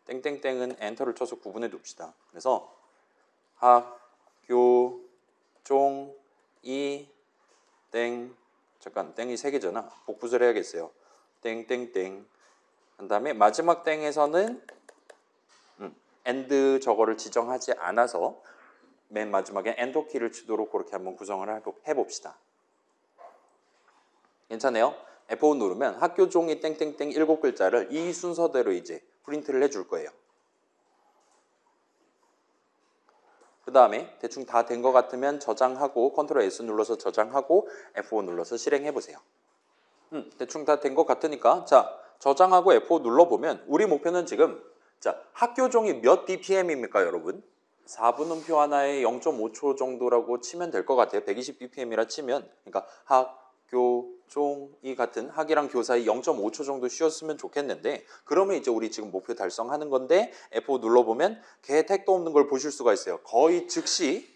땡땡땡은 엔터를 쳐서 구분해 둡시다. 그래서 학교 종이 땡 잠깐 땡이 3개잖아. 복붙을 해야겠어요. 땡땡땡 그 다음에 마지막 땡에서는 엔드 저거를 지정하지 않아서 맨 마지막에 엔터키를 치도록 그렇게 한번 구성을 해봅시다. 괜찮아요? F5 누르면 학교 종이 땡땡땡 7글자를 이 순서대로 이제 프린트를 해줄 거예요. 그 다음에 대충 다 된 것 같으면 저장하고 컨트롤 S 눌러서 저장하고 F5 눌러서 실행해 보세요. 대충 다 된 것 같으니까 자 저장하고 F5 눌러보면 우리 목표는 지금 자 학교 종이 몇 BPM입니까 여러분? 4분음표 하나에 0.5초 정도라고 치면 될 것 같아요. 120 BPM이라 치면 그러니까 학교 종이 같은 학이랑 교 사이 0.5초 정도 쉬었으면 좋겠는데 그러면 이제 우리 지금 목표 달성하는 건데 F5 눌러보면 개 택도 없는 걸 보실 수가 있어요. 거의 즉시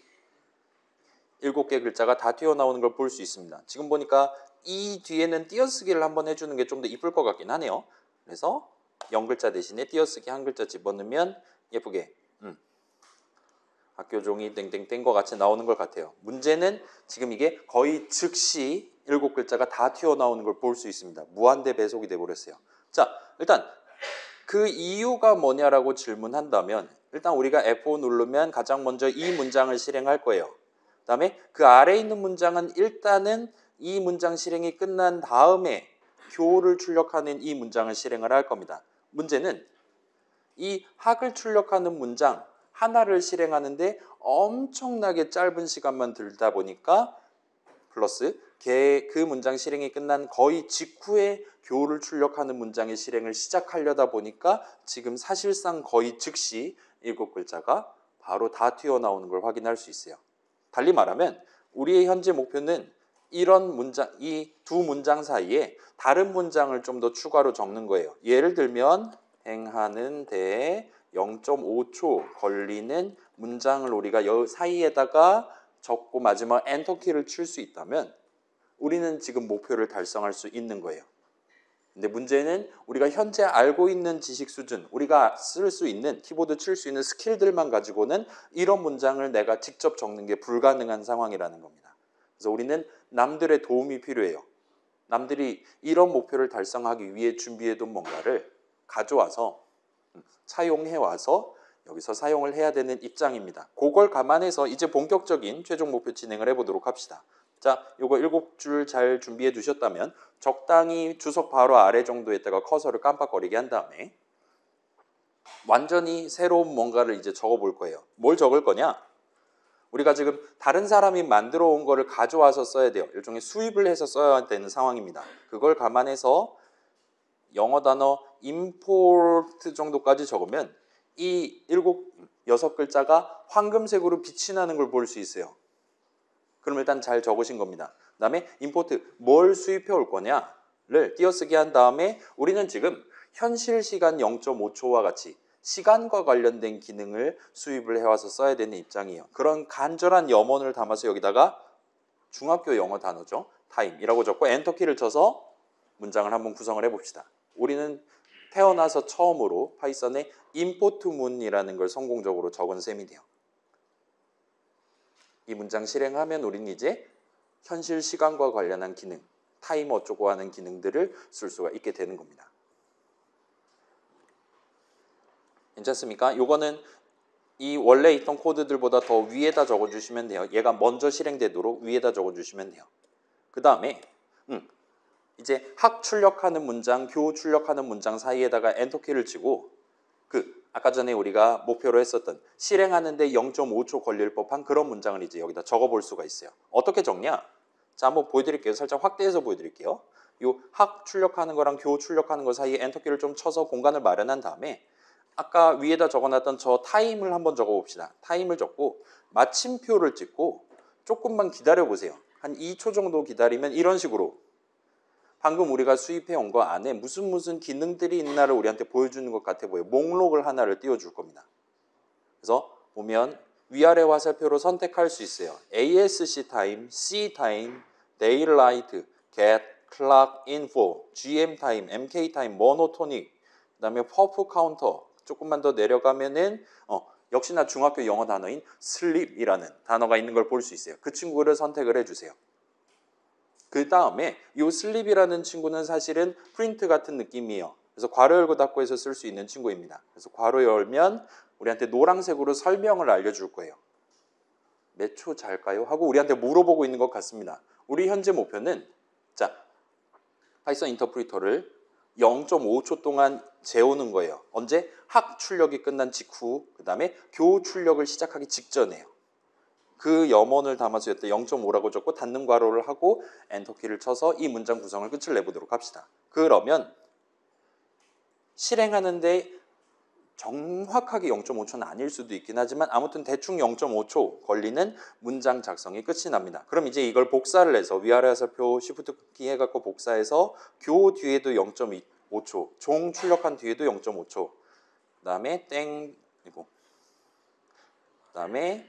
7개 글자가 다 튀어나오는 걸 볼 수 있습니다. 지금 보니까 이 뒤에는 띄어쓰기를 한번 해주는 게 좀 더 이쁠 것 같긴 하네요. 그래서 0글자 대신에 띄어쓰기 한 글자 집어넣으면 예쁘게 학교 종이 땡땡땡 거 같이 나오는 것 같아요. 문제는 지금 이게 거의 즉시 7글자가 다 튀어나오는 걸 볼 수 있습니다. 무한대 배속이 돼버렸어요. 자, 일단 그 이유가 뭐냐라고 질문한다면 일단 우리가 F5 누르면 가장 먼저 이 문장을 실행할 거예요. 그 다음에 그 아래에 있는 문장은 일단은 이 문장 실행이 끝난 다음에 교를 출력하는 이 문장을 실행을 할 겁니다. 문제는 이 학을 출력하는 문장 하나를 실행하는데 엄청나게 짧은 시간만 들다 보니까 플러스 그 문장 실행이 끝난 거의 직후에 교를 출력하는 문장의 실행을 시작하려다 보니까 지금 사실상 거의 즉시 7글자가 바로 다 튀어나오는 걸 확인할 수 있어요. 달리 말하면 우리의 현재 목표는 이런 문장, 이 두 문장 사이에 다른 문장을 좀 더 추가로 적는 거예요. 예를 들면 행하는데 0.5초 걸리는 문장을 우리가 여 사이에다가 적고 마지막 엔터키를 칠 수 있다면 우리는 지금 목표를 달성할 수 있는 거예요. 근데 문제는 우리가 현재 알고 있는 지식 수준, 우리가 쓸 수 있는 키보드 칠 수 있는 스킬들만 가지고는 이런 문장을 내가 직접 적는 게 불가능한 상황이라는 겁니다. 그래서 우리는 남들의 도움이 필요해요. 남들이 이런 목표를 달성하기 위해 준비해둔 뭔가를 가져와서 사용해와서 여기서 사용을 해야 되는 입장입니다. 그걸 감안해서 이제 본격적인 최종 목표 진행을 해보도록 합시다. 자, 요거 7줄 잘 준비해 두셨다면 적당히 주석 바로 아래 정도에다가 커서를 깜빡거리게 한 다음에 완전히 새로운 뭔가를 이제 적어볼 거예요. 뭘 적을 거냐? 우리가 지금 다른 사람이 만들어 온 거를 가져와서 써야 돼요. 일종의 수입을 해서 써야 되는 상황입니다. 그걸 감안해서 영어 단어 import 정도까지 적으면 이 6글자가 황금색으로 빛이 나는 걸 볼 수 있어요. 그럼 일단 잘 적으신 겁니다. 그 다음에 import, 뭘 수입해 올 거냐를 띄어쓰기 한 다음에 우리는 지금 현실 시간 0.5초와 같이 시간과 관련된 기능을 수입을 해와서 써야 되는 입장이에요. 그런 간절한 염원을 담아서 여기다가 중학교 영어 단어죠. time이라고 적고 엔터키를 쳐서 문장을 한번 구성을 해봅시다. 우리는 태어나서 처음으로 파이썬에 임포트문이라는 걸 성공적으로 적은 셈이네요. 이 문장 실행하면 우리는 이제 현실 시간과 관련한 기능, 타임 어쩌고 하는 기능들을 쓸 수가 있게 되는 겁니다. 괜찮습니까? 요거는 이 원래 있던 코드들보다 더 위에다 적어주시면 돼요. 얘가 먼저 실행되도록 위에다 적어주시면 돼요. 그 다음에 이제 학 출력하는 문장, 교 출력하는 문장 사이에다가 엔터키를 치고 아까 전에 우리가 목표로 했었던 실행하는데 0.5초 걸릴 법한 그런 문장을 이제 여기다 적어볼 수가 있어요. 어떻게 적냐? 자, 한번 보여드릴게요. 살짝 확대해서 보여드릴게요. 요 학 출력하는 거랑 교 출력하는 거 사이에 엔터키를 좀 쳐서 공간을 마련한 다음에 아까 위에다 적어놨던 저 타임을 한번 적어봅시다. 타임을 적고 마침표를 찍고 조금만 기다려보세요. 한 2초 정도 기다리면 이런 식으로 방금 우리가 수입해 온 거 안에 무슨 기능들이 있나를 우리한테 보여주는 것 같아 보여요. 목록을 하나를 띄워줄 겁니다. 그래서 보면 위아래 화살표로 선택할 수 있어요. ASC 타임, C 타임, Daylight, Get, Clock, Info, GM 타임, MK 타임, 모노토닉, 그다음에 퍼프 카운터. 조금만 더 내려가면은 역시나 중학교 영어 단어인 sleep이라는 단어가 있는 걸 볼 수 있어요. 그 친구를 선택을 해주세요. 그 다음에 이 sleep이라는 친구는 사실은 프린트 같은 느낌이에요. 그래서 괄호 열고 닫고 해서 쓸 수 있는 친구입니다. 그래서 괄호 열면 우리한테 노란색으로 설명을 알려줄 거예요. 몇 초 잘까요? 하고 우리한테 물어보고 있는 것 같습니다. 우리 현재 목표는 자, 파이썬 인터프리터를 0.5초 동안 재우는 거예요. 언제? 학 출력이 끝난 직후, 그 다음에 교 출력을 시작하기 직전에요. 그 염원을 담아서 이때 0.5라고 적고 닫는 괄호를 하고 엔터키를 쳐서 이 문장 구성을 끝을 내보도록 합시다. 그러면 실행하는데 정확하게 0.5초는 아닐 수도 있긴 하지만 아무튼 대충 0.5초 걸리는 문장 작성이 끝이 납니다. 그럼 이제 이걸 복사를 해서 위아래 화살표 Shift 키 해갖고 복사해서 교 뒤에도 0.5초, 종 출력한 뒤에도 0.5초, 그 다음에 땡, 이거, 그 다음에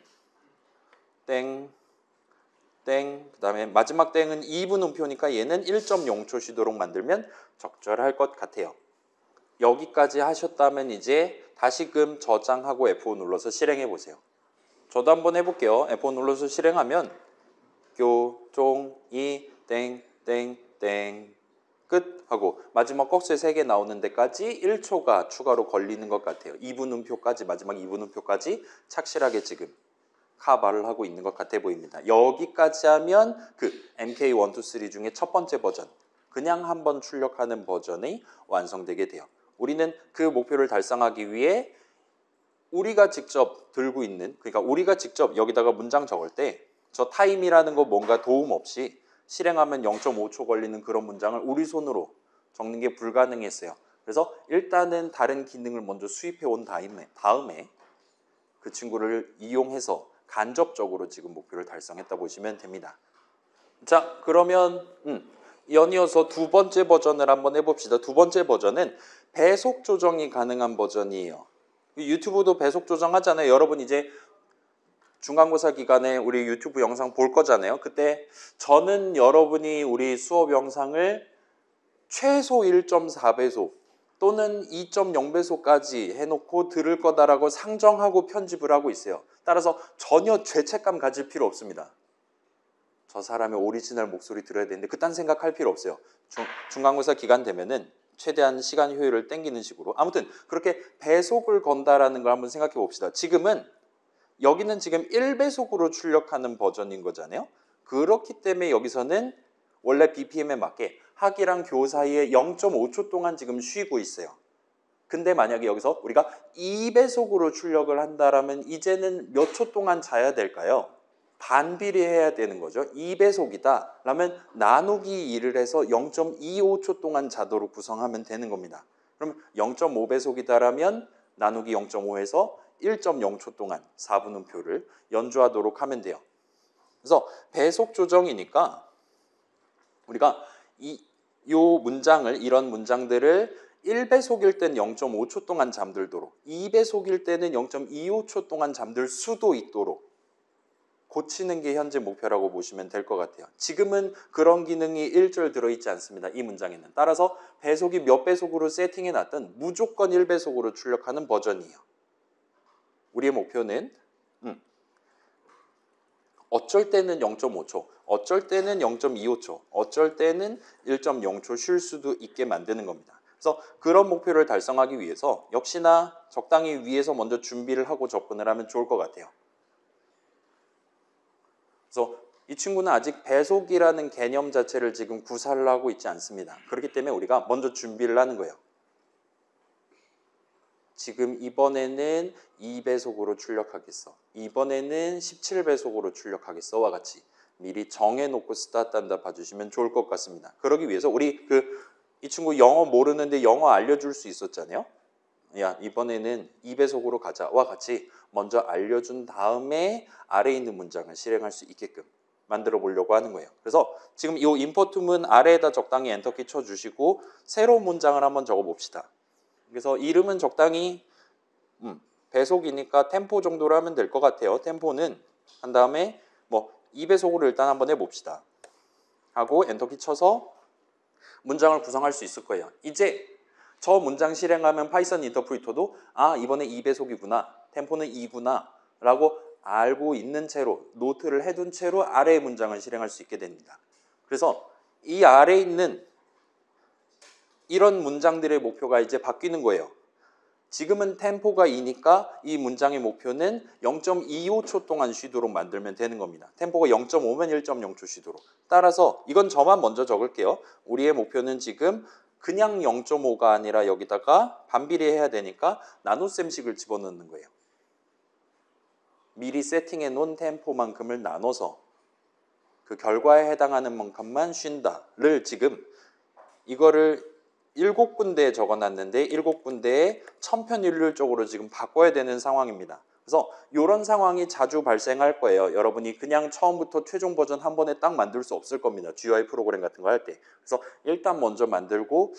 땡, 땡, 그 다음에 마지막 땡은 2분 음표니까 얘는 1.0초 쉬도록 만들면 적절할 것 같아요. 여기까지 하셨다면 이제 다시금 저장하고 F5 눌러서 실행해 보세요. 저도 한번 해볼게요. F5 눌러서 실행하면 교, 종, 이, 땡, 땡, 땡 끝 하고 마지막 꺽쇠 3개 나오는 데까지 1초가 추가로 걸리는 것 같아요. 2분 음표까지 마지막 2분 음표까지 착실하게 지금 카바를 하고 있는 것 같아 보입니다. 여기까지 하면 그 MK123 중에 첫 번째 버전 그냥 한번 출력하는 버전이 완성되게 돼요. 우리는 그 목표를 달성하기 위해 우리가 직접 들고 있는, 그러니까 우리가 직접 여기다가 문장 적을 때 저 타임이라는 거 뭔가 도움 없이 실행하면 0.5초 걸리는 그런 문장을 우리 손으로 적는 게 불가능했어요. 그래서 일단은 다른 기능을 먼저 수입해 온 다음에 그 친구를 이용해서 간접적으로 지금 목표를 달성했다 보시면 됩니다. 자, 그러면 연이어서 두 번째 버전을 한번 해봅시다. 두 번째 버전은 배속 조정이 가능한 버전이에요. 유튜브도 배속 조정하잖아요. 여러분 이제 중간고사 기간에 우리 유튜브 영상 볼 거잖아요. 그때 저는 여러분이 우리 수업 영상을 최소 1.4배속 또는 2.0배속까지 해놓고 들을 거다라고 상정하고 편집을 하고 있어요. 따라서 전혀 죄책감 가질 필요 없습니다. 저 사람의 오리지널 목소리 들어야 되는데 그딴 생각할 필요 없어요. 중간고사 기간 되면은 최대한 시간 효율을 땡기는 식으로 아무튼 그렇게 배속을 건다라는 걸 한번 생각해 봅시다. 지금은 여기는 지금 1배속으로 출력하는 버전인 거잖아요. 그렇기 때문에 여기서는 원래 BPM에 맞게 학이랑 교 사이에 0.5초 동안 지금 쉬고 있어요. 근데 만약에 여기서 우리가 2배속으로 출력을 한다라면 이제는 몇 초 동안 자야 될까요? 반비례해야 되는 거죠. 2배속이다 라면 나누기 2를 해서 0.25초 동안 자도록 구성하면 되는 겁니다. 그럼 0.5배속이다라면 나누기 0.5에서 1.0초 동안 4분음표를 연주하도록 하면 돼요. 그래서 배속 조정이니까 우리가 요 문장을 이런 문장들을 1배속일 땐 0.5초 동안 잠들도록 2배속일 때는 0.25초 동안 잠들 수도 있도록 고치는 게 현재 목표라고 보시면 될 것 같아요. 지금은 그런 기능이 1절 들어있지 않습니다. 이 문장에는. 따라서 배속이 몇 배속으로 세팅해놨든 무조건 1배속으로 출력하는 버전이에요. 우리의 목표는 어쩔 때는 0.5초, 어쩔 때는 0.25초, 어쩔 때는 1.0초 쉴 수도 있게 만드는 겁니다. 그래서 그런 목표를 달성하기 위해서 역시나 적당히 위에서 먼저 준비를 하고 접근을 하면 좋을 것 같아요. 그래서 이 친구는 아직 배속이라는 개념 자체를 지금 구사를 하고 있지 않습니다. 그렇기 때문에 우리가 먼저 준비를 하는 거예요. 지금 이번에는 2배속으로 출력하겠어. 이번에는 17배속으로 출력하겠어와 같이 미리 정해놓고 스타트한다 봐주시면 좋을 것 같습니다. 그러기 위해서 우리 이 친구 영어 모르는데 영어 알려줄 수 있었잖아요. 야, 이번에는 2배속으로 가자와 같이 먼저 알려준 다음에 아래에 있는 문장을 실행할 수 있게끔 만들어 보려고 하는 거예요. 그래서 지금 이 임포트문 아래에다 적당히 엔터키 쳐주시고 새로운 문장을 한번 적어봅시다. 그래서 이름은 적당히 배속이니까 템포 정도로 하면 될 것 같아요. 템포는 한 다음에 뭐 2배속으로 일단 한번 해봅시다. 하고 엔터키 쳐서 문장을 구성할 수 있을 거예요. 이제 저 문장 실행하면 파이썬 인터프리터도 아, 이번에 2배속이구나, 템포는 2구나 라고 알고 있는 채로 노트를 해둔 채로 아래의 문장을 실행할 수 있게 됩니다. 그래서 이 아래에 있는 이런 문장들의 목표가 이제 바뀌는 거예요. 지금은 템포가 2니까 이 문장의 목표는 0.25초 동안 쉬도록 만들면 되는 겁니다. 템포가 0.5면 1.0초 쉬도록. 따라서 이건 저만 먼저 적을게요. 우리의 목표는 지금 그냥 0.5가 아니라 여기다가 반비례해야 되니까 나눗셈식을 집어넣는 거예요. 미리 세팅해 놓은 템포만큼을 나눠서 그 결과에 해당하는 만큼만 쉰다를 지금 이거를 7군데에 적어놨는데 7군데에 천편일률적으로 지금 바꿔야 되는 상황입니다. 그래서 이런 상황이 자주 발생할 거예요. 여러분이 그냥 처음부터 최종 버전 한 번에 딱 만들 수 없을 겁니다. GUI 프로그램 같은 거 할 때. 그래서 일단 먼저 만들고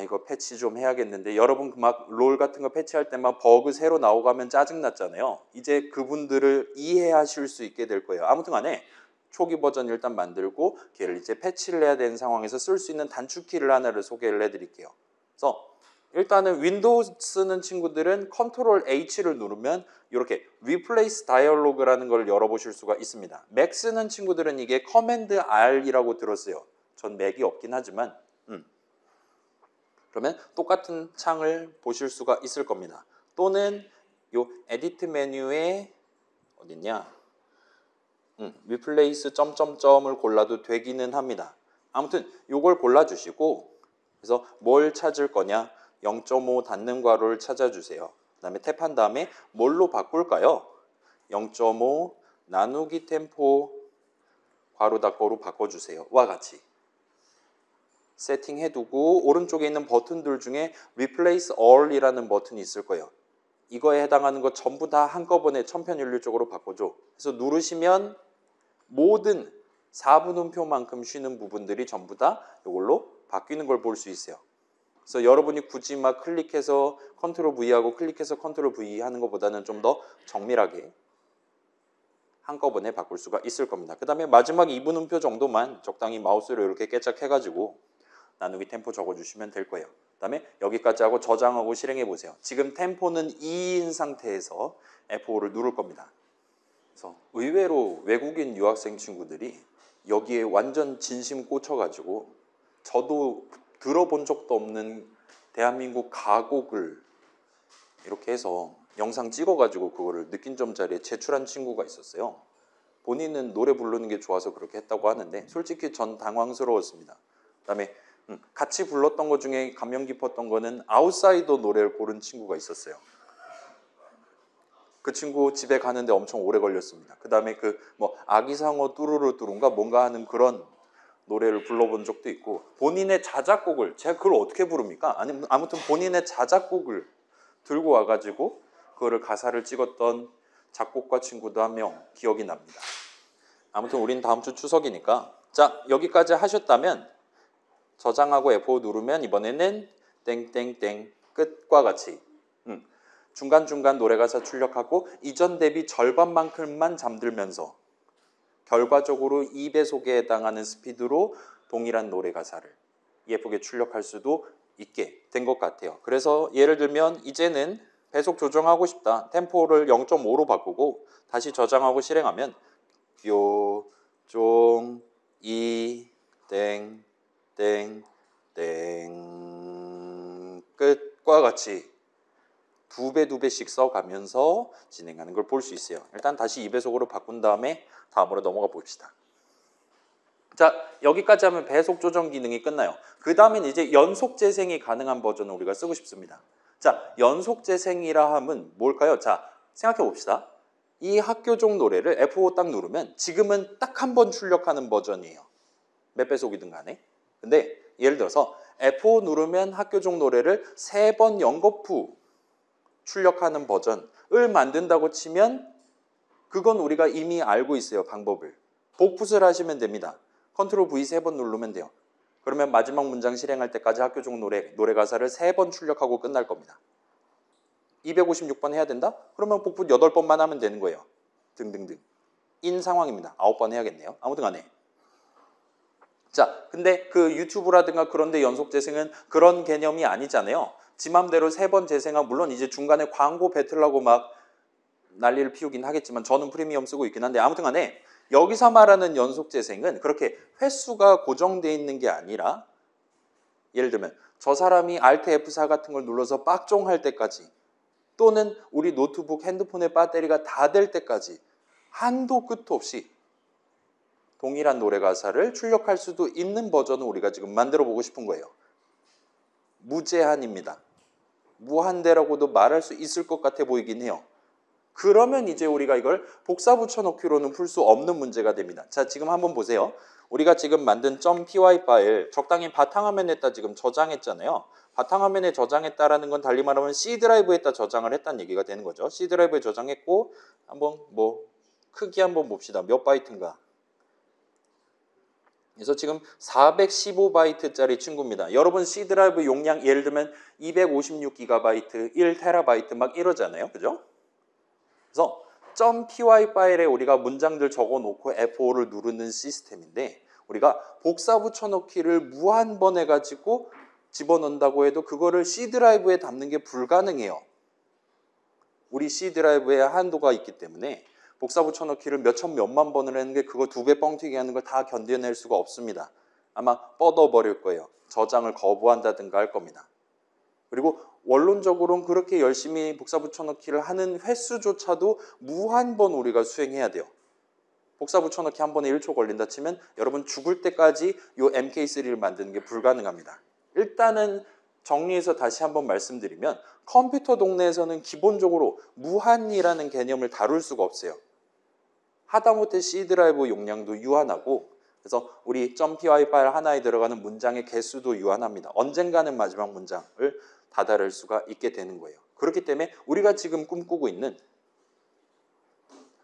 이거 패치 좀 해야겠는데 여러분 막 롤 같은 거 패치할 때 막 버그 새로 나오고 하면 짜증났잖아요. 이제 그분들을 이해하실 수 있게 될 거예요. 아무튼 간에 초기 버전 일단 만들고 걔를 이제 패치를 해야 되는 상황에서 쓸 수 있는 단축키를 하나를 소개를 해드릴게요. 그래서 일단은 윈도우 쓰는 친구들은 컨트롤 H를 누르면 이렇게 Replace Dialog라는 걸 열어보실 수가 있습니다. 맥 쓰는 친구들은 이게 커맨드 R이라고 들었어요. 전 맥이 없긴 하지만 그러면 똑같은 창을 보실 수가 있을 겁니다. 또는 요 에디트 메뉴에 어딨냐? Replace 점점점을 골라도 되기는 합니다. 아무튼 요걸 골라주시고 그래서 뭘 찾을 거냐? 0.5 닫는 괄호를 찾아주세요. 그 다음에 탭한 다음에 뭘로 바꿀까요? 0.5 나누기 템포 괄호 닫고로 바꿔주세요. 와 같이 세팅해두고 오른쪽에 있는 버튼들 중에 Replace All이라는 버튼이 있을 거예요. 이거에 해당하는 거 전부 다 한꺼번에 천편일률적으로 바꿔줘. 그래서 누르시면 모든 4분음표만큼 쉬는 부분들이 전부 다 이걸로 바뀌는 걸 볼 수 있어요. 그래서 여러분이 굳이 막 클릭해서 컨트롤 V하고 클릭해서 컨트롤 V 하는 것보다는 좀 더 정밀하게 한꺼번에 바꿀 수가 있을 겁니다. 그 다음에 마지막 2분음표 정도만 적당히 마우스로 이렇게 깨짝해가지고 나누기 템포 적어주시면 될 거예요. 그 다음에 여기까지 하고 저장하고 실행해 보세요. 지금 템포는 2인 상태에서 F5를 누를 겁니다. 그래서 의외로 외국인 유학생 친구들이 여기에 완전 진심 꽂혀가지고 저도 들어본 적도 없는 대한민국 가곡을 이렇게 해서 영상 찍어가지고 그거를 느낀 점짜리에 제출한 친구가 있었어요. 본인은 노래 부르는 게 좋아서 그렇게 했다고 하는데 솔직히 전 당황스러웠습니다. 그 다음에 같이 불렀던 것 중에 감명 깊었던 거는 아웃사이더 노래를 고른 친구가 있었어요. 그 친구 집에 가는데 엄청 오래 걸렸습니다. 그 다음에 그 뭐 아기상어 뚜루루뚜루인가 뭔가 하는 그런 노래를 불러본 적도 있고 본인의 자작곡을 제가 그걸 어떻게 부릅니까? 아무튼 본인의 자작곡을 들고 와가지고 그거를 가사를 찍었던 작곡가 친구도 한 명 기억이 납니다. 아무튼 우린 다음 주 추석이니까 자 여기까지 하셨다면 저장하고 F5 누르면 이번에는 땡땡땡 끝과 같이 중간중간 노래가사 출력하고 이전 대비 절반만큼만 잠들면서 결과적으로 2배속에 해당하는 스피드로 동일한 노래가사를 예쁘게 출력할 수도 있게 된 것 같아요. 그래서 예를 들면 이제는 배속 조정하고 싶다. 템포를 0.5로 바꾸고 다시 저장하고 실행하면 요, 이, 땡, 땡, 땡 끝과 같이 두 배씩 써가면서 진행하는 걸 볼 수 있어요. 일단 다시 2배속으로 바꾼 다음에 다음으로 넘어가 봅시다. 자, 여기까지 하면 배속 조정 기능이 끝나요. 그 다음엔 이제 연속 재생이 가능한 버전을 우리가 쓰고 싶습니다. 자, 연속 재생이라 하면 뭘까요? 자, 생각해 봅시다. 이 학교종 노래를 F5 딱 누르면 지금은 딱 한 번 출력하는 버전이에요. 몇 배속이든 간에. 근데 예를 들어서 F5 누르면 학교종 노래를 3번 연거푸 출력하는 버전을 만든다고 치면 그건 우리가 이미 알고 있어요. 방법을. 복붙을 하시면 됩니다. 컨트롤 V 3번 누르면 돼요. 그러면 마지막 문장 실행할 때까지 학교종 노래 가사를 3번 출력하고 끝날 겁니다. 256번 해야 된다? 그러면 복붙 8번만 하면 되는 거예요. 등등등. 인 상황입니다. 9번 해야겠네요. 아무튼 간에. 자, 근데 그 유튜브라든가 그런데 연속 재생은 그런 개념이 아니잖아요. 지 맘대로 3번 재생하면 물론 이제 중간에 광고 뱉으려고 막 난리를 피우긴 하겠지만 저는 프리미엄 쓰고 있긴 한데 아무튼 간에 여기서 말하는 연속 재생은 그렇게 횟수가 고정되어 있는 게 아니라 예를 들면 저 사람이 Alt F4 같은 걸 눌러서 빡종할 때까지 또는 우리 노트북 핸드폰의 배터리가 다 될 때까지 한도 끝 없이 동일한 노래 가사를 출력할 수도 있는 버전을 우리가 지금 만들어 보고 싶은 거예요. 무제한입니다. 무한대라고도 말할 수 있을 것 같아 보이긴 해요. 그러면 이제 우리가 이걸 복사 붙여넣기로는 풀 수 없는 문제가 됩니다. 자, 지금 한번 보세요. 우리가 지금 만든 .py 파일 적당히 바탕화면에다 지금 저장했잖아요. 바탕화면에 저장했다라는 건 달리 말하면 C 드라이브에다 저장을 했다는 얘기가 되는 거죠. C 드라이브에 저장했고 한번 뭐 크기 한번 봅시다. 몇 바이트인가. 그래서 지금 415바이트짜리 친구입니다. 여러분 C 드라이브 용량 예를 들면 256GB, 1TB 막 이러잖아요. 그죠? 그래서 .py 파일에 우리가 문장들 적어놓고 F5를 누르는 시스템인데 우리가 복사 붙여넣기를 무한번 해가지고 집어넣는다고 해도 그거를 C 드라이브에 담는 게 불가능해요. 우리 C 드라이브에 한도가 있기 때문에 복사 붙여넣기를 몇천 몇만 번을 했는데 그거 2배 뻥튀기 하는 걸 다 견뎌낼 수가 없습니다. 아마 뻗어버릴 거예요. 저장을 거부한다든가 할 겁니다. 그리고 원론적으로는 그렇게 열심히 복사 붙여넣기를 하는 횟수조차도 무한번 우리가 수행해야 돼요. 복사 붙여넣기 한 번에 1초 걸린다 치면 여러분 죽을 때까지 이 MK3를 만드는 게 불가능합니다. 일단은 정리해서 다시 한번 말씀드리면 컴퓨터 동네에서는 기본적으로 무한이라는 개념을 다룰 수가 없어요. 하다못해 C 드라이브 용량도 유한하고 그래서 우리 .py 파일 하나에 들어가는 문장의 개수도 유한합니다. 언젠가는 마지막 문장을 다다를 수가 있게 되는 거예요. 그렇기 때문에 우리가 지금 꿈꾸고 있는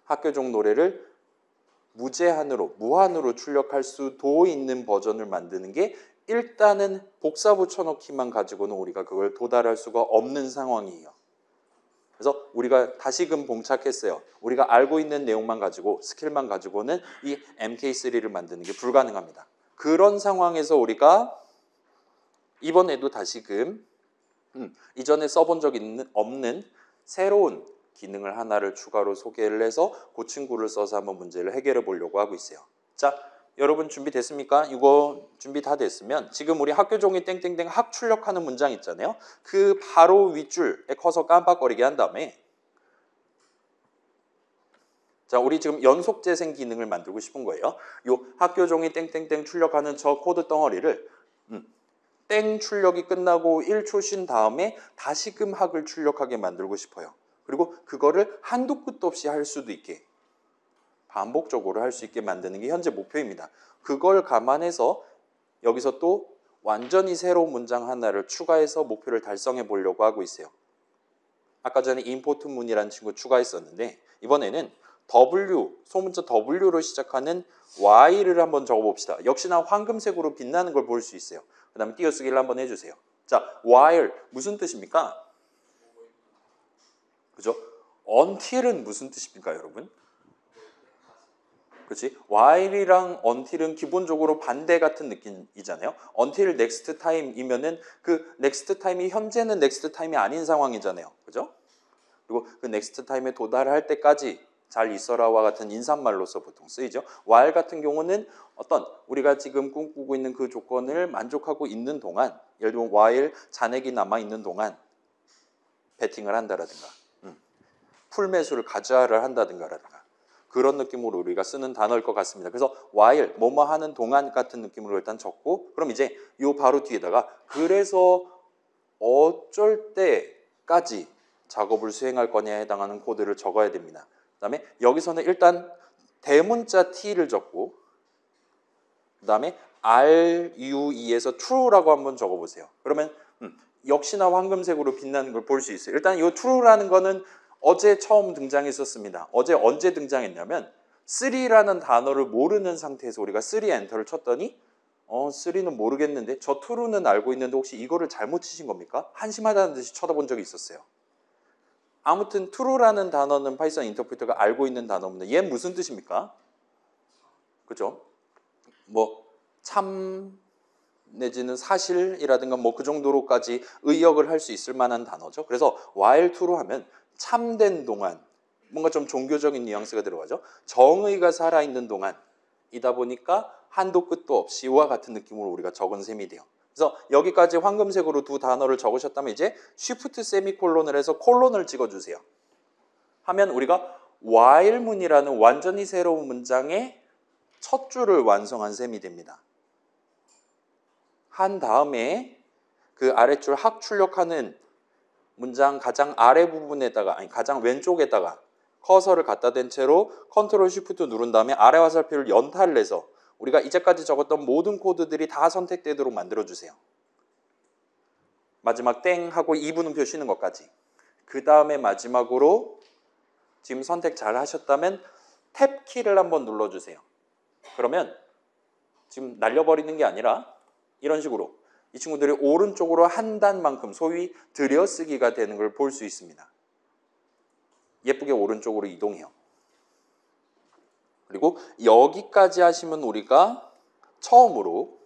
학교종 노래를 무제한으로, 무한으로 출력할 수도 있는 버전을 만드는 게 일단은 복사 붙여넣기만 가지고는 우리가 그걸 도달할 수가 없는 상황이에요. 그래서 우리가 다시금 봉착했어요. 우리가 알고 있는 내용만 가지고, 스킬만 가지고는 이 MK3를 만드는 게 불가능합니다. 그런 상황에서 우리가 이번에도 다시금 이전에 써본 적 없는 새로운 기능을 하나를 추가로 소개를 해서 그 친구를 써서 한번 문제를 해결해 보려고 하고 있어요. 자, 여러분 준비됐습니까? 이거 준비 다 됐으면 지금 우리 학교종이 땡땡땡 학 출력하는 문장 있잖아요. 그 바로 윗줄에 커서 깜빡거리게 한 다음에 자, 우리 지금 연속 재생 기능을 만들고 싶은 거예요. 요 학교종이 땡땡땡 출력하는 저 코드 덩어리를 땡 출력이 끝나고 1초 쉰 다음에 다시금 학을 출력하게 만들고 싶어요. 그리고 그거를 한도 끝도 없이 할 수도 있게 반복적으로 할 수 있게 만드는 게 현재 목표입니다. 그걸 감안해서 여기서 또 완전히 새로운 문장 하나를 추가해서 목표를 달성해 보려고 하고 있어요. 아까 전에 임포트 문이라는 친구 추가했었는데 이번에는 W, 소문자 W로 시작하는 Y를 한번 적어봅시다. 역시나 황금색으로 빛나는 걸 볼 수 있어요. 그 다음에 띄어쓰기를 한번 해주세요. 자, while 무슨 뜻입니까? 그죠? until은 무슨 뜻입니까, 여러분? 그렇지? while이랑 until은 기본적으로 반대 같은 느낌이잖아요. until next time이면은 그 next time이 현재는 next time이 아닌 상황이잖아요. 그죠? 그리고 그 next time에 도달할 때까지 잘 있어라와 같은 인사말로서 보통 쓰이죠. while 같은 경우는 어떤 우리가 지금 꿈꾸고 있는 그 조건을 만족하고 있는 동안 예를 들면 while 잔액이 남아있는 동안 베팅을 한다라든가 풀매수를 가져야를 한다든가라든가 그런 느낌으로 우리가 쓰는 단어일 것 같습니다. 그래서 while 뭐뭐 하는 동안 같은 느낌으로 일단 적고 그럼 이제 요 바로 뒤에다가 그래서 어쩔 때까지 작업을 수행할 거냐에 해당하는 코드를 적어야 됩니다. 그 다음에 여기서는 일단 대문자 T를 적고 그 다음에 RUE에서 true라고 한번 적어보세요. 그러면 역시나 황금색으로 빛나는 걸 볼 수 있어요. 일단 이 true라는 거는 어제 처음 등장했었습니다. 어제 언제 등장했냐면 3라는 단어를 모르는 상태에서 우리가 3 엔터를 쳤더니 3는 모르겠는데 저 true는 알고 있는데 혹시 이거를 잘못 치신 겁니까? 한심하다는 듯이 쳐다본 적이 있었어요. 아무튼 true라는 단어는 파이썬 인터프리터가 알고 있는 단어입니다. 얘는 무슨 뜻입니까? 그죠? 뭐 참 내지는 사실이라든가 뭐 그 정도로까지 의역을 할 수 있을 만한 단어죠. 그래서 while true로 하면 참된 동안, 뭔가 좀 종교적인 뉘앙스가 들어가죠. 정의가 살아있는 동안이다 보니까 한도 끝도 없이 이와 같은 느낌으로 우리가 적은 셈이 돼요. 그래서 여기까지 황금색으로 두 단어를 적으셨다면 이제 쉬프트 세미콜론을 해서 콜론을 찍어주세요. 하면 우리가 while문이라는 완전히 새로운 문장의 첫 줄을 완성한 셈이 됩니다. 한 다음에 그 아랫줄 확 출력하는 문장 가장 아래 부분에다가, 아니 가장 왼쪽에다가 커서를 갖다 댄 채로 컨트롤 쉬프트 누른 다음에 아래 화살표를 연타를 해서 우리가 이제까지 적었던 모든 코드들이 다 선택되도록 만들어주세요. 마지막 땡 하고 2분음표 쉬는 것까지. 그 다음에 마지막으로 지금 선택 잘 하셨다면 탭 키를 한번 눌러주세요. 그러면 지금 날려버리는 게 아니라 이런 식으로 이 친구들이 오른쪽으로 한 단만큼 소위 들여쓰기가 되는 걸 볼 수 있습니다. 예쁘게 오른쪽으로 이동해요. 그리고 여기까지 하시면 우리가 처음으로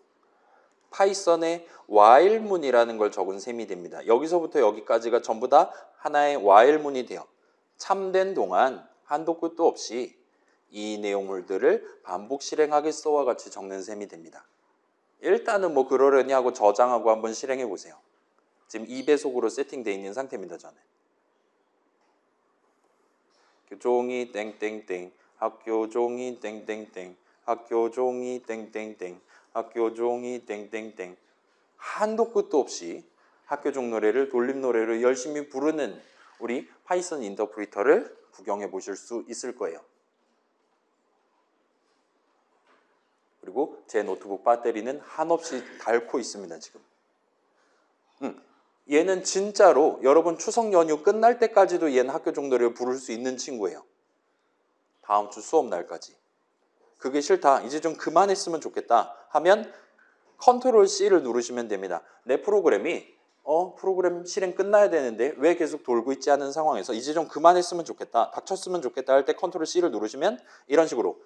파이썬의 while문이라는 걸 적은 셈이 됩니다. 여기서부터 여기까지가 전부 다 하나의 while문이 돼요. 참된 동안 한도 끝도 없이 이 내용물들을 반복 실행하겠어와 같이 적는 셈이 됩니다. 일단은 뭐 그러려니 하고 저장하고 한번 실행해 보세요. 지금 2배속으로 세팅되어 있는 상태입니다. 저는. 종이 땡땡땡, 학교 종이 땡땡땡, 학교 종이 땡땡땡, 학교 종이 땡땡땡. 한도 끝도 없이 학교 종 노래를 돌림 노래를 열심히 부르는 우리 파이썬 인터프리터를 구경해 보실 수 있을 거예요. 그리고 제 노트북 배터리는 한없이 닳고 있습니다. 지금. 얘는 진짜로 여러분 추석 연휴 끝날 때까지도 얘는 학교 종 노래를 부를 수 있는 친구예요. 다음 주 수업 날까지. 그게 싫다. 이제 좀 그만했으면 좋겠다 하면 컨트롤 C를 누르시면 됩니다. 내 프로그램이 프로그램 실행 끝나야 되는데 왜 계속 돌고 있지 않은 상황에서 이제 좀 그만했으면 좋겠다. 닥쳤으면 좋겠다 할 때 컨트롤 C를 누르시면 이런 식으로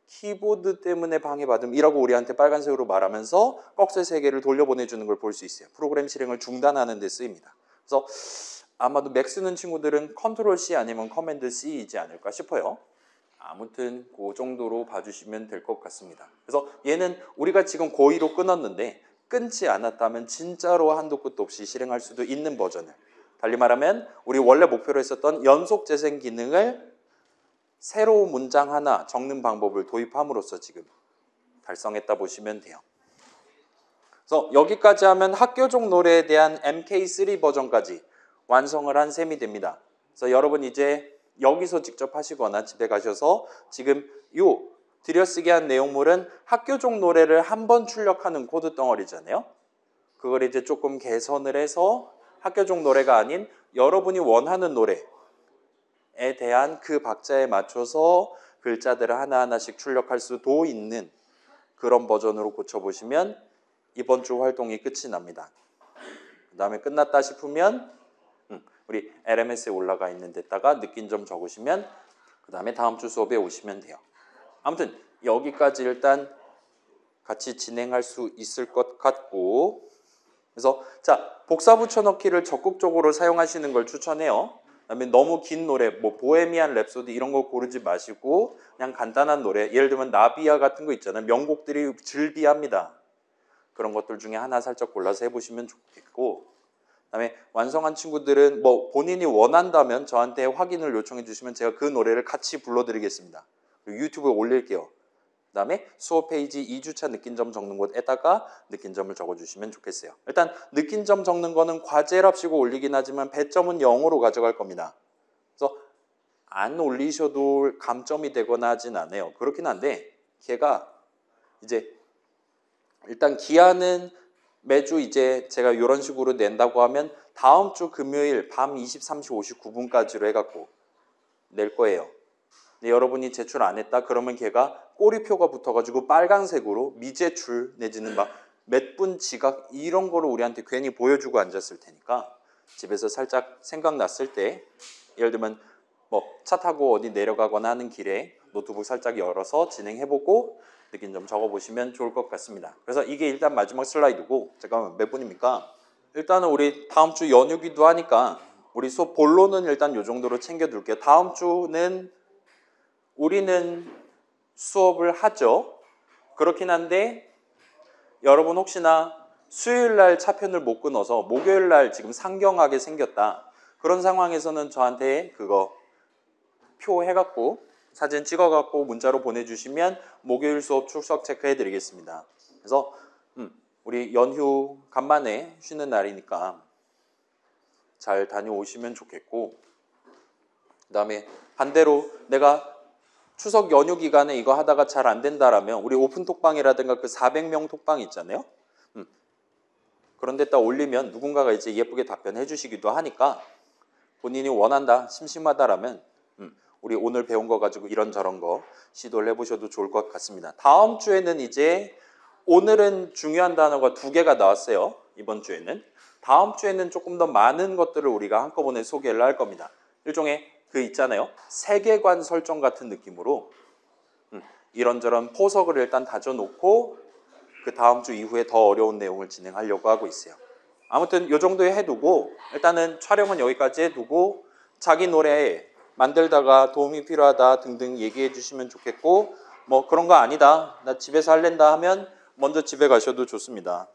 키보드 때문에 방해받음이라고 우리한테 빨간색으로 말하면서 꺽쇠 3개를 돌려보내주는 걸 볼 수 있어요. 프로그램 실행을 중단하는 데 쓰입니다. 그래서 아마도 맥 쓰는 친구들은 컨트롤 C 아니면 커맨드 C이지 않을까 싶어요. 아무튼 그 정도로 봐주시면 될 것 같습니다. 그래서 얘는 우리가 지금 고2로 끊었는데 끊지 않았다면 진짜로 한도 끝도 없이 실행할 수도 있는 버전을, 달리 말하면 우리 원래 목표로 했었던 연속 재생 기능을 새로운 문장 하나 적는 방법을 도입함으로써 지금 달성했다 보시면 돼요. 그래서 여기까지 하면 학교종 노래에 대한 MK3 버전까지 완성을 한 셈이 됩니다. 그래서 여러분 이제 여기서 직접 하시거나 집에 가셔서 지금 요 들여쓰기 한 내용물은 학교종 노래를 한 번 출력하는 코드 덩어리잖아요. 그걸 이제 조금 개선을 해서 학교종 노래가 아닌 여러분이 원하는 노래에 대한 그 박자에 맞춰서 글자들을 하나하나씩 출력할 수도 있는 그런 버전으로 고쳐보시면 이번 주 활동이 끝이 납니다. 그 다음에 끝났다 싶으면 우리 LMS에 올라가 있는 데다가 느낀 점 적으시면 그 다음에 다음 주 수업에 오시면 돼요. 아무튼 여기까지 일단 같이 진행할 수 있을 것 같고, 그래서 자 복사 붙여넣기를 적극적으로 사용하시는 걸 추천해요. 그다음에 너무 긴 노래, 뭐 보헤미안 랩소디 이런 거 고르지 마시고 그냥 간단한 노래, 예를 들면 나비야 같은 거 있잖아요. 명곡들이 즐비합니다. 그런 것들 중에 하나 살짝 골라서 해보시면 좋겠고, 그다음에 완성한 친구들은 뭐 본인이 원한다면 저한테 확인을 요청해 주시면 제가 그 노래를 같이 불러드리겠습니다. 유튜브에 올릴게요. 그다음에 수업 페이지 2주차 느낀 점 적는 곳에다가 느낀 점을 적어주시면 좋겠어요. 일단 느낀 점 적는 거는 과제랍시고 올리긴 하지만 배점은 0으로 가져갈 겁니다. 그래서 안 올리셔도 감점이 되거나 하진 않아요. 그렇긴 한데 걔가 이제 일단 기한은 매주 이제 제가 이런 식으로 낸다고 하면 다음 주 금요일 밤 23시 59분까지로 해갖고 낼 거예요. 근데 여러분이 제출 안 했다 그러면 걔가 꼬리표가 붙어가지고 빨간색으로 미제출 내지는 막 몇 분 지각 이런 거를 우리한테 괜히 보여주고 앉았을 테니까 집에서 살짝 생각났을 때 예를 들면 뭐 차 타고 어디 내려가거나 하는 길에 노트북 살짝 열어서 진행해보고 느낀 점 적어보시면 좋을 것 같습니다. 그래서 이게 일단 마지막 슬라이드고 잠깐만 몇 분입니까? 일단은 우리 다음 주 연휴기도 하니까 우리 수업 본론은 일단 이 정도로 챙겨둘게요. 다음 주는 우리는 수업을 하죠. 그렇긴 한데 여러분 혹시나 수요일 날 차편을 못 끊어서 목요일 날 지금 상경하게 생겼다. 그런 상황에서는 저한테 그거 표 해갖고 사진 찍어갖고 문자로 보내주시면 목요일 수업 출석 체크해드리겠습니다. 그래서 우리 연휴 간만에 쉬는 날이니까 잘 다녀오시면 좋겠고 그 다음에 반대로 내가 추석 연휴 기간에 이거 하다가 잘 안 된다라면 우리 오픈 톡방이라든가 그 400명 톡방 있잖아요. 그런 데다 올리면 누군가가 이제 예쁘게 답변해 주시기도 하니까 본인이 원한다, 심심하다라면 우리 오늘 배운 거 가지고 이런저런 거 시도를 해보셔도 좋을 것 같습니다. 다음 주에는 이제 오늘은 중요한 단어가 2개가 나왔어요. 이번 주에는. 다음 주에는 조금 더 많은 것들을 우리가 한꺼번에 소개를 할 겁니다. 일종의 그 있잖아요. 세계관 설정 같은 느낌으로 이런저런 포석을 일단 다져놓고 그 다음 주 이후에 더 어려운 내용을 진행하려고 하고 있어요. 아무튼 이 정도에 해두고 일단은 촬영은 여기까지 해두고 자기 노래 만들다가 도움이 필요하다 등등 얘기해 주시면 좋겠고 뭐 그런 거 아니다 나 집에서 할랜다 하면 먼저 집에 가셔도 좋습니다.